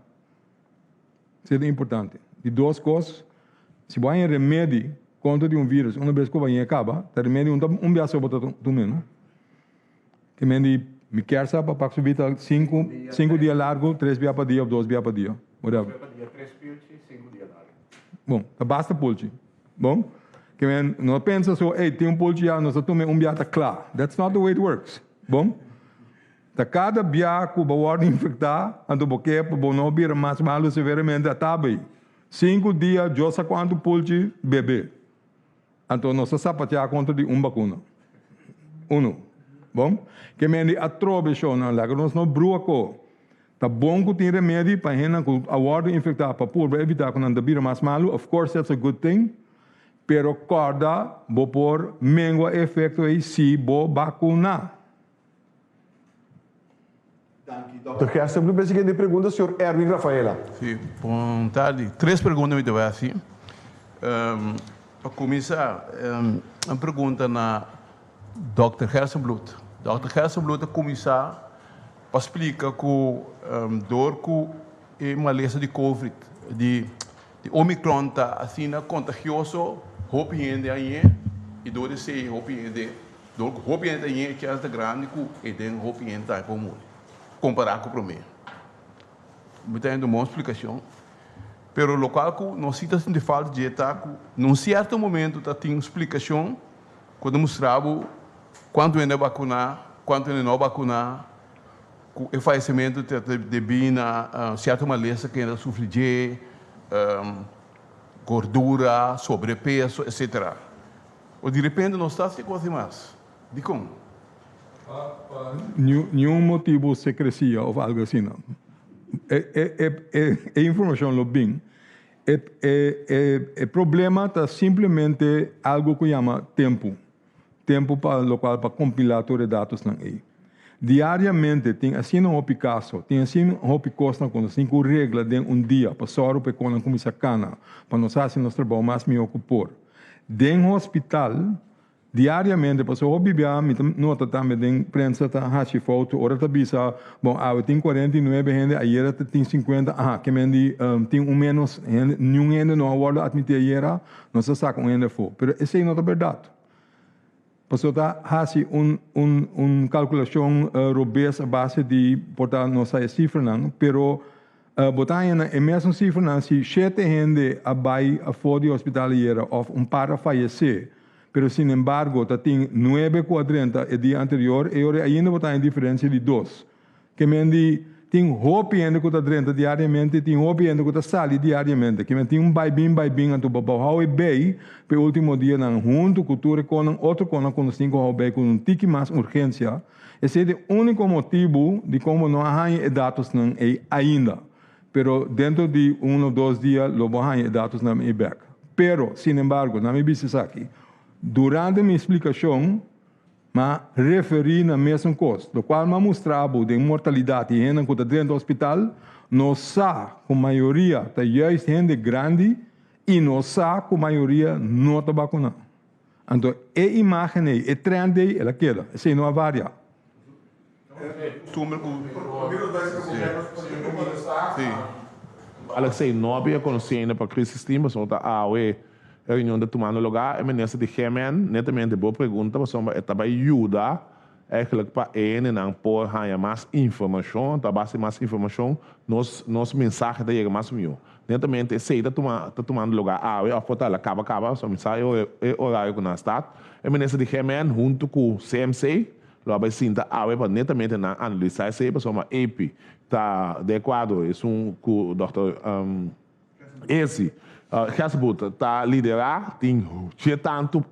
Isso é importante. De duas coisas, se vai em remédio contra de vírus, uma vez que vai acaba, o remédio dia só para tomar, que me quer saber para Paxlovid 5 dias largo, 3 dias para dia ou 2 dias para dia. Whatever. 3 pilchi, 5 dias largo. Bom, basta pulchi. Bom? Que não pensa só, tem pulchi, nós tomamos dia está claro. That's not the way it works. Bom? Cada dia que vai infectar, então porque não vir mais malo severamente, está bem. 5 dias, já sei quanto pulchi bebê. Então nós sapatear contra de vacuna. Bom? Que me atrobe show não lá, nós não bruaco. Tá bom que tem remédio para gente que agora infectar para evitar que não vira mais malo. Of course, that's a good thing. Pero corda, bo por mengo efeito aí se bo vacunar. Dr. Gerstenbloed, a seguinte pergunta, senhor Erwin Rafaela. Sim, boa tarde. 3 perguntas me deu assim. Para começar, uma pergunta na Dr. Gerstenbloed. Dr. Gerstenbloed começar para explicar que dor que é uma lesão de COVID, de Omicron está assim contagioso, hope gente aí e dor de ser hope gente aí que é grande que é den hope gente aí para muito comparar com o mim. Me está dando uma explicação. Pero o local que nós citamos de falta de etaco, num certo momento está tem explicação quando mostrava quanto é vacinar, quanto é não vacinar, o falecimento de bina, certa maleza que ainda sofre de gordura, sobrepeso, etc. Ou de repente não está se coisa mais. De como? Nenhum motivo secrecia ou algo assim, não. É informação lo bem. O problema está simplesmente algo que chama tempo. Tempo para o qual para compilar todos os dados não é. Diariamente tem assim um caso, tem assim um costa com 5 regras de dia para só para quando começa a cana, para nós fazer nosso trabalho mais me ocupar. Dentro do hospital diariamente para só bibia, nota também de prensa tá hashi foto, ora tá bisa, bom, tem 49 gente, ayer tem 50, que mendi tem menos, nenhum gente não agora admitir ayer, nós saca gente for, pero esse não é verdade. Pastor, hace calculação robusta a base de portar nossa cifra, não, pero botar na mesma cifra, não, se 7 gente abai a fora do hospital ou par a falecer, pero sin embargo, tem 9,40 el día anterior e ahora ainda está en diferencia de 2. Que me di, tem hope ainda que está 30 diariamente, tem hope ainda que está sali diariamente. Que me tem bem, anto babau e bem, pe último dia não junto cultura com outro com os 5 bem com tique mais urgência. Esse é o único motivo de como não há dados não é ainda. Pero dentro de 1 ou 2 dias, lo vão há dados não é back. Pero, sin embargo, na minha visita aqui, durante a minha explicação, mas referi na mesma coisa, do qual me mostrava de mortalidade e gente que está dentro do hospital, não sabe que a maioria está gente grande e não sabe que a maioria não está vacunada. Então, a imagem, a trend, ela queda, assim não há várias. Alexei, não havia conhecimento para crise sistema, só está a reunião de tomando lugar, e ministro de Gemen, netamente boa pergunta, mas estava ajuda eigenlijk para ele não por ganhar mais informação, tá base mais informação, nos mensagens da mais meu. Netamente sei está tomando lugar, a foto ela acaba, só mensagem é horário que nós está, e ministro de Gemen junto com o CMC, lá vai sinta para netamente na analisar isso, para uma EP tá adequado, isso com o Dr. esse Hasbut está liderar, tinha tanto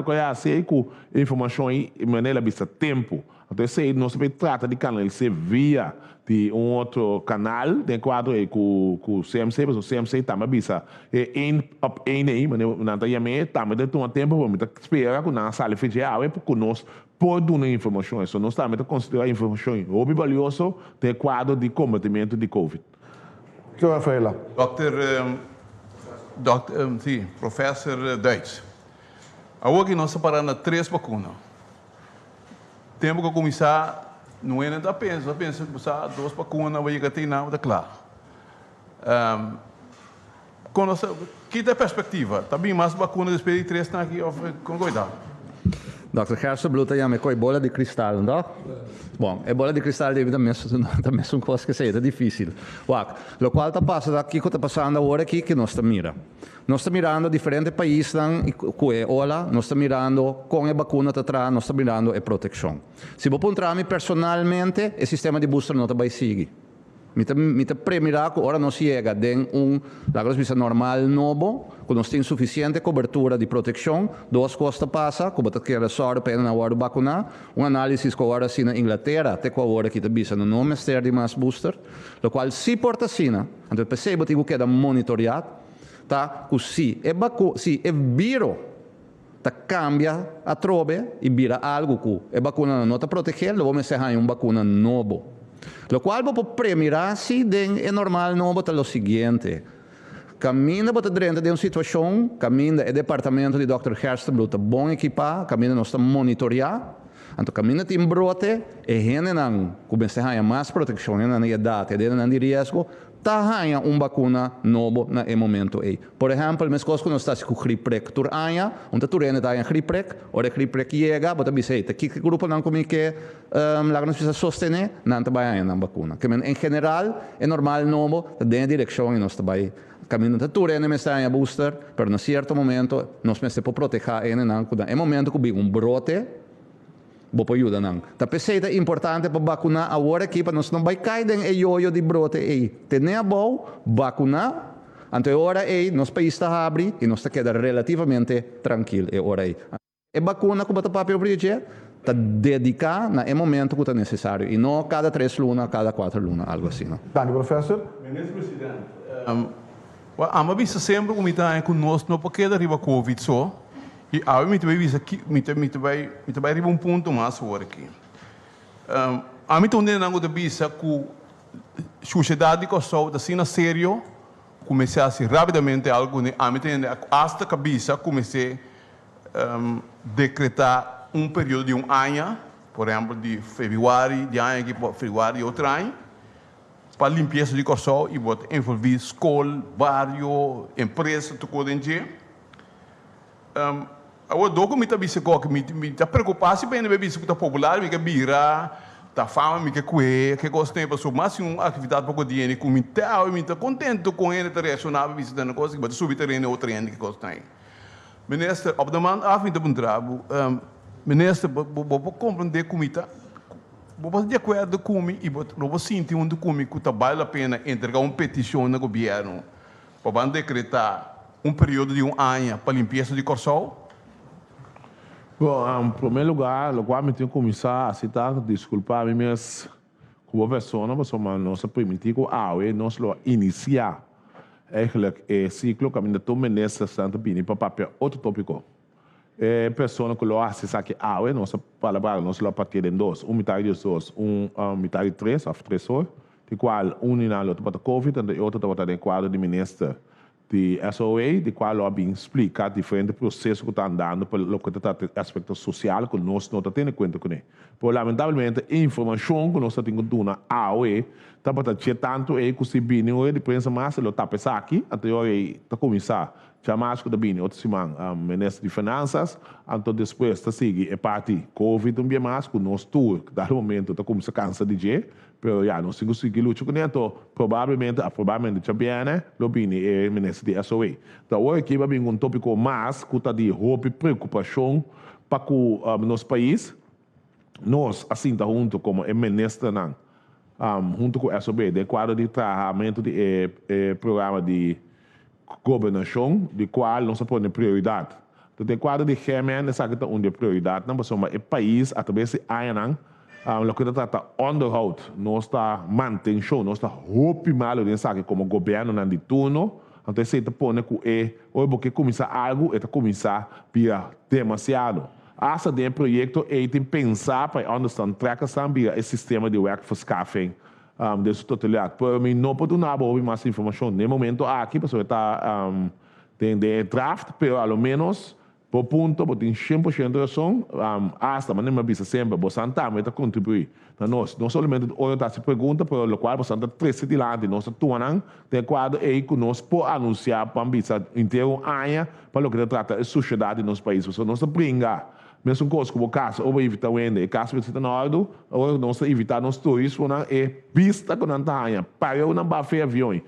conhece com informações de maneira vista tempo. Então, se nós trata de canalizar via de outro canal, de quadro com o CMC, mas o CMC também visa aí, mas não está aí, também de um tempo, vamos esperar que na sala federal, porque nós podemos informações, então nós também considerar informações muito valiosas de quadro de combatimento de Covid. Senhor Rafaela. Sim, professor Duits. Agora nós separamos 3 vacinas. Temos que começar, não é nada pensa que usar 2 vacinas, vai ter não, está claro. Que é a perspectiva? Também mais vacinas de 3 estão aqui, com cuidado. Dr. Hersenblut ja met bola de cristal, não? Bom, a bola de cristal deve também uma coisa que seja difícil. O qual está passando aqui, que está passando agora aqui, que nós estamos mirando. Nós estamos mirando diferentes países que é olha, nós estamos mirando com a vacuna atrás, nós estamos mirando a proteção. Se vou encontrar personalmente, o sistema de booster não vai seguir. Me premirar que agora não chega de la cosa normal novo, que nós temos suficiente cobertura de proteção, 2 coisas passam, que você quer sorte para na hora vacinar, análise que agora assim na Inglaterra, até que agora aqui também não mestre de mais booster, o qual se porta assim, então percebo que queda monitoreado, tá? Que se é vírus tá cambia a trobe e vira algo que a vacuna não está protegendo, vamos ser uma vacuna novo. Lo qual vou premirar-se é normal não botar o seguinte. Caminha para dentro de uma situação, caminha o departamento de Dr. Hersenblut bom equipado, caminha nós estamos monitorear, então caminha tem brote e gente não começa a mais proteção na idade, não de risco, tá uma vacuna nova no momento aí. Por exemplo, mas coisas que nós estamos com gripe tur anya, onde tu rende tá em gripe, ora gripe chega, bota biseita, que grupo não como que lá nós precisa sostener, não tá bem na vacuna. Que em geral é normal novo, da direção e nós tá bem caminho de tu rende mas tá em booster, pero no certo momento nós precisa proteger ele não, é momento que vi brote vou ajuda não. Tá pensei é importante para vacinar agora aqui para nós não vai cair em ioio de brote aí. Tenha bom vacinar, então agora aí nosso país está abre e nós está queda relativamente tranquilo agora aí. E vacuna como tá papel bridge tá dedicar no momento que está necessário e não cada 3 lunas, cada 4 lunas, algo assim, não. Danke, professor. Ministro Presidente. A vista sempre como está conosco não porque da riba Covid só. E a mim vai arribar ponto mais agora aqui. A mim também não gosto de visa que a sociedade que só assim na sério comecei a ser rapidamente algo a mim tem hasta cabeça comecei decretar período de ano, por exemplo de fevereiro de ano que fevereiro de outro ano para limpeza de corso e botar envolver escola, bairro, empresa, tudo dentro. Agora, dogo me está me preocupado se bem bebê que está popular, me que bira, tá fama, me que cué, que gosta de pessoa, mas uma atividade pouco dinheiro, com me está contente com ele, tá reacionável, visitando coisas que vai subir terreno ou treino que gosta aí. Minister, op de maand af in de trabalho, minister, vou compreender como está. Vou de acordo com e vou sentir onde como que vale a pena entregar uma petição no governo para decretar período de ano para limpeza de Corsol. Bom, em primeiro lugar, o qual me tenho que começar a citar, desculpar me mesmo como pessoa, mas nós permitir que nós iniciar eigenlijk ciclo caminho do ministro Santo Bini para papel outro tópico. Pessoa que lo hace saque nós palavra nós lo partir em dois, metade de dois, metade de três, of 3 horas, de qual na luta para Covid e outra para o quadro de ministro de SOA, de qual lo bem explicar diferentes processos que estão andando para o que está aspecto social que nós não estamos tendo em conta com ele. Por lamentavelmente, a informação que nós temos que dar a OE, está para ter tanto que se bine de prensa mas lo está pensando aqui, até hoje está começar chamar que da bine outro semana ministro de finanças, então depois está seguir a parte Covid também mais que nós tour, que no momento está começando a cansar de jeito. Pero já não sigo seguir luto com isso, provavelmente também lo bine é ministro de SOA. Então hoje aqui vai vir tópico mais que está de roupa e preocupação para o nosso país. Nós, assim, tá junto como é ministro, junto com o SOB, de quadro de tratamento de programa de governação, de qual nós põe prioridade. Então, de quadro de GMN, essa que está onde prioridade, não é o país, através de ANAN, o que está onderhoud, nós está manutenção, nós está roupa malo de saque como governo de turno, então você está pondo que hoje porque começar algo, está começar a demasiado. Essa de projeto é de pensar para understand track também o sistema de werkverschaffing de sua totalidade. Para mim não pode dar mais informação no momento aqui, porque está tem draft, pero ao menos por ponto, por 100% de razão, hasta mas não me avisa sempre, você também está contribuir. Então nós não somente hoje está se pergunta, por o qual você está 13 de lá, nós estamos de quadro aí que nós por anunciar para ambisa inteiro ano para o que trata a sociedade no nosso país, você não se brinca. Mesmo coisa como o caso, ou evitar o ende, caso você está na hora, ou não se evitar nos turistas, é pista que não está aí, para não bater avião, e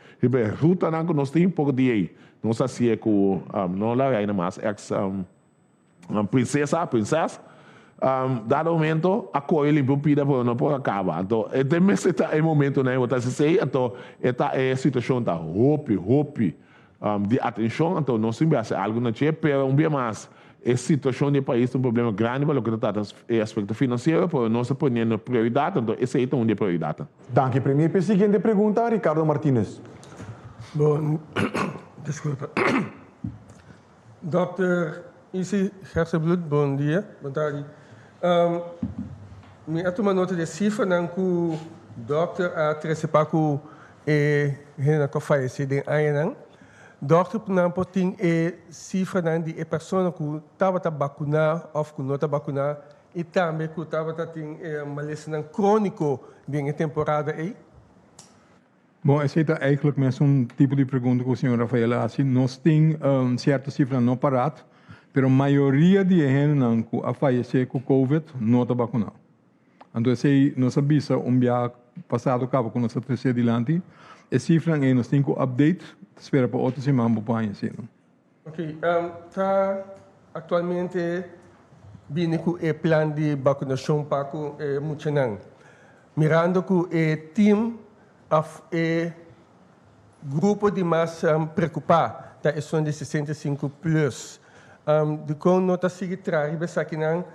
ruta não que nós temos por dia, não sei se é que não lá ainda mais princesa, dado momento a coisa limpa pida por não pode acabar, então esse é o momento né, você sei, então esta é a situação da roupa de atenção, então não se vai algo na che, pero um dia mais a situação do país é um problema grande para o que trata o aspecto financeiro, por não se ponendo prioridade, então esse é uma prioridade. Danke, Premier. Para a seguinte pergunta, Ricardo Martínez. Bom, desculpa. Dr. Isi Hersenbloed, bom dia, boa tarde. Me atu uma nota de cifra não que o Dr. a Tresepaco e Renan Kofaisi de Ayanang. Dokter não tem cifra de pessoa que estava a vacinar ou que não está vacinar e também que estava a ter uma lesão crônica de temporada aí? Bom, esse é eigenlijk mesmo tipo de pergunta que o senhor Rafael faz. Nós temos certa cifra não parada, mas a maioria de gente que a falecer com Covid não está vacinado. Então, se nós avisa dia passado cabo com nossa terceira dilante, a cifra é nós temos que update, espera para outra semana para conhecer. Ok, atualmente viene com o plano de vacinação para o Muchanang. Mirando que o time e grupo de mais preocupado da questão de 65 plus. De como nota seguir atrás, aqui não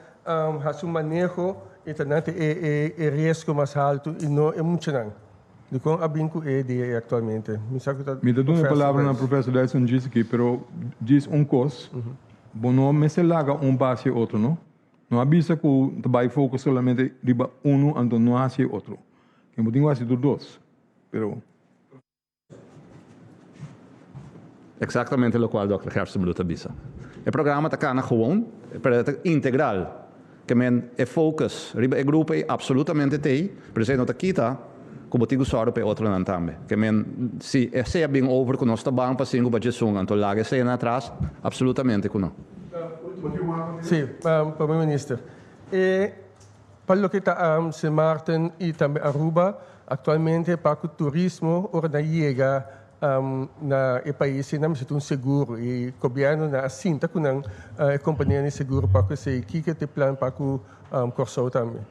faz manejo e também é risco mais alto e não é muito não. De como a binco é atualmente. Me dá uma palavra na professor Dyson disse aqui, pero diz coisa, bom não me se larga base outro, não? Não avisa que o trabalho foca solamente riba então não hace outro. Que eu tenho hace dois. Pero exatamente o qual Dr. Hersenbloed avisa. O programa está gewoon integral. Que men é focus, riba e grupo é absolutamente tei, por exemplo, está quita, como tigo soro para outro não também. Que men se é bem over com nós bang para cinco budget sung, então lá se na atrás, absolutamente com não. Sim, Primeiro-Ministro. E para o que está Sint Maarten e também Aruba, atualmente para o turismo ora chega na país na mas um seguro e governo na assinta com a companhia de seguro para que se que te plan para que Corsol também.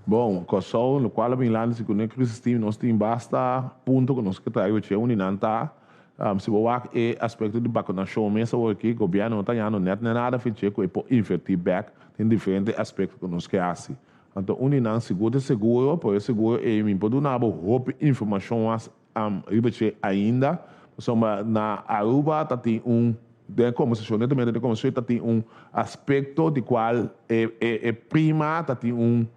Bom, Corsol, no qual a Milano se conecta com o sistema, nós temos basta ponto que nós que trago tinha uninanta se boa é aspecto de vacunação mesmo aqui governo não está não net nada feito com o feedback tem diferentes aspectos que nós que assim. Então uninan seguro por seguro é me pode dar roupa informação ainda soma na Aruba tem de comissão de comissão tem aspecto de qual é prima tem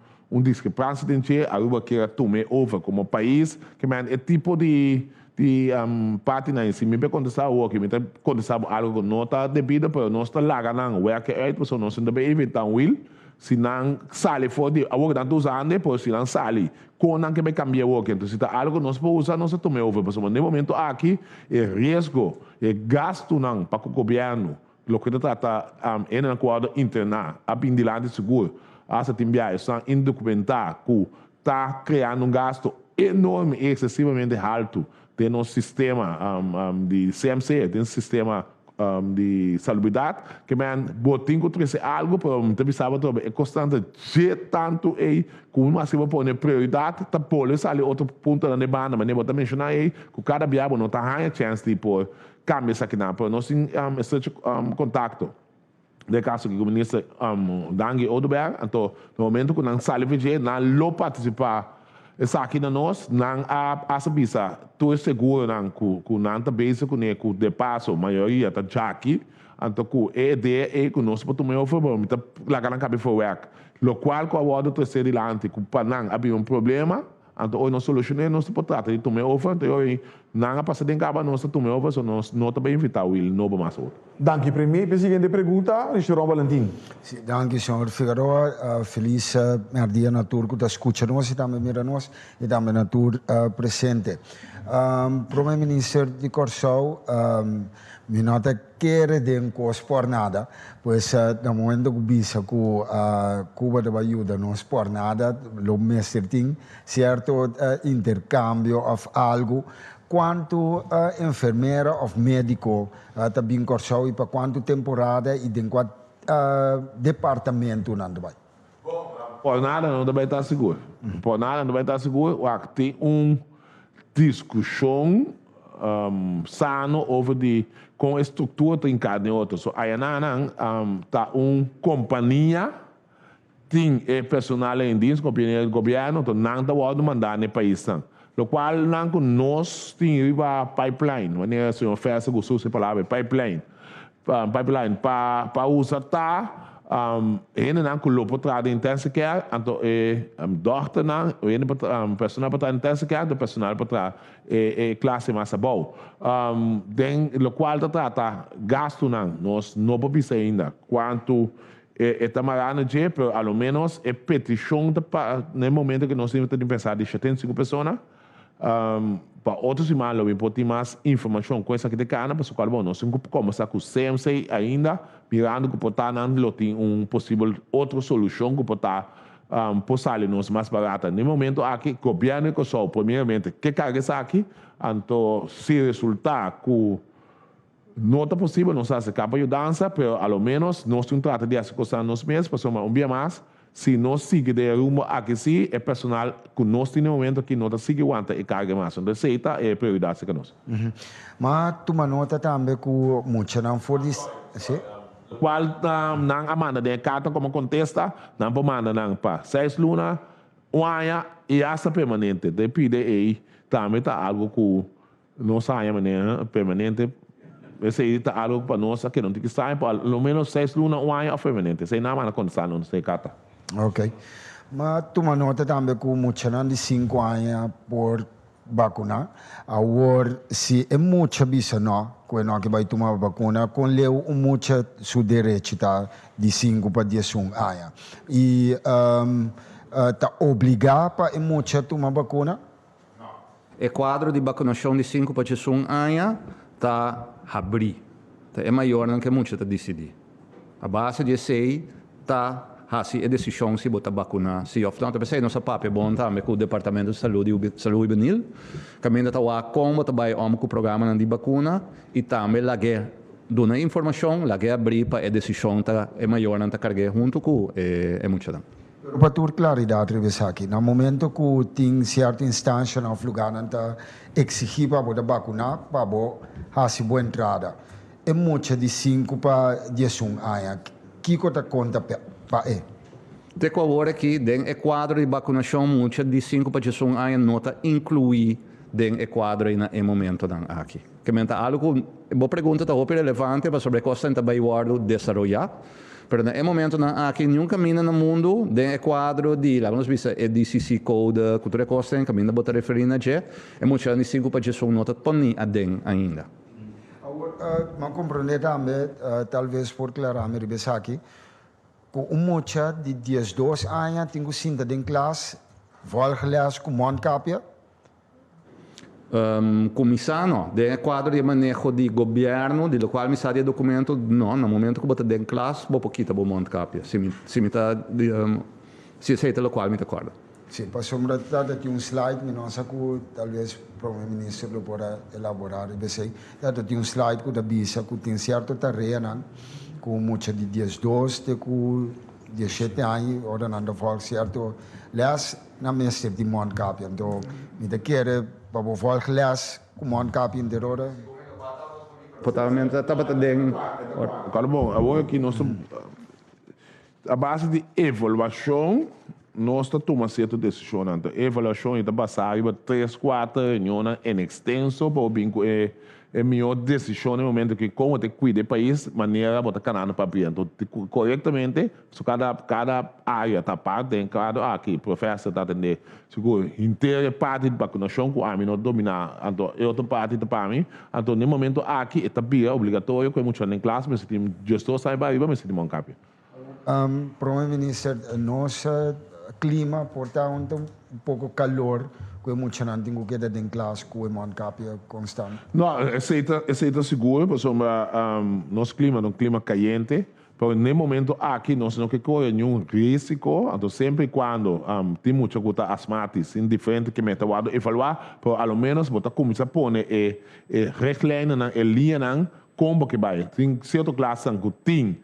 discrepância de Aruba que tome over como país que é tipo de parte na si me contestar o que me contestar algo nota devido para nós lá não é que é pessoa nós não deve evitar will se não sale fora de algo que nós usando depois se não sale quando que me cambia o que então se tá algo nós podemos usar nós tome over pessoa no momento aqui é risco é gasto não para o governo o que trata é na quadro interna a bindilante seguro essa timbia está indocumentar que está criando gasto enorme e excessivamente alto de nosso sistema de CMC, de sistema de salubridade, que man botin que algo para me sabe é constante de tanto aí com uma se pôr prioridade tá polícia ali outro ponto na banda mas nem botar mencionar aí que cada biabo não tá há chance de por cambio isso aqui na para nós contato de caso que o ministro Dangi Odoberg então no momento que não sale VG não participar essa aqui na nós não a sabisa tu é seguro não que não tá base com de passo maioria tá já aqui então que a ideia é que nós podemos oferecer me tá lá na cabeça for work lo qual com a ordem terceira dilante que para não haver problema então hoje nós solucionamos nós podemos tratar de tomar over então hoje não a passar de cabo nós tomar over so nós não também invitar o não mais outro. Danke primeiro seguinte pergunta senhor Valentim. Danke senhor Figueroa feliz dia na tour que está escutando nós e também mira nós e também na tour presente. Primeiro-ministro de Corsol me nota que de por nada, pois no momento que bisa que Cuba deve ajudar nos por nada, lo mestre tem certo intercâmbio of algo, quanto enfermeira ou médico também Corsol e para quanto temporada e de qual departamento não vai. Por nada não deve estar seguro. Por nada não vai estar seguro, tem discussão sano over com a estrutura trincada em outra. So, aí tá companhia tem personal em dienst, companhia do governo, então não tá pode mandar no país. O qual não nós temos pipeline, maneira se oferece o uso palavra pipeline para usar ainda não colocou para intensive care, então doctor não, personal para intensive care, personal para classe mais boa. O qual trata gasto nós não podemos ainda quanto tamarana de, pero ao menos petição no momento que nós temos que pensar de 75 pessoas. Para outros irmãos, eu importo mais informação com essa que de cana, para o qual nós temos que começar com o CMC ainda, mirando que pode tem possível outra solução que pode posar nos mais barata. No momento aqui, o governo e o primeiramente, que carga isso aqui, então se resultar que não é possível, não se faz capa de dança, mas ao menos nós temos que tratar de essa coisa nós mesmos, para um dia mais. Se nós seguimos de rumo aqui, sim, é personal que nós temos no momento que nós seguimos aguenta e carga mais. Então, essa é a prioridade para nós. Mas tu nota também que muitos não foram qual não amanda de carta como contesta, não pode mandar não para 6 lunas, 1 ano e essa permanente. Depende aí, também tá algo que não sai permanente. Esse aí tá algo para nós que não tem que sair, pelo menos 6 lunas, 1 ano permanente. Isso aí não é condição, não sei carta. Ok. Mas tu nota também que muitos não de 5 anos por vacunar. Agora, se é muito bisa não, que vai tomar vacuna, com leu muito seu direito tá de 5 para 10 anos. E tá obrigado para muito tomar vacuna? Não. O quadro de vacinação de 5 para 10 anos tá abrir. É maior do que muito está decidir. A base de 6 está hasi a decisão se botar vacuna se ou não. Pensei nossa papel bom também com o Departamento de Saúde Juvenil, caminho da tawa como também com o programa de vacuna e também lá que dona informação, lá que abrir para a decisão tá é maior não tá carregar junto com é muito bom. Para ter claridade, aqui, no momento que tem certa instância no lugar não tá exigir para botar vacuna, para fazer boa entrada, é muito de 5 para 10 anos. Que conta para De qual aqui, den o quadro de vacinação, muito de 5 para 10 anos, nota incluir den o quadro em momento aqui. Que menta algo, boa pergunta, tá muito relevante, para sobre costa também guardo desenvolver. Pero no momento aqui nenhum caminho no mundo de quadro de lá vamos ver é DCC code cultura costa em caminho botar referir na je é muito de 5 para gestão nota poni adem ainda. Mas compreender também talvez por clarar me ribesa aqui com mucha de 12 anos tenho sinta em classe volgeles com mondkapje. Commissano, de quadro de manejo de governo, de qual mi sa di documento, no, no momento che bota den class, bo poquita bo mont capia. Se mi ta se sei lo qual mi ta corda. Sì, possiamo dare un slide, mi non sa che talvez il ministro lo potrà elaborare, invece date un slide che da bisa che in certo terreno con mucha di 12 con 17 anni, ora non da fare certo les na mestre di mont capia, então mi da chiede para o volk les como um capim de roda. Totalmente, estava também. Claro, bom, agora aqui nós a base de avaliação nós tomamos certa decisão. A avaliação está basada em 3, 4 reuniões em extenso para o bingo é melhor decisão no momento que como te cuida do país, maneira botar canal para então corretamente, se cada área está parte em cada aqui professor está atendendo, seguro inteira parte de vacunação com a mim não dominar, então outra parte da para mim, então no momento aqui está bem obrigatório que muito em classe, mas tem gestor sai para mas tem mancapia. Primeiro-ministro, nosso clima portanto um pouco calor. Que muito não tenho que dar em classe com o mancapia constante. Não, aceita seguro, porque nosso clima é um clima quente, mas no momento aqui nós não corremos nenhum risco, então sempre quando tem muita coisa asmática, indiferente que meta o evaluar, por ao menos botar começar a pôr reglene na linha como que vai. Tem certa classe que tem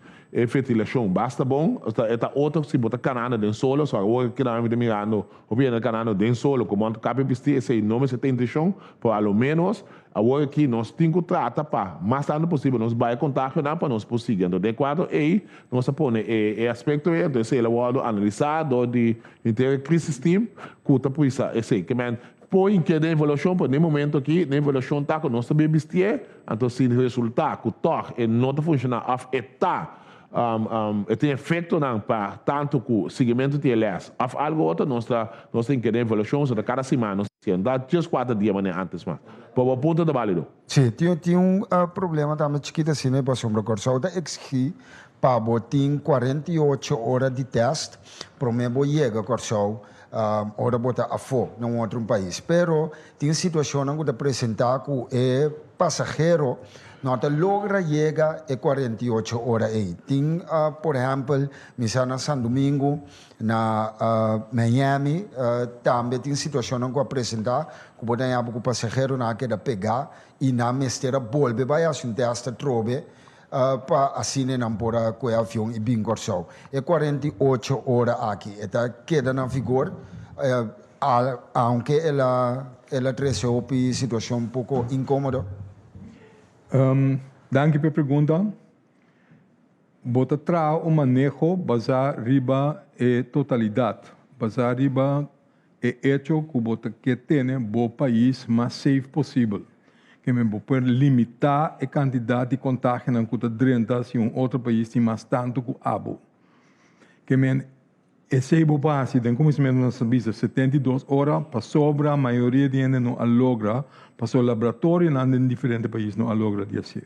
fertilização basta bom, está outro se botar canana dentro solo, só agora que nós estamos mirando, o bem é canana dentro solo, como a capa vestir esse nome se tem intenção, por ao menos agora que nós temos que tratar para mais tarde possível nós vai contagiar para nós possível, então de quadro aí nós põe aspecto então se elaborado analisado de inteira crise team, cuta por isso esse que man põe que a evolução, por no momento aqui, a evolução está com nós também vestir, então se o resultado que toque não está funcionando, está tem efeito não para tanto que o seguimento de LS. Algo outro nós temos que ter evolução sobre cada semana, nós dá 4 dias antes mas para o ponto de válido. Sim, tem problema também chiquita assim, né, para sombra corção, da exigir para botar 48 horas de teste, para mim vou chegar corção, ora botar a fo num outro país. Pero tem situação que apresentar que é passageiro não logra chegar a 48 horas aí. Tem, por exemplo, na São Domingo, na Miami, também tem situação que apresentar que o passageiro não quer pegar e na mestra volve vai a um teste trobe para assim não pôr com o avião e bem corção. É 48 horas aqui. Está queda na vigor, aunque ela traz uma situação um pouco incômoda. Danke pela pergunta. Bota tra o manejo baseado riba e totalidade, baseado riba e hecho que bota que tem o país mais safe possível, que me pode limitar a quantidade de contágio na cuta drenta se outro país tem mais tanto que abo. Que me esse base tem como se mesmo na serviço 72 horas para sobra a maioria de gente não logra, para o laboratório em diferentes países não logra de assim.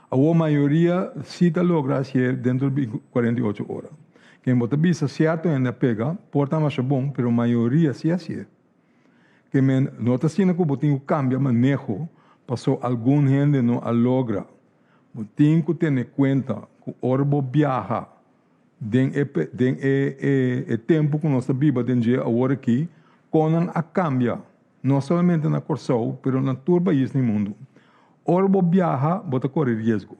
A maioria se logra ser dentro de 48 horas. Quem bota bisa certo ainda pega, porta mais bom, mas a maioria se assim. Que me nota sino que botinho cambia manejo, passou algum gente não logra. Botinho que ter em conta que o orbo viaja den e tempo que nós vivemos dentro agora aqui, com a cambia, não somente na Corsão, mas na todo país no mundo. Ora, você viaja, você corre risco.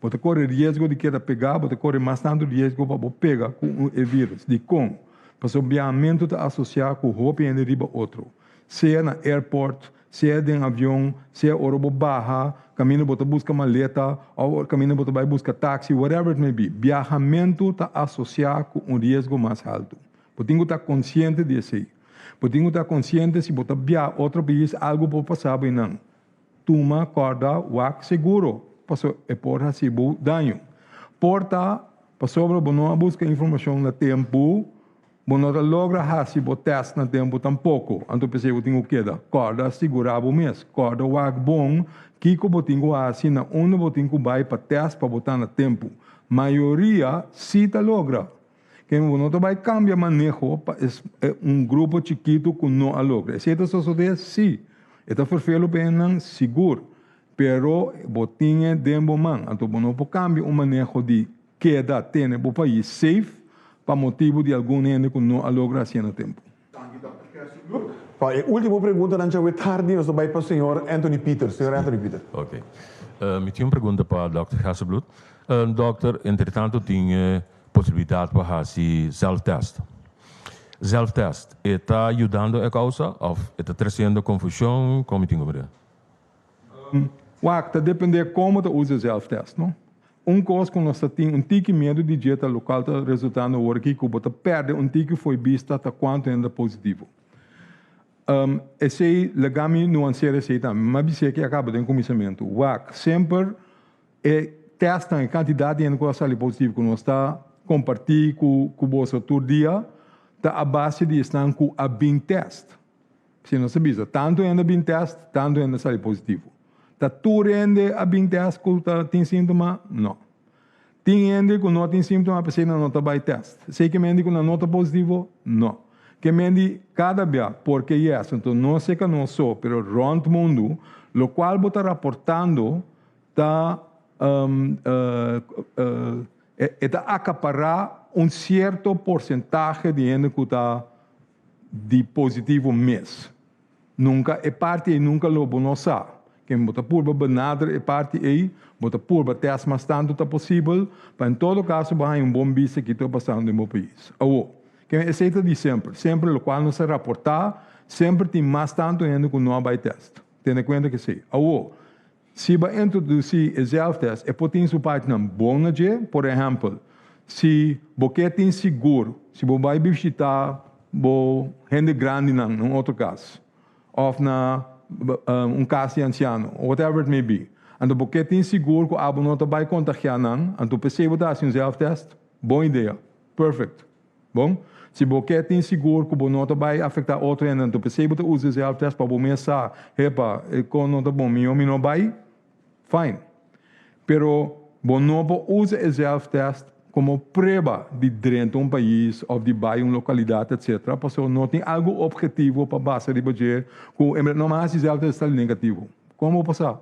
Você corre risco de querer pegar, você corre mais tanto risco para você pegar com o vírus, de com. Porque o viajamento está associado com o roupa e riba outro. Seja na airport, seja em avião, seja ora você barra, caminho você busca maleta, ou caminho você vai buscar táxi, whatever it may be. Viajamento está associado com um risco mais alto. Você tem que estar consciente disso. Você tem que estar consciente se você viaja a outro país, algo pode passar bem não. Toma corda, wak seguro, para é por receber dano. Porta, para sobre você não busca informação no tempo, você não logra receber teste no tempo tampouco. Então você tem que quedar corda segurar o mês, corda wak bom, que você tem que fazer na onde você tem que vai para teste para botar no tempo. Maioria se te logra. Que não vai cambiar manejo é grupo chiquito que não logra. Se isso sucede, sim. Está perfeito bem seguro, pero botinha dembo man, então não pode cambiar manejo de queda tem no país safe para motivo de algum gente que não logra assim no tempo. Última pergunta, dan we tarde, nós vamos para o senhor Anthony Peters. Senhor Anthony Peters. Ok. Me tinha uma pergunta para o Dr. Hasselbloed. Doctor, entretanto, tinha possibilidade para fazer self-test. Self-test está ajudando a causa ou está trazendo confusão? Como tem que ver? Está dependendo como você usa self-test, não? Coisa que nós temos tique medo de dieta local está resultando agora que você perde tique foi visto até quanto ainda positivo. Esse legame nuanceiro esse também, mas você que acaba de começamento. Sempre testa a quantidade de coisa ali positivo que nós está compartilhando com você todo dia. Está a base de estar com a BIM test. Se não sabia, tanto ainda BIM test, tanto ainda sai positivo. Está tudo ainda a BIM test que tem sintoma? Não. Tem ainda que não tem sintoma, a pessoa não está by test. Sei que ainda que não está positivo? Não. Que ainda cada dia, porque yes, então não sei que não sou, mas rond mundo, o qual você está reportando, está acaparar certo porcentagem de gente que está de positivo mês. Nunca é parte e nunca lo não sabe. Quem bota por benadre é parte aí, bota por teste mais tanto está possível, para em todo caso vai bom vista que está passando no meu país. Quem aceita de sempre o qual não se reportar, sempre tem mais tanto gente que não vai teste. Tenha em conta que sim. Se vai introduzir o self-test, é potência parte não bom na dia, por exemplo, se você tem seguro, se você vai visitar gente grande em outro caso, ou na caso de anciano, whatever it may be, então você tem seguro que a não vai contagiar, então você vai fazer um self-test, boa ideia, perfect, bom? Se você tem seguro que não vai afetar outro, então você vai usar o self-test para começar, epa, quando não está bom, não vai, fine. Pero você não pode usar o self-test como prova de dentro de um país ou de uma localidade, etc. Porque não tem algo objetivo para base de budget, que não mais se está negativo. Como passar?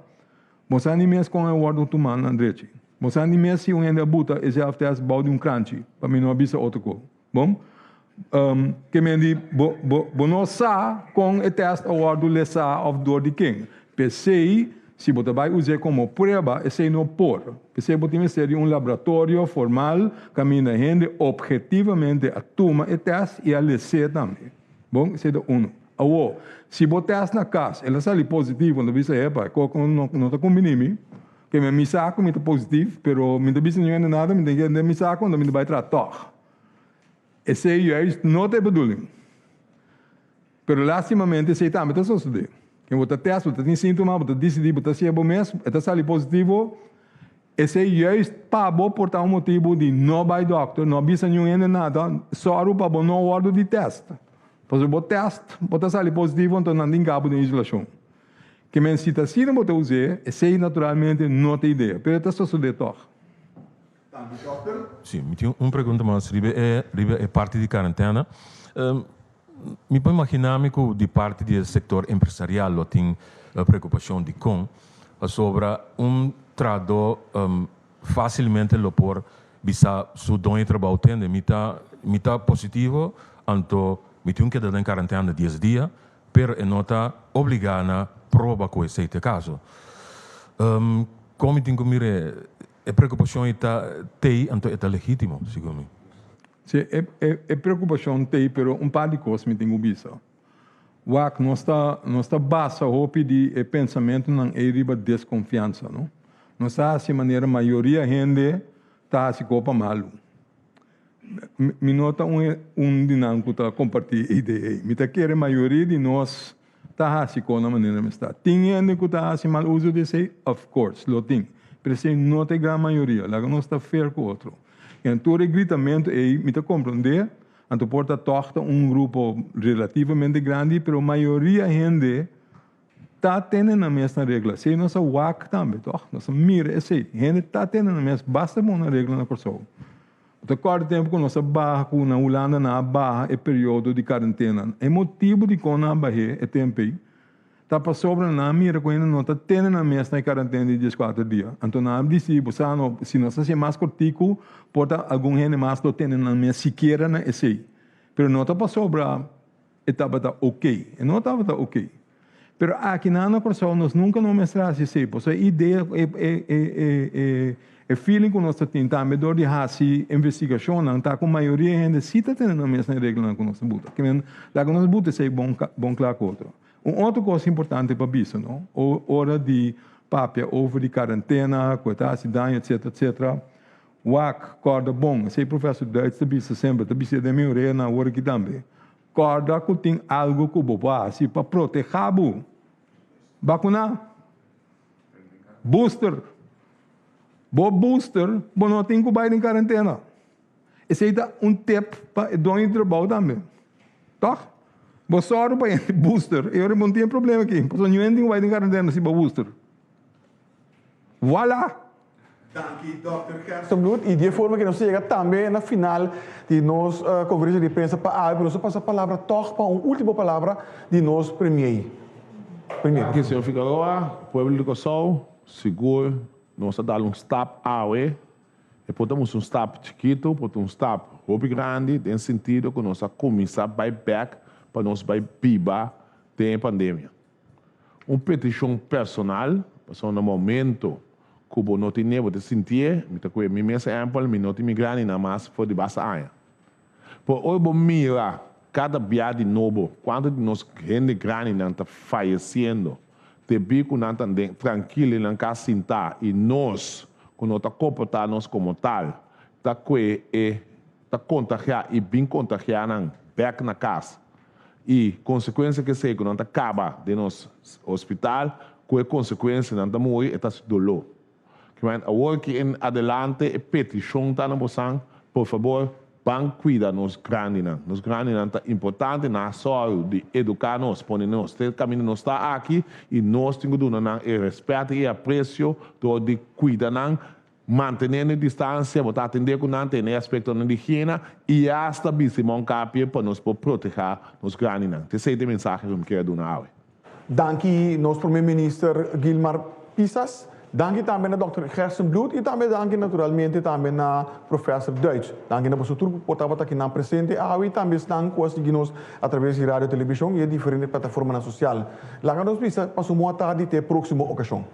Você não mesmo com o word humano, André. Você não mesmo se ainda buta esse self-test de um crunch, para mim não avisa outra coisa. Bom? Que me diz, não sabe com o teste award lesa of dor de quem. PCI, se você vai usar como prova, esse não pode. Você pode ser um laboratório formal, caminha a gente objetivamente a toma o teste e a lesa também. Bom, esse é um. Se você testa na casa, ela sai positivo, não bisa epa, não está combinando, que me saco me está positivo, pero me está bisa não é nada, me tem que me saco, não me vai tratar. Esse é não tem bedoeling. Pero lastimamente, esse também está sucedendo. Quem você testa, você tem sintoma, você decide, você se é bom mesmo, está sai positivo, esse é para por tal motivo de não vai doctor, não bisa não é nada, só para não ordem de teste. Porque o teste, você sai positivo, então não tem cabo de isolação. Que me se assim não você usar, esse naturalmente não tem ideia, mas está sucedendo. Sim, me tinha uma pergunta mais, ribe é parte de quarentena. Me pode imaginar que de parte do setor empresarial tem preocupação de sobre um trabalho facilmente lo por bisa su donde trabalho tende, mita positivo, anto mitiun que da em quarentena 10 dias, per nota obligana prova com esse caso. Como tem que mire, a preocupação está tei, anto é legítimo, segundo mim. Sim, é preocupação tei, pero par de coisas me tem que bisa. Wak não está basa hope de pensamento não é riba desconfiança, não? Não está assim maneira maioria gente está se copa malu. Me nota dinâmico tá compartilhar ideia. Me tá querer maioria de nós tá assim com a maneira me está. Tem gente que tá assim mal uso de sei, of course, lo tem. Mas se não tem grande maioria, lá não está fair com outro. Então o regramento é me tá compreender. Então porta torta grupo relativamente grande, pero maioria gente está tendo na mesma regra. Se nossa WAC também, nossa mira, esse gente está tendo na mesma, basta uma regra na pessoa. Então, quanto tempo que nossa barra, na Holanda, na barra, é período de quarentena. É motivo de quando a barra é tempo aí. Está para sobre na mira, quando não está tendo na mesma quarentena de 14 dias. Então, na disse, se nós se mais cortico, porta algum gente mais do tendo na mesma sequer na esse. Pero não está para sobre, estava ok. E não estava ok. Pero aqui na pessoa nós nunca não mestramos isso. Porque a ideia é feeling que nós temos também de fazer investigação, não está com a maioria gente se está tendo a mesma regra que nós buta. Que lá que nós buta é bom claro com outro. Outra coisa importante para isso, não? Hora de papel over de quarentena, coitasse danho, etc, etc. WAC, corda bom. Sei professor Duits de bisa sempre, de bisa de minha orelha na hora que também. Corda que tem algo que o assim para proteger o vacinar. Booster. Booster, não tem que ir em quarentena. Esse é tempo para donde trabalho também. Tá? Você só para booster, eu não tenho problema aqui. Porque não tem que ir em quarentena se booster. Voilà! Dank Dr. Gerson Bloed. E de forma que nós chegamos também na final de nossa conferência de imprensa para a nós passa a palavra para uma última palavra de nosso premier. Aqui, senhor Figueroa, povo do Kosovo, seguro, nós damos step away. E podemos step chiquito, podemos step roupa grande, em sentido que nós começar by back para nós by piba da pandemia. Petição personal, passou no momento Kubo não tinha de sentir, me toco me mesmo exemplo, me não tinha grande na massa foi de baixa área. Por hoje mira cada viagem novo, quando nós gente grande não está falecendo, te bico não está tranquilo não cá sentar e nós quando está comportar nós como tal, tá contagiar e bem contagiar não back na casa e consequência que sei quando está acaba de nos hospital, com consequência não está morrer está se dolor. Agora que em adelante a petição está na moção, por favor, vão cuidar nos grandes. Nos grandes é importante na saúde de educar nós, porque nós temos caminho nós está aqui e nós temos que dar o respeito e apreço de cuidar, mantendo a distância, botar atender com não ter aspecto de higiene e hasta bisimo capir para nos proteger nos grandes. Esse é o mensagem que eu quero dar. Danke nosso primeiro-ministro Gilmar Pisas. Dank também a Dr. Gerson Bloed e também dank naturalmente também a professor Duits. Dank na pessoa que estava aqui na presente e também dank que seguimos através de rádio e televisão e diferentes plataformas sociais. Lá que nós passamos uma tarde até a próxima ocasião.